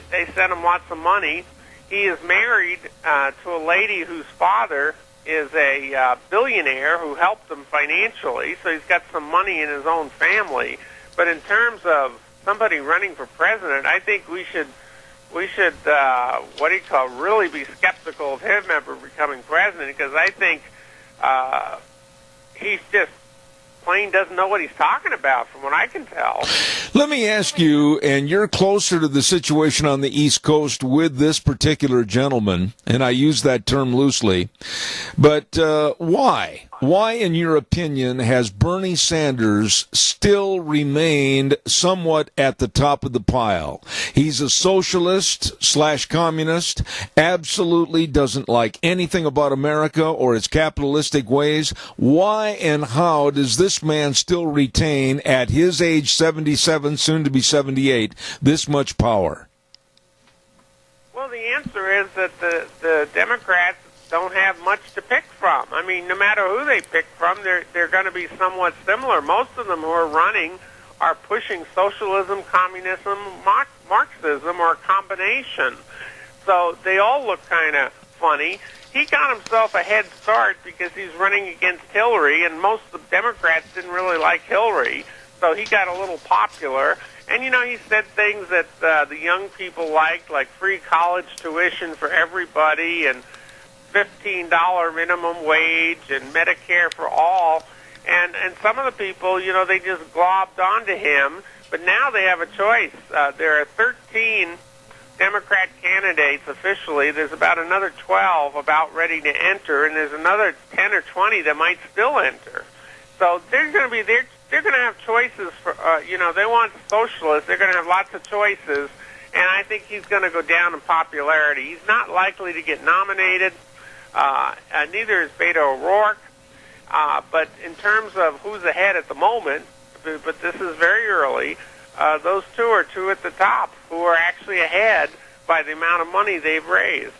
they send him lots of money. He is married to a lady whose father is a billionaire who helped him financially, so he's got some money in his own family. But in terms of somebody running for president, I think we should really be skeptical of him ever becoming president, because I think he's just plain doesn't know what he's talking about, from what I can tell. Let me ask you, and you're closer to the situation on the East Coast with this particular gentleman, and I use that term loosely, but why? Why, in your opinion, has Bernie Sanders still remained somewhat at the top of the pile? He's a socialist/communist, absolutely doesn't like anything about America or its capitalistic ways. Why and how does this man still retain, at his age 77, soon to be 78, this much power? Well, the answer is that the Democrats don't have much to pick from. I mean, no matter who they pick from, they're going to be somewhat similar. Most of them who are running are pushing socialism, communism, Marxism, or a combination. So they all look kind of funny. He got himself a head start because he's running against Hillary, and most of the Democrats didn't really like Hillary, so he got a little popular. And, you know, he said things that the young people liked, like free college tuition for everybody and $15 minimum wage and Medicare for all. And some of the people, you know, they just globbed onto him. But now they have a choice. There are 13 Democrat candidates officially. There's about another 12 about ready to enter, and there's another 10 or 20 that might still enter. So they're going to have choices for, you know, they want socialists. They're going to have lots of choices, and I think he's going to go down in popularity. He's not likely to get nominated. Neither is Beto O'Rourke. But in terms of who's ahead at the moment, but this is very early, those two are two at the top who are actually ahead by the amount of money they've raised.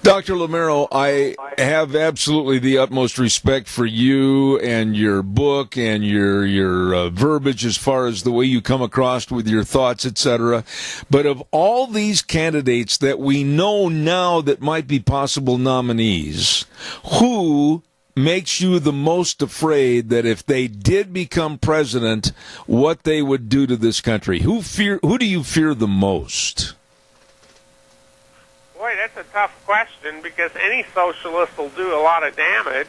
Dr. Lamero, I have absolutely the utmost respect for you and your book and your verbiage as far as the way you come across with your thoughts, etc. But of all these candidates that we know now that might be possible nominees, who makes you the most afraid that if they did become president, what they would do to this country? Who do you fear the most? Boy, that's a tough question, because any socialist will do a lot of damage.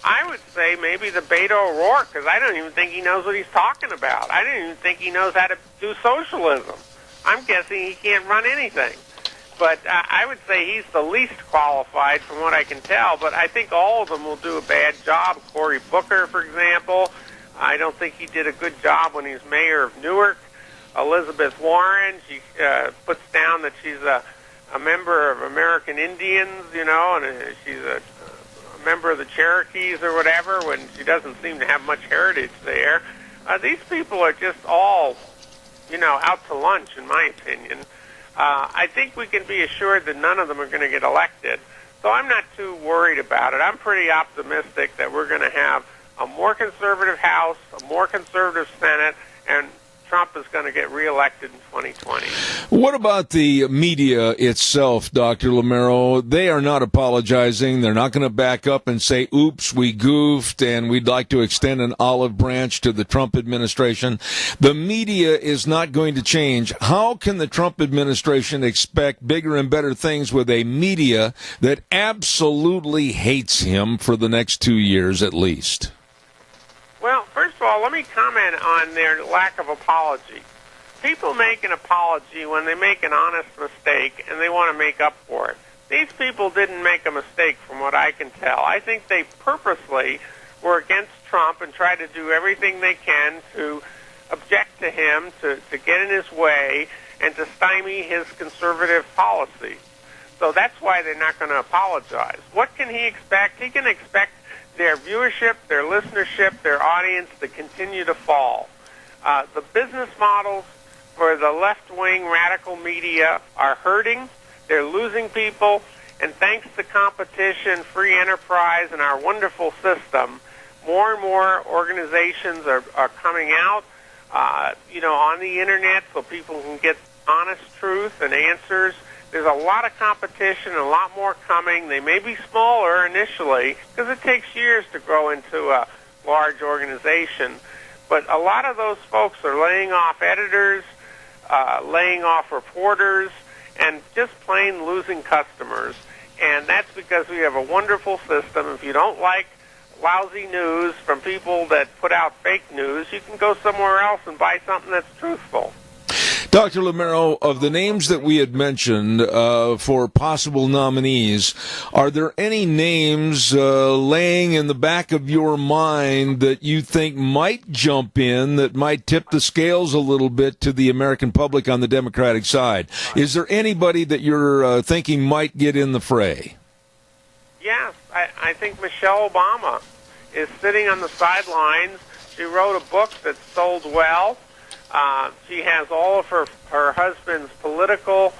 I would say maybe the Beto O'Rourke, because I don't even think he knows what he's talking about. I don't even think he knows how to do socialism. I'm guessing he can't run anything. But I would say he's the least qualified from what I can tell, but I think all of them will do a bad job. Cory Booker, for example, I don't think he did a good job when he was mayor of Newark. Elizabeth Warren, she puts down that she's a member of American Indians, you know, and she's a member of the Cherokees or whatever, when she doesn't seem to have much heritage there. These people are just all, you know, out to lunch, in my opinion. I think we can be assured that none of them are going to get elected, so I'm not too worried about it. I'm pretty optimistic that we're going to have a more conservative House, a more conservative Senate, and Trump is going to get reelected in 2020. What about the media itself, Dr. Lamero? They are not apologizing. They're not going to back up and say, oops, we goofed, and we'd like to extend an olive branch to the Trump administration. The media is not going to change. How can the Trump administration expect bigger and better things with a media that absolutely hates him for the next 2 years at least? Well, first of all, let me comment on their lack of apology. People make an apology when they make an honest mistake and they want to make up for it. These people didn't make a mistake from what I can tell. I think they purposely were against Trump and tried to do everything they can to object to him, to get in his way, and to stymie his conservative policy. So that's why they're not going to apologize. What can he expect? He can expect their viewership, their listenership, their audience to continue to fall. The business models for the left-wing radical media are hurting. They're losing people. And thanks to competition, free enterprise, and our wonderful system, more and more organizations are coming out, on the internet so people can get honest truth and answers. There's a lot of competition and a lot more coming. They may be smaller initially because it takes years to grow into a large organization. But a lot of those folks are laying off editors, laying off reporters, and just plain losing customers. And that's because we have a wonderful system. If you don't like lousy news from people that put out fake news, you can go somewhere else and buy something that's truthful. Dr. Lamero, of the names that we had mentioned for possible nominees, are there any names laying in the back of your mind that you think might jump in, that might tip the scales a little bit to the American public on the Democratic side? Is there anybody that you're thinking might get in the fray? Yes, I think Michelle Obama is sitting on the sidelines. She wrote a book that sold well. She has all of her husband's political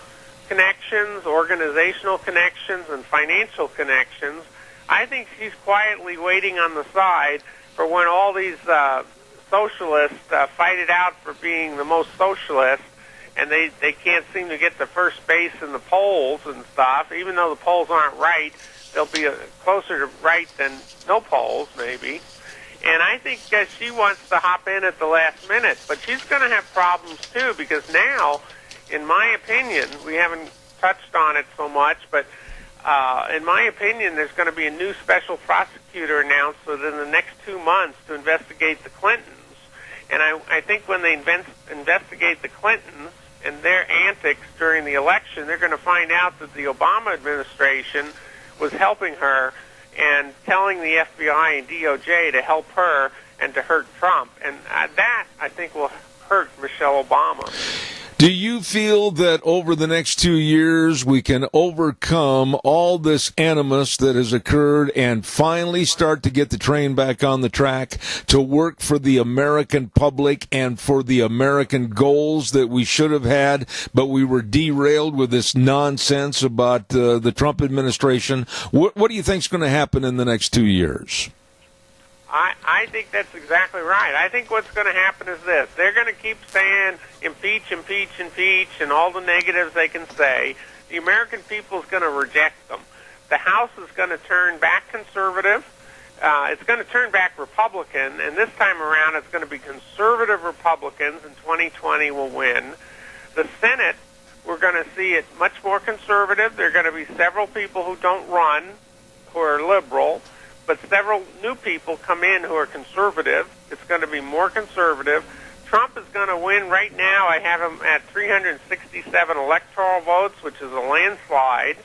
connections, organizational connections, and financial connections. I think she's quietly waiting on the side for when all these socialists fight it out for being the most socialist, and they can't seem to get to first base in the polls and stuff. Even though the polls aren't right, they'll be closer to right than no polls, maybe. And I think she wants to hop in at the last minute. But she's going to have problems, too, because now, in my opinion, we haven't touched on it so much, but in my opinion, there's going to be a new special prosecutor announced within the next 2 months to investigate the Clintons. And I think when they investigate the Clintons and their antics during the election, they're going to find out that the Obama administration was helping her and telling the FBI and DOJ to help her and to hurt Trump. And that, I think, will hurt Michelle Obama. Do you feel that over the next 2 years we can overcome all this animus that has occurred and finally start to get the train back on the track to work for the American public and for the American goals that we should have had, but we were derailed with this nonsense about the Trump administration? What do you think is going to happen in the next 2 years? I think that's exactly right. I think what's going to happen is this. They're going to keep saying impeach, impeach, impeach, and all the negatives they can say. The American people is going to reject them. The House is going to turn back conservative. It's going to turn back Republican, and this time around it's going to be conservative Republicans, and 2020 will win. The Senate, we're going to see it much more conservative. There are going to be several people who don't run, who are liberal, but several new people come in who are conservative. It's going to be more conservative. Trump is going to win right now. I have him at 367 electoral votes, which is a landslide.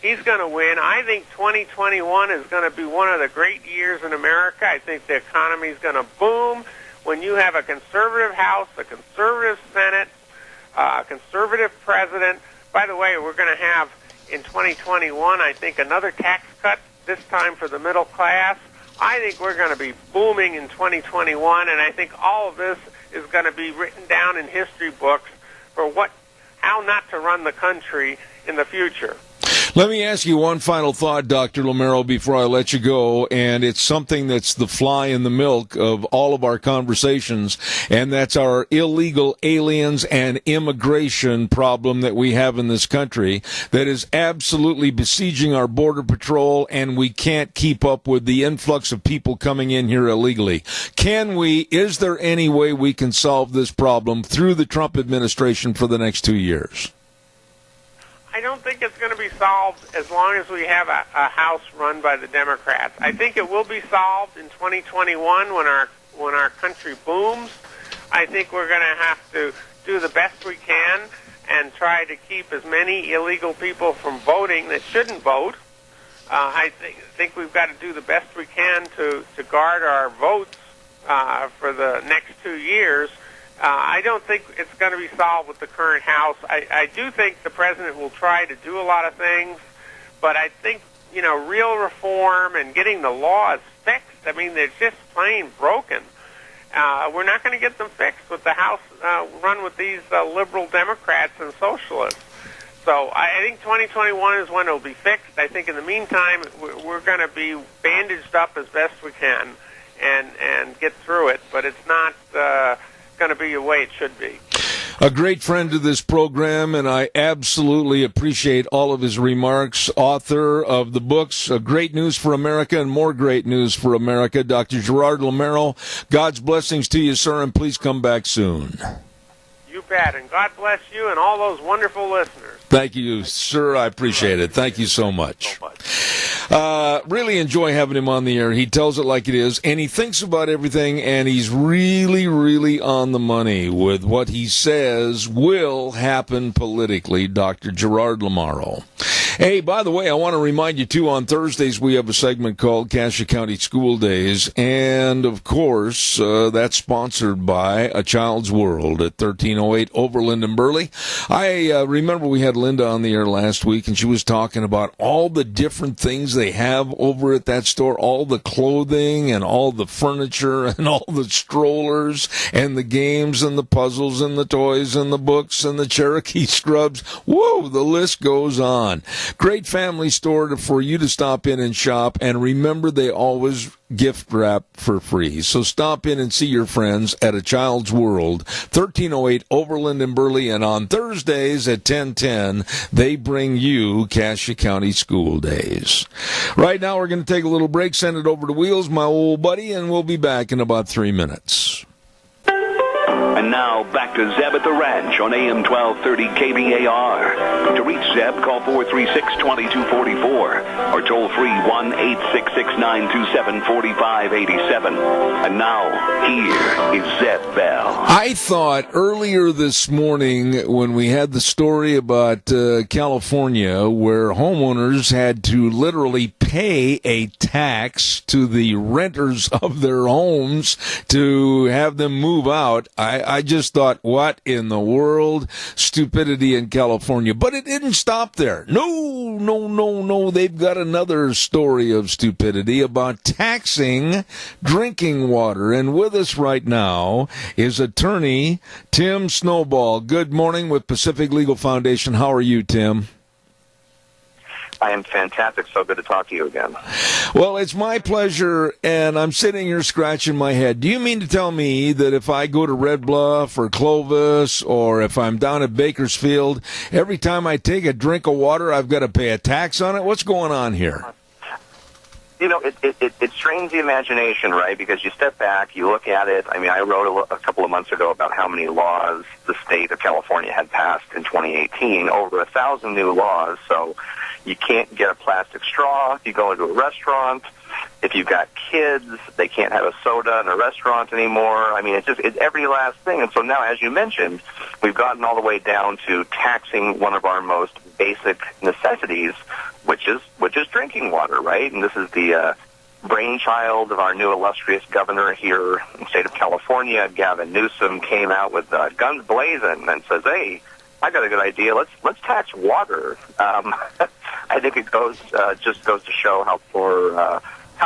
He's going to win. I think 2021 is going to be one of the great years in America. I think the economy is going to boom when you have a conservative House, a conservative Senate, a conservative president. By the way, we're going to have in 2021, I think, another tax cut, this time for the middle class. I think we're going to be booming in 2021, and I think all of this is going to be written down in history books for how not to run the country in the future. Let me ask you one final thought, Dr. Lamero, before I let you go, and it's something that's the fly in the milk of all of our conversations, and that's our illegal aliens and immigration problem that we have in this country that is absolutely besieging our border patrol, and we can't keep up with the influx of people coming in here illegally. Is there any way we can solve this problem through the Trump administration for the next 2 years? I don't think it's going to be solved as long as we have a House run by the Democrats. I think it will be solved in 2021 when our country booms. I think we're going to have to do the best we can and try to keep as many illegal people from voting that shouldn't vote. I think we've got to do the best we can to guard our votes for the next 2 years. I don't think it's going to be solved with the current House. I do think the president will try to do a lot of things, but I think, real reform and getting the laws fixed, I mean, they're just plain broken. We're not going to get them fixed with the House run with these liberal Democrats and socialists. So I think 2021 is when it will be fixed. I think in the meantime, we're going to be bandaged up as best we can. and get through it. But it's not going to be the way it should be. A great friend to this program, and I absolutely appreciate all of his remarks. Author of the books, Great News for America and More Great News for America, Dr. Gerard Lamero. God's blessings to you, sir, and please come back soon. You bet, and God bless you and all those wonderful listeners. Thank you, sir. I appreciate it. Thank you so much. Really enjoy having him on the air. He tells it like it is, and he thinks about everything, and he's really, really on the money with what he says will happen politically, Dr. Gerard Lamero. Hey, by the way, I want to remind you, too, on Thursdays we have a segment called Cassia County School Days, and, of course, that's sponsored by A Child's World at 1308 Overland and Burley. I remember we had Linda on the air last week, and she was talking about all the different things they have over at that store, all the clothing and all the furniture and all the strollers and the games and the puzzles and the toys and the books and the Cherokee scrubs. Whoa, the list goes on. Great family store for you to stop in and shop, and remember they always gift wrap for free. So stop in and see your friends at A Child's World, 1308 Overland and Burley, and on Thursdays at 10:10, they bring you Cassia County School Days. Right now, we're going to take a little break, send it over to Wheels, my old buddy, and we'll be back in about 3 minutes. And now, back to Zeb at the Ranch on AM 1230 KBAR. To reach Zeb, call 436-2244 or toll free 1-866-927-4587. And now, here is Zeb Bell. I thought earlier this morning when we had the story about California where homeowners had to literally pay a tax to the renters of their homes to have them move out, I just thought, what in the world? Stupidity in California. But it didn't stop there. No. They've got another story of stupidity about taxing drinking water. And with us right now is attorney Tim Snowball. Good morning with Pacific Legal Foundation. How are you, Tim? I am fantastic. So good to talk to you again. Well, it's my pleasure, and I'm sitting here scratching my head. Do you mean to tell me that if I go to Red Bluff or Clovis or if I'm down at Bakersfield, every time I take a drink of water, I've got to pay a tax on it? What's going on here? You know, it strains the imagination, right? Because you step back, you look at it. I mean, I wrote a couple of months ago about how many laws the state of California had passed in 2018, over 1,000 new laws. So you can't get a plastic straw if you go into a restaurant. If you've got kids, they can't have a soda in a restaurant anymore. I mean, it's every last thing. And so now, as you mentioned, we've gotten all the way down to taxing one of our most basic necessities, which is drinking water, right? And this is the brainchild of our new illustrious governor here in the state of California. Gavin Newsom came out with guns blazing and says, "Hey, I got a good idea. Let's tax water." I think it just goes to show how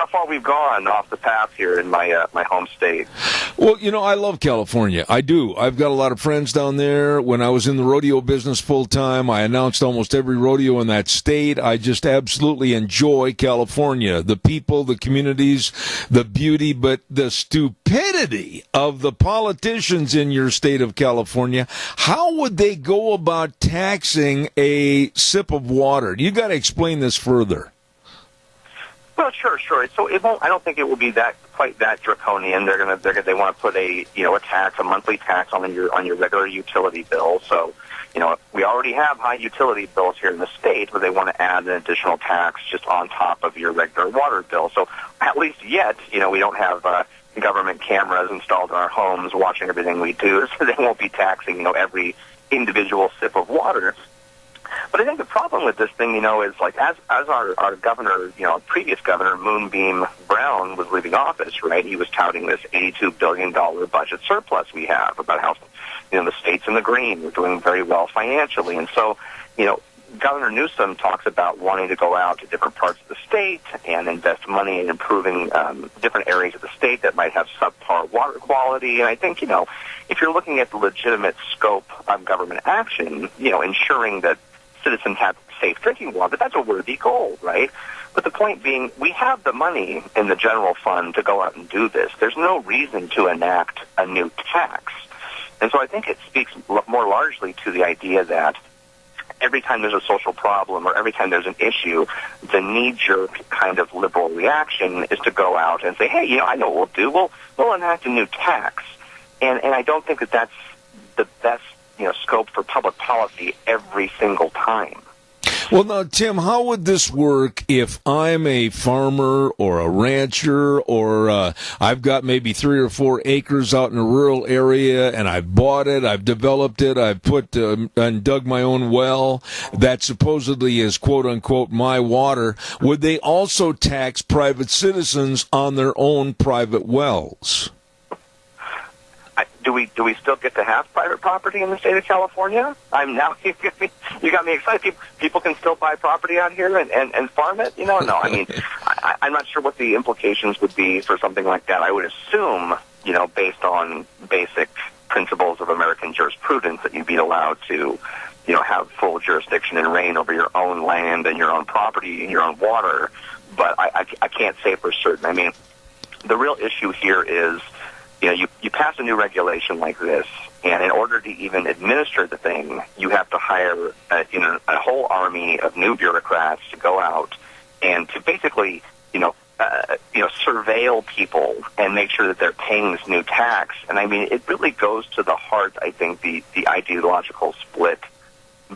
far we've gone off the path here in my home state. Well, you know, I love California. I do. I've got a lot of friends down there. When I was in the rodeo business full time, I announced almost every rodeo in that state. I just absolutely enjoy California. The people, the communities, the beauty, but the stupidity of the politicians in your state of California. How would they go about taxing a sip of water? You got to explain this further. Well, sure. So it won't. I don't think it will be quite that draconian. They want to put a monthly tax on your regular utility bill. So, we already have high utility bills here in the state, but they want to add an additional tax just on top of your regular water bill. So at least yet, we don't have government cameras installed in our homes watching everything we do, so they won't be taxing every individual sip of water. But I think the problem with this thing, is like as our governor, previous governor, Moonbeam Brown, was leaving office, right? He was touting this $82 billion budget surplus we have, about how, the state's in the green, we're doing very well financially. And so, Governor Newsom talks about wanting to go out to different parts of the state and invest money in improving different areas of the state that might have subpar water quality. And I think, if you're looking at the legitimate scope of government action, ensuring that citizens have safe drinking water, that's a worthy goal, right? But the point being, we have the money in the general fund to go out and do this. There's no reason to enact a new tax. And so I think it speaks more largely to the idea that every time there's a social problem or every time there's an issue, the knee-jerk kind of liberal reaction is to go out and say, hey, I know what we'll do. We'll enact a new tax. And I don't think that that's the best, scope for public policy every single time. Well, now, Tim, how would this work if I'm a farmer or a rancher or I've got maybe 3 or 4 acres out in a rural area and I've bought it, I've developed it, I've put and dug my own well that supposedly is quote-unquote my water? Would they also tax private citizens on their own private wells? Do we still get to have private property in the state of California? You got me excited. People can still buy property out here and farm it? No. I mean, I'm not sure what the implications would be for something like that. I would assume, based on basic principles of American jurisprudence, that you'd be allowed to, have full jurisdiction and reign over your own land and your own property and your own water. But I can't say for certain. I mean, the real issue here is, you pass a new regulation like this, and in order to even administer the thing, you have to hire a whole army of new bureaucrats to go out and to basically, surveil people and make sure that they're paying this new tax. And I mean, it really goes to the heart, I think, the ideological split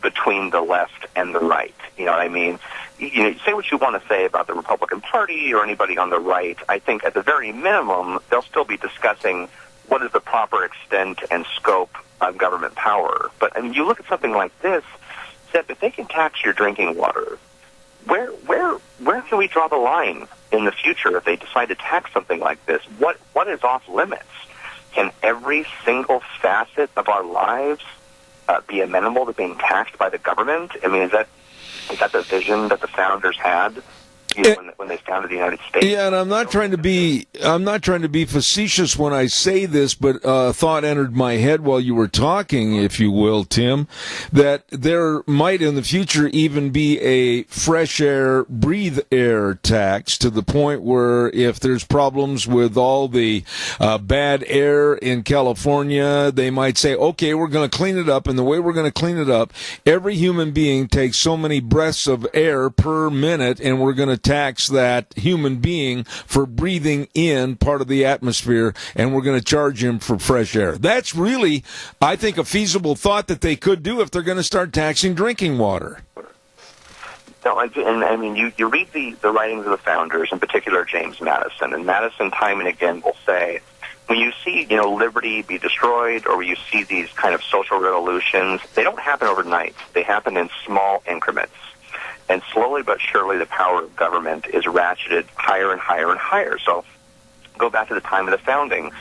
between the left and the right. You know what I mean? Say what you want to say about the Republican Party or anybody on the right. I think at the very minimum, they'll still be discussing what is the proper extent and scope of government power. But I mean, you look at something like this, Seth, if they can tax your drinking water, where can we draw the line in the future if they decide to tax something like this? What is off limits? Can every single facet of our lives be amenable to being taxed by the government? I mean, is that the vision that the founders had, when they founded the United States? Yeah, and I'm not trying to be facetious when I say this, but thought entered my head while you were talking, if you will, Tim, that there might in the future even be a fresh air, breathe air tax, to the point where if there's problems with all the bad air in California, they might say, okay, we're going to clean it up, and the way we're going to clean it up, every human being takes so many breaths of air per minute, and we're going to tax that human being for breathing in part of the atmosphere, and we're going to charge him for fresh air. That's really, I think, a feasible thought that they could do if they're going to start taxing drinking water. No, and I mean, you read the writings of the founders, in particular James Madison, and Madison time and again will say, when you see, liberty be destroyed, or when you see these kind of social revolutions, they don't happen overnight. They happen in small increments. And slowly but surely, the power of government is ratcheted higher and higher and higher. So go back to the time of the founding.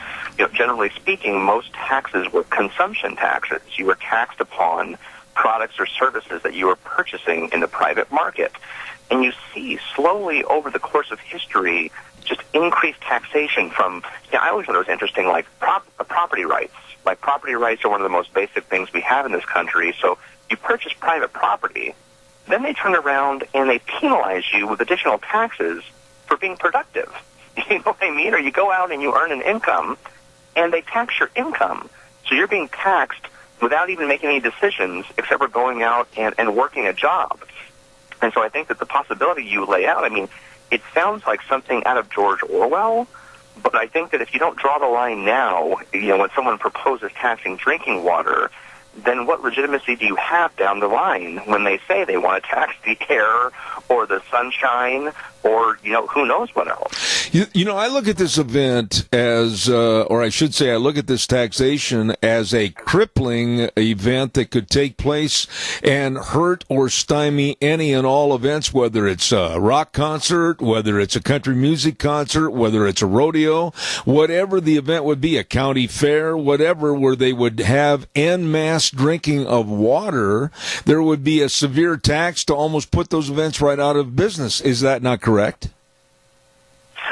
Generally speaking, most taxes were consumption taxes. You were taxed upon products or services that you were purchasing in the private market. And you see slowly over the course of history just increased taxation from, I always thought it was interesting, like property rights. Like property rights are one of the most basic things we have in this country. So you purchase private property, then they turn around and they penalize you with additional taxes for being productive. You know what I mean? Or you go out and you earn an income, and they tax your income. So you're being taxed without even making any decisions except for going out and working a job. And so I think that the possibility you lay out, I mean, it sounds like something out of George Orwell, but I think that if you don't draw the line now, when someone proposes taxing drinking water, then what legitimacy do you have down the line when they say they want to tax the air or the sunshine or, who knows what else? I look at this event as, or I should say I look at this taxation as a crippling event that could take place and hurt or stymie any and all events, whether it's a rock concert, whether it's a country music concert, whether it's a rodeo, whatever the event would be, a county fair, whatever, where they would have en masse drinking of water. There would be a severe tax to almost put those events right out of business. Is that not correct?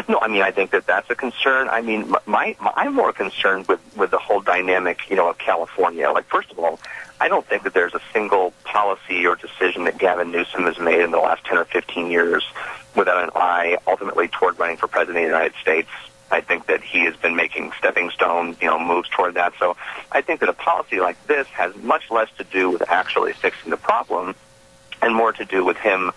No, I mean, I think that that's a concern. I mean, I'm more concerned with the whole dynamic, of California. Like, first of all, I don't think that there's a single policy or decision that Gavin Newsom has made in the last 10 or 15 years without an eye ultimately toward running for president of the United States. I think that he has been making stepping stone, moves toward that. So I think that a policy like this has much less to do with actually fixing the problem and more to do with him,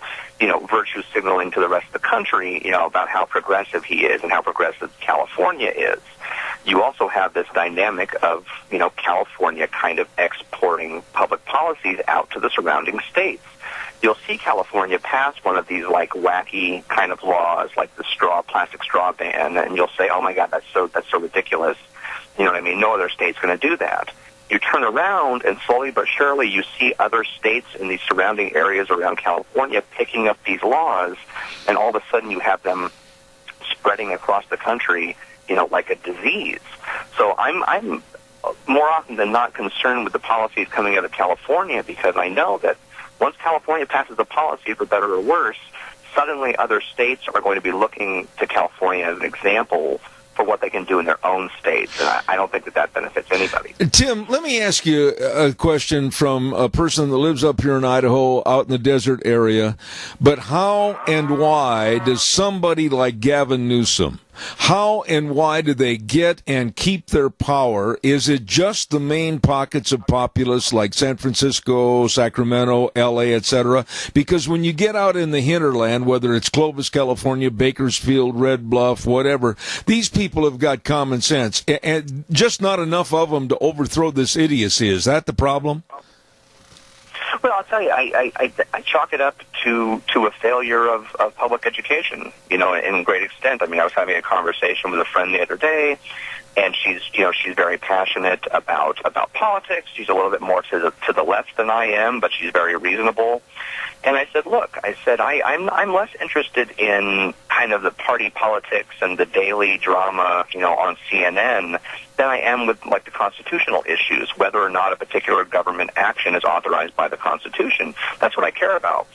virtue signaling to the rest of the country, about how progressive he is and how progressive California is. You also have this dynamic of, California kind of exporting public policies out to the surrounding states. You'll see California pass one of these like wacky kind of laws, like the plastic straw ban, and you'll say, "Oh my God, that's so ridiculous." You know what I mean? No other state's going to do that. You turn around, and slowly but surely, you see other states in the surrounding areas around California picking up these laws, and all of a sudden you have them spreading across the country, like a disease. So I'm more often than not concerned with the policies coming out of California, because I know that once California passes a policy, for better or worse, suddenly other states are going to be looking to California as an example for what they can do in their own states, and I don't think that benefits anybody. Tim, let me ask you a question from a person that lives up here in Idaho, out in the desert area. But how and why does somebody like Gavin Newsom, how and why do they get and keep their power? Is it just the main pockets of populists like San Francisco, Sacramento, L.A., etc.? Because when you get out in the hinterland, whether it's Clovis, California, Bakersfield, Red Bluff, whatever, these people have got common sense, and just not enough of them to overthrow this idiocy. Is that the problem? Well, I'll tell you, I chalk it up to a failure of public education, in great extent. I mean, I was having a conversation with a friend the other day, and she's very passionate about politics. She's a little bit more to the left than I am, but she's very reasonable. And I said, look, I'm less interested in kind of the party politics and the daily drama, on CNN than I am with like the constitutional issues, whether or not a particular government action is authorized by the Constitution. That's what I care about.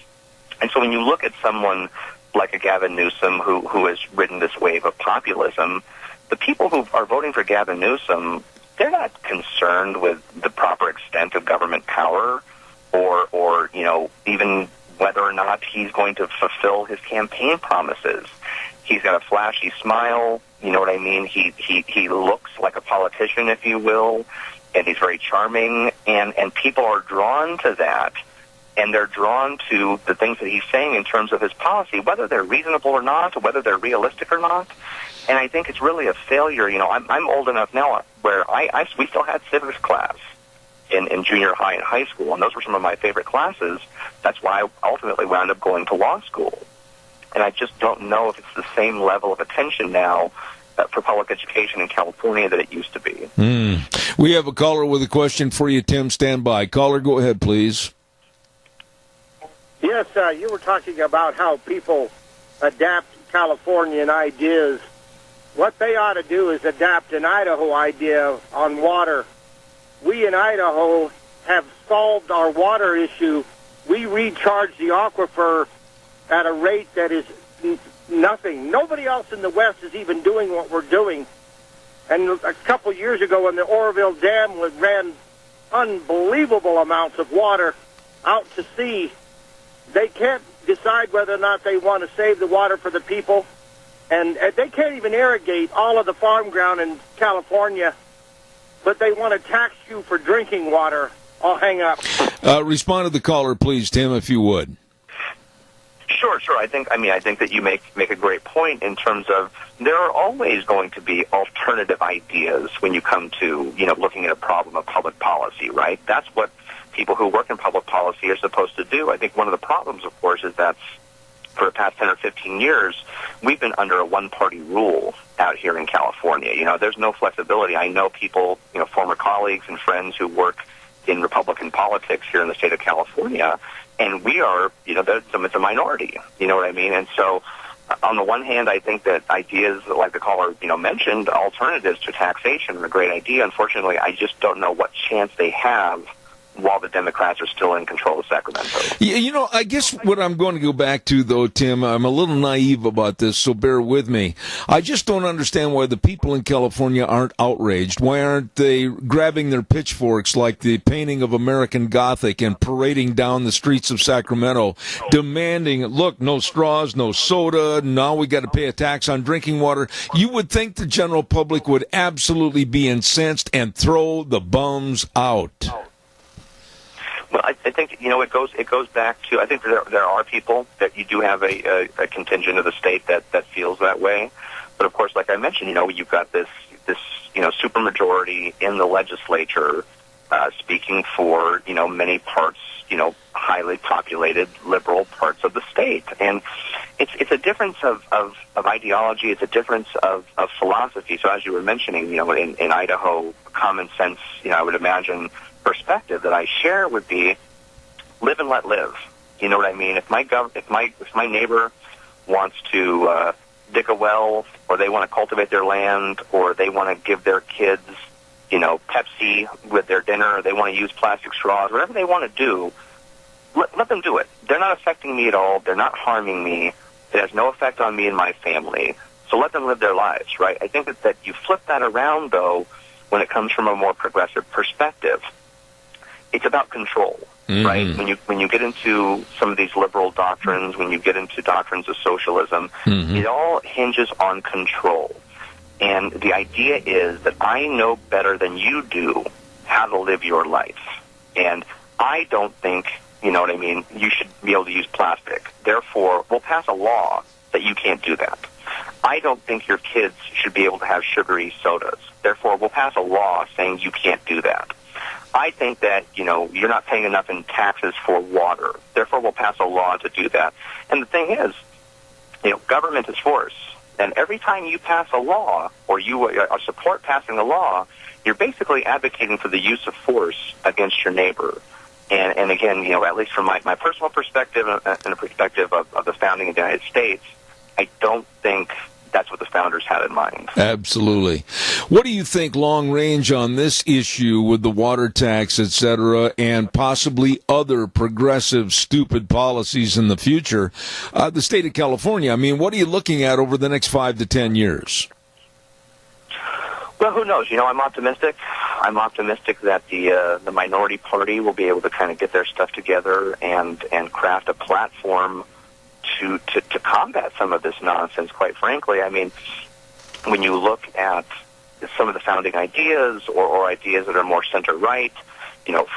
And so when you look at someone like a Gavin Newsom who has ridden this wave of populism, the people who are voting for Gavin Newsom, they're not concerned with the proper extent of government power or even whether or not he's going to fulfill his campaign promises. He's got a flashy smile, you know what I mean? He looks like a politician, if you will, and he's very charming, and people are drawn to that, and they're drawn to the things that he's saying in terms of his policy, whether they're reasonable or not, or whether they're realistic or not. And I think it's really a failure. I'm old enough now where we still had civics class in junior high and high school, and those were some of my favorite classes. That's why I ultimately wound up going to law school. And I just don't know if it's the same level of attention now for public education in California that it used to be. We have a caller with a question for you, Tim. Stand by. Caller, go ahead, please. Yes, you were talking about how people adapt Californian ideas. What they ought to do is adapt an Idaho idea on water. We in Idaho have solved our water issue. We recharge the aquifer at a rate that is nothing. Nobody else in the West is even doing what we're doing. And a couple years ago when the Oroville Dam ran unbelievable amounts of water out to sea, they can't decide whether or not they want to save the water for the people. And they can't even irrigate all of the farm ground in California, but they want to tax you for drinking water. I'll hang up. Respond to the caller, please, Tim, if you would. Sure. I think that you make a great point in terms of there are always going to be alternative ideas when you come to, looking at a problem of public policy, right? That's what people who work in public policy are supposed to do. I think one of the problems, of course, is that for the past 10 or 15 years, we've been under a one-party rule out here in California. There's no flexibility. I know people, former colleagues and friends who work in Republican politics here in the state of California, and we are, it's a minority, you know what I mean? And so, on the one hand, I think that ideas like the caller, mentioned, alternatives to taxation are a great idea. Unfortunately, I just don't know what chance they have while the Democrats are still in control of Sacramento. Yeah, I guess what I'm going to go back to, though, Tim, I'm a little naive about this, so bear with me. I just don't understand why the people in California aren't outraged. Why aren't they grabbing their pitchforks like the painting of American Gothic and parading down the streets of Sacramento, demanding, look, no straws, no soda, now we got to pay a tax on drinking water. You would think the general public would absolutely be incensed and throw the bums out. Well, I think it goes back to, I think there are people that you do have a contingent of the state that feels that way, but of course, like I mentioned, you've got this supermajority in the legislature speaking for many parts, highly populated liberal parts of the state, and it's a difference of ideology, it's a difference of philosophy. So as you were mentioning, in Idaho, common sense, I would imagine, perspective that I share would be live and let live. You know what I mean? If my neighbor wants to dig a well, or they want to cultivate their land, or they want to give their kids, Pepsi with their dinner, or they want to use plastic straws, whatever they want to do, let them do it. They're not affecting me at all. They're not harming me. It has no effect on me and my family. So let them live their lives, right? I think that you flip that around, though, when it comes from a more progressive perspective. It's about control, right? When you get into some of these liberal doctrines, when you get into doctrines of socialism, it all hinges on control. And the idea is that I know better than you do how to live your life. And I don't think, you should be able to use plastic. Therefore, we'll pass a law that you can't do that. I don't think your kids should be able to have sugary sodas. Therefore, we'll pass a law saying you can't do that. I think that, you're not paying enough in taxes for water. Therefore, we'll pass a law to do that. And the thing is, government is force. And every time you pass a law, or you support passing a law, you're basically advocating for the use of force against your neighbor. And again, at least from my personal perspective and the perspective of the founding of the United States, I don't think that's what the founders had in mind. Absolutely. What do you think long range on this issue with the water tax, et cetera, and possibly other progressive, stupid policies in the future? The state of California, what are you looking at over the next 5 to 10 years? Well, who knows? I'm optimistic. I'm optimistic that the minority party will be able to kind of get their stuff together and craft a platform to combat some of this nonsense, quite frankly. When you look at some of the founding ideas or ideas that are more center-right,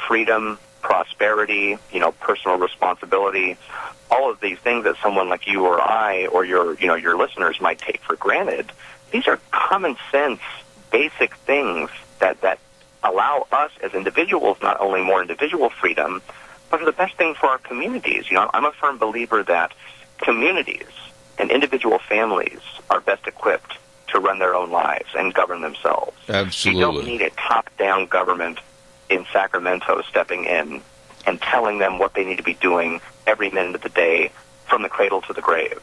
freedom, prosperity, personal responsibility, all of these things that someone like you or I or your listeners might take for granted, these are common sense, basic things that allow us as individuals not only more individual freedom, but are the best thing for our communities. I'm a firm believer that communities and individual families are best equipped to run their own lives and govern themselves. Absolutely. You don't need a top-down government in Sacramento stepping in and telling them what they need to be doing every minute of the day from the cradle to the grave.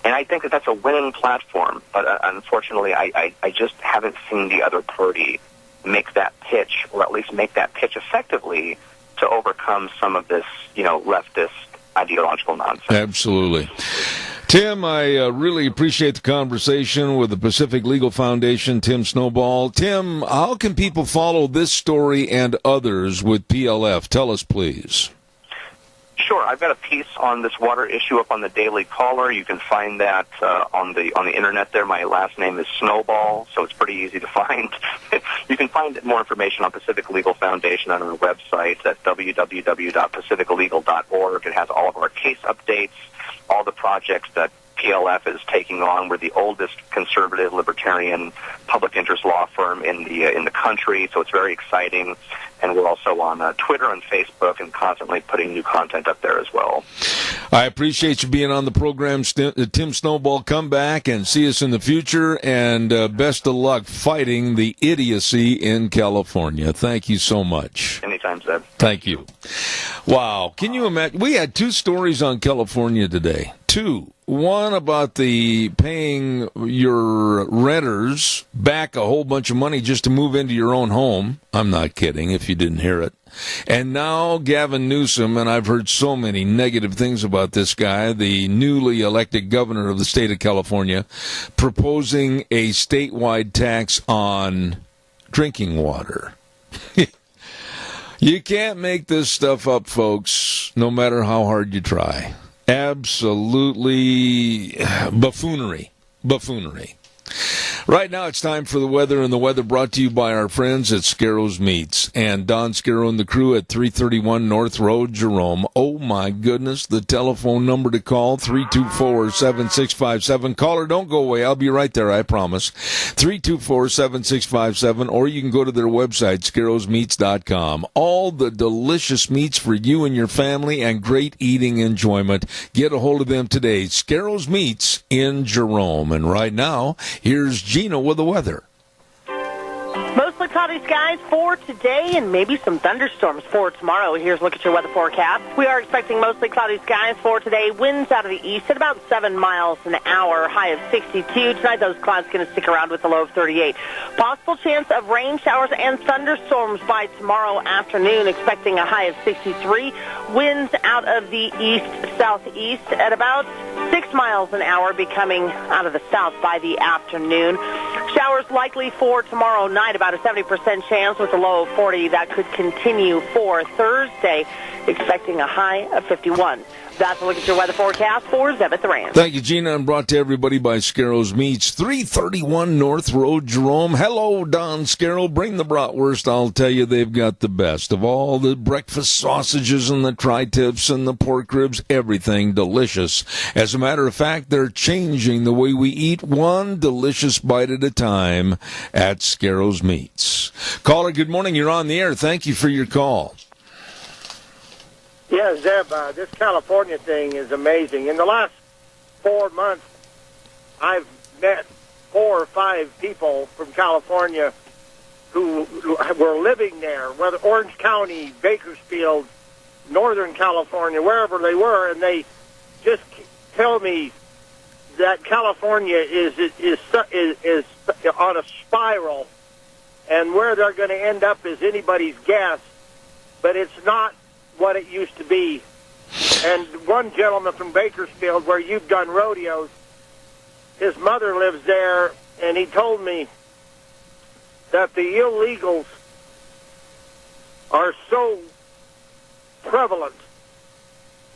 And I think that that's a winning platform, but unfortunately I just haven't seen the other party make that pitch, or at least make that pitch effectively to overcome some of this, leftist ideological nonsense. Absolutely. Tim, I really appreciate the conversation with the Pacific Legal Foundation, Tim Snowball. Tim, how can people follow this story and others with PLF? Tell us, please. Sure. I've got a piece on this water issue up on the Daily Caller. You can find that on the internet there. My last name is Snowball, so it's pretty easy to find. You can find more information on Pacific Legal Foundation on our website at www.pacificlegal.org. It has all of our case updates, all the projects that PLF is taking on. We're the oldest conservative libertarian public interest law firm in the country, so it's very exciting. And we're also on Twitter and Facebook and constantly putting new content up there as well. I appreciate you being on the program, Tim Snowball. Come back and see us in the future, and best of luck fighting the idiocy in California. Thank you so much. Anytime, Zeb. Thank you. Wow. Can you imagine? We had 2 stories on California today. 2. One about the paying your renters back a whole bunch of money just to move into your own home. I'm not kidding if you didn't hear it. And now Gavin Newsom, and I've heard so many negative things about this guy, the newly elected governor of the state of California, proposing a statewide tax on drinking water. You can't make this stuff up, folks, no matter how hard you try. Absolutely buffoonery. Right now it's time for the weather, and the weather brought to you by our friends at Scarro's Meats. And Don Scarrow and the crew at 331 North Road, Jerome. Oh, my goodness, the telephone number to call, 324-7657. Caller, don't go away. I'll be right there, I promise. 324-7657, or you can go to their website, scarrowsmeats.com. All the delicious meats for you and your family and great eating enjoyment. Get a hold of them today. Scarro's Meats in Jerome. And right now, here's Gina with the weather. Mostly cloudy skies for today and maybe some thunderstorms for tomorrow. Here's a look at your weather forecast. We are expecting mostly cloudy skies for today. Winds out of the east at about 7 miles an hour, high of 62. Tonight those clouds going to stick around with a low of 38. Possible chance of rain showers and thunderstorms by tomorrow afternoon, expecting a high of 63. Winds out of the east-southeast at about 6 miles an hour, becoming out of the south by the afternoon. Showers likely for tomorrow night, about a 70% chance with a low of 40. That could continue for Thursday, expecting a high of 51. That's a look at your weather forecast for Zeb at the Ranch. Thank you, Gina, and brought to everybody by Scarro's Meats, 331 North Road, Jerome. Hello, Don Scarrow. Bring the bratwurst. I'll tell you, they've got the best of all the breakfast sausages and the tri-tips and the pork ribs, everything delicious. As a matter of fact, they're changing the way we eat, one delicious bite at a time at Scarro's Meats. Caller, good morning. You're on the air. Thank you for your call. Yeah, Zeb, this California thing is amazing. In the last 4 months, I've met 4 or 5 people from California who were living there, whether Orange County, Bakersfield, Northern California, wherever they were, and they just tell me that California is on a spiral, and where they're going to end up is anybody's guess, but it's not what it used to be. And one gentleman from Bakersfield, where you've done rodeos, his mother lives there, and he told me that the illegals are so prevalent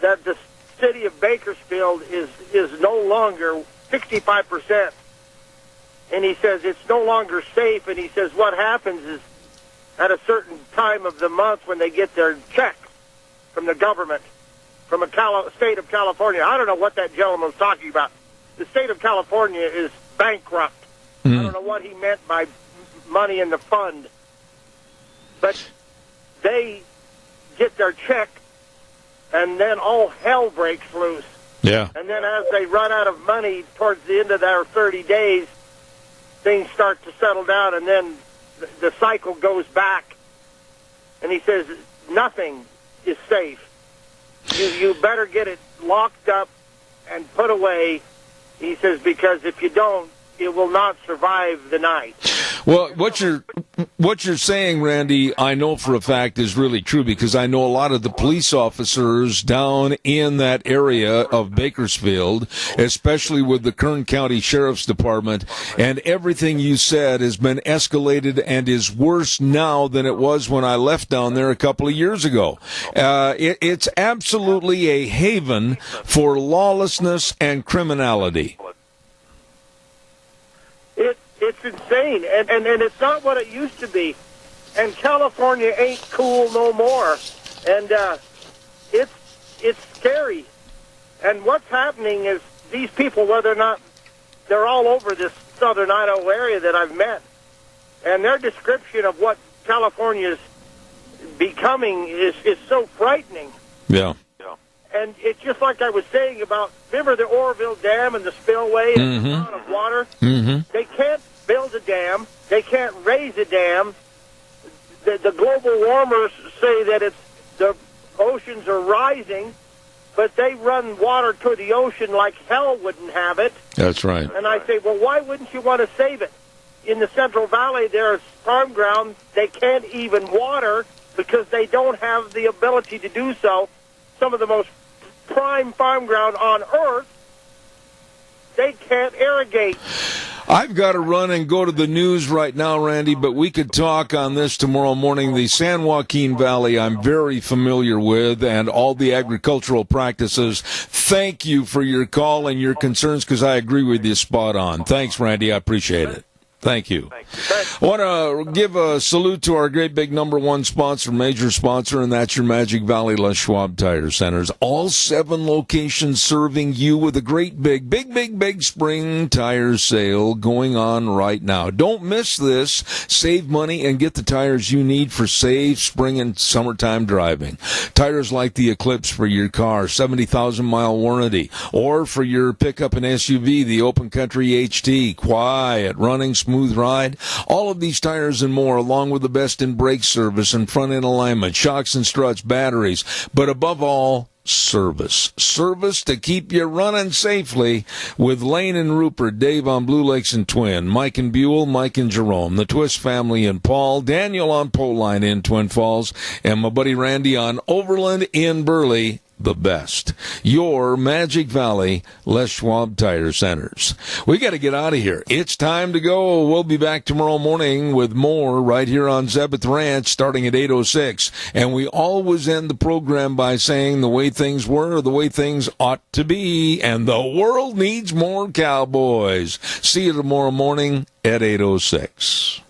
that the city of Bakersfield is no longer 65%. And he says it's no longer safe, and he says what happens is at a certain time of the month when they get their check from the government, from a state of California. I don't know what that gentleman was talking about. The state of California is bankrupt. I don't know what he meant by money in the fund. But they get their check, and then all hell breaks loose. Yeah. And then as they run out of money towards the end of their 30 days, things start to settle down, and then the cycle goes back. And he says nothing is safe. You better get it locked up and put away, he says, because if you don't, it will not survive the night. Well, what you're saying, Randy, I know for a fact is really true, because I know a lot of the police officers down in that area of Bakersfield, especially with the Kern County Sheriff's Department, and everything you said has been escalated and is worse now than it was when I left down there a couple of years ago. It's absolutely a haven for lawlessness and criminality. It's insane, and it's not what it used to be. And California ain't cool no more. And it's scary. And what's happening is these people, whether or not they're all over this southern Idaho area that I've met, and their description of what California is becoming is so frightening. Yeah. And it's just like I was saying about, remember the Oroville Dam and the spillway and the amount of water? They can't build a dam. They can't raise a dam. the global warmers say that the oceans are rising, but they run water to the ocean like hell wouldn't have it. That's right. And I say, well, why wouldn't you want to save it? In the Central Valley, there's farm ground they can't even water because they don't have the ability to do so. Some of the most prime farm ground on earth, they can't irrigate. I've got to run and go to the news right now, Randy, but we could talk on this tomorrow morning. The San Joaquin Valley I'm very familiar with, and all the agricultural practices. Thank you for your call and your concerns, because I agree with you spot on. Thanks, Randy. I appreciate it. Thank you. I want to give a salute to our great big number one sponsor, major sponsor, and that's your Magic Valley Les Schwab Tire Centers. All 7 locations serving you with a great big spring tire sale going on right now. Don't miss this. Save money and get the tires you need for safe spring and summertime driving. Tires like the Eclipse for your car, 70,000-mile warranty, or for your pickup and SUV, the Open Country HT, quiet, running, smooth ride. All of these tires and more, along with the best in brake service and front-end alignment, shocks and struts, batteries, but above all, service. Service to keep you running safely with Lane and Rupert, Dave on Blue Lakes and Twin, Mike and Buell, Mike and Jerome, the Twist family in Paul, Daniel on Pole Line in Twin Falls, and my buddy Randy on Overland in Burley. The best. Your Magic Valley Les Schwab Tire Centers. We got to get out of here. It's time to go. We'll be back tomorrow morning with more right here on Zebeth Ranch starting at 8:06. And we always end the program by saying the way things were, the way things ought to be, and the world needs more cowboys. See you tomorrow morning at 8:06.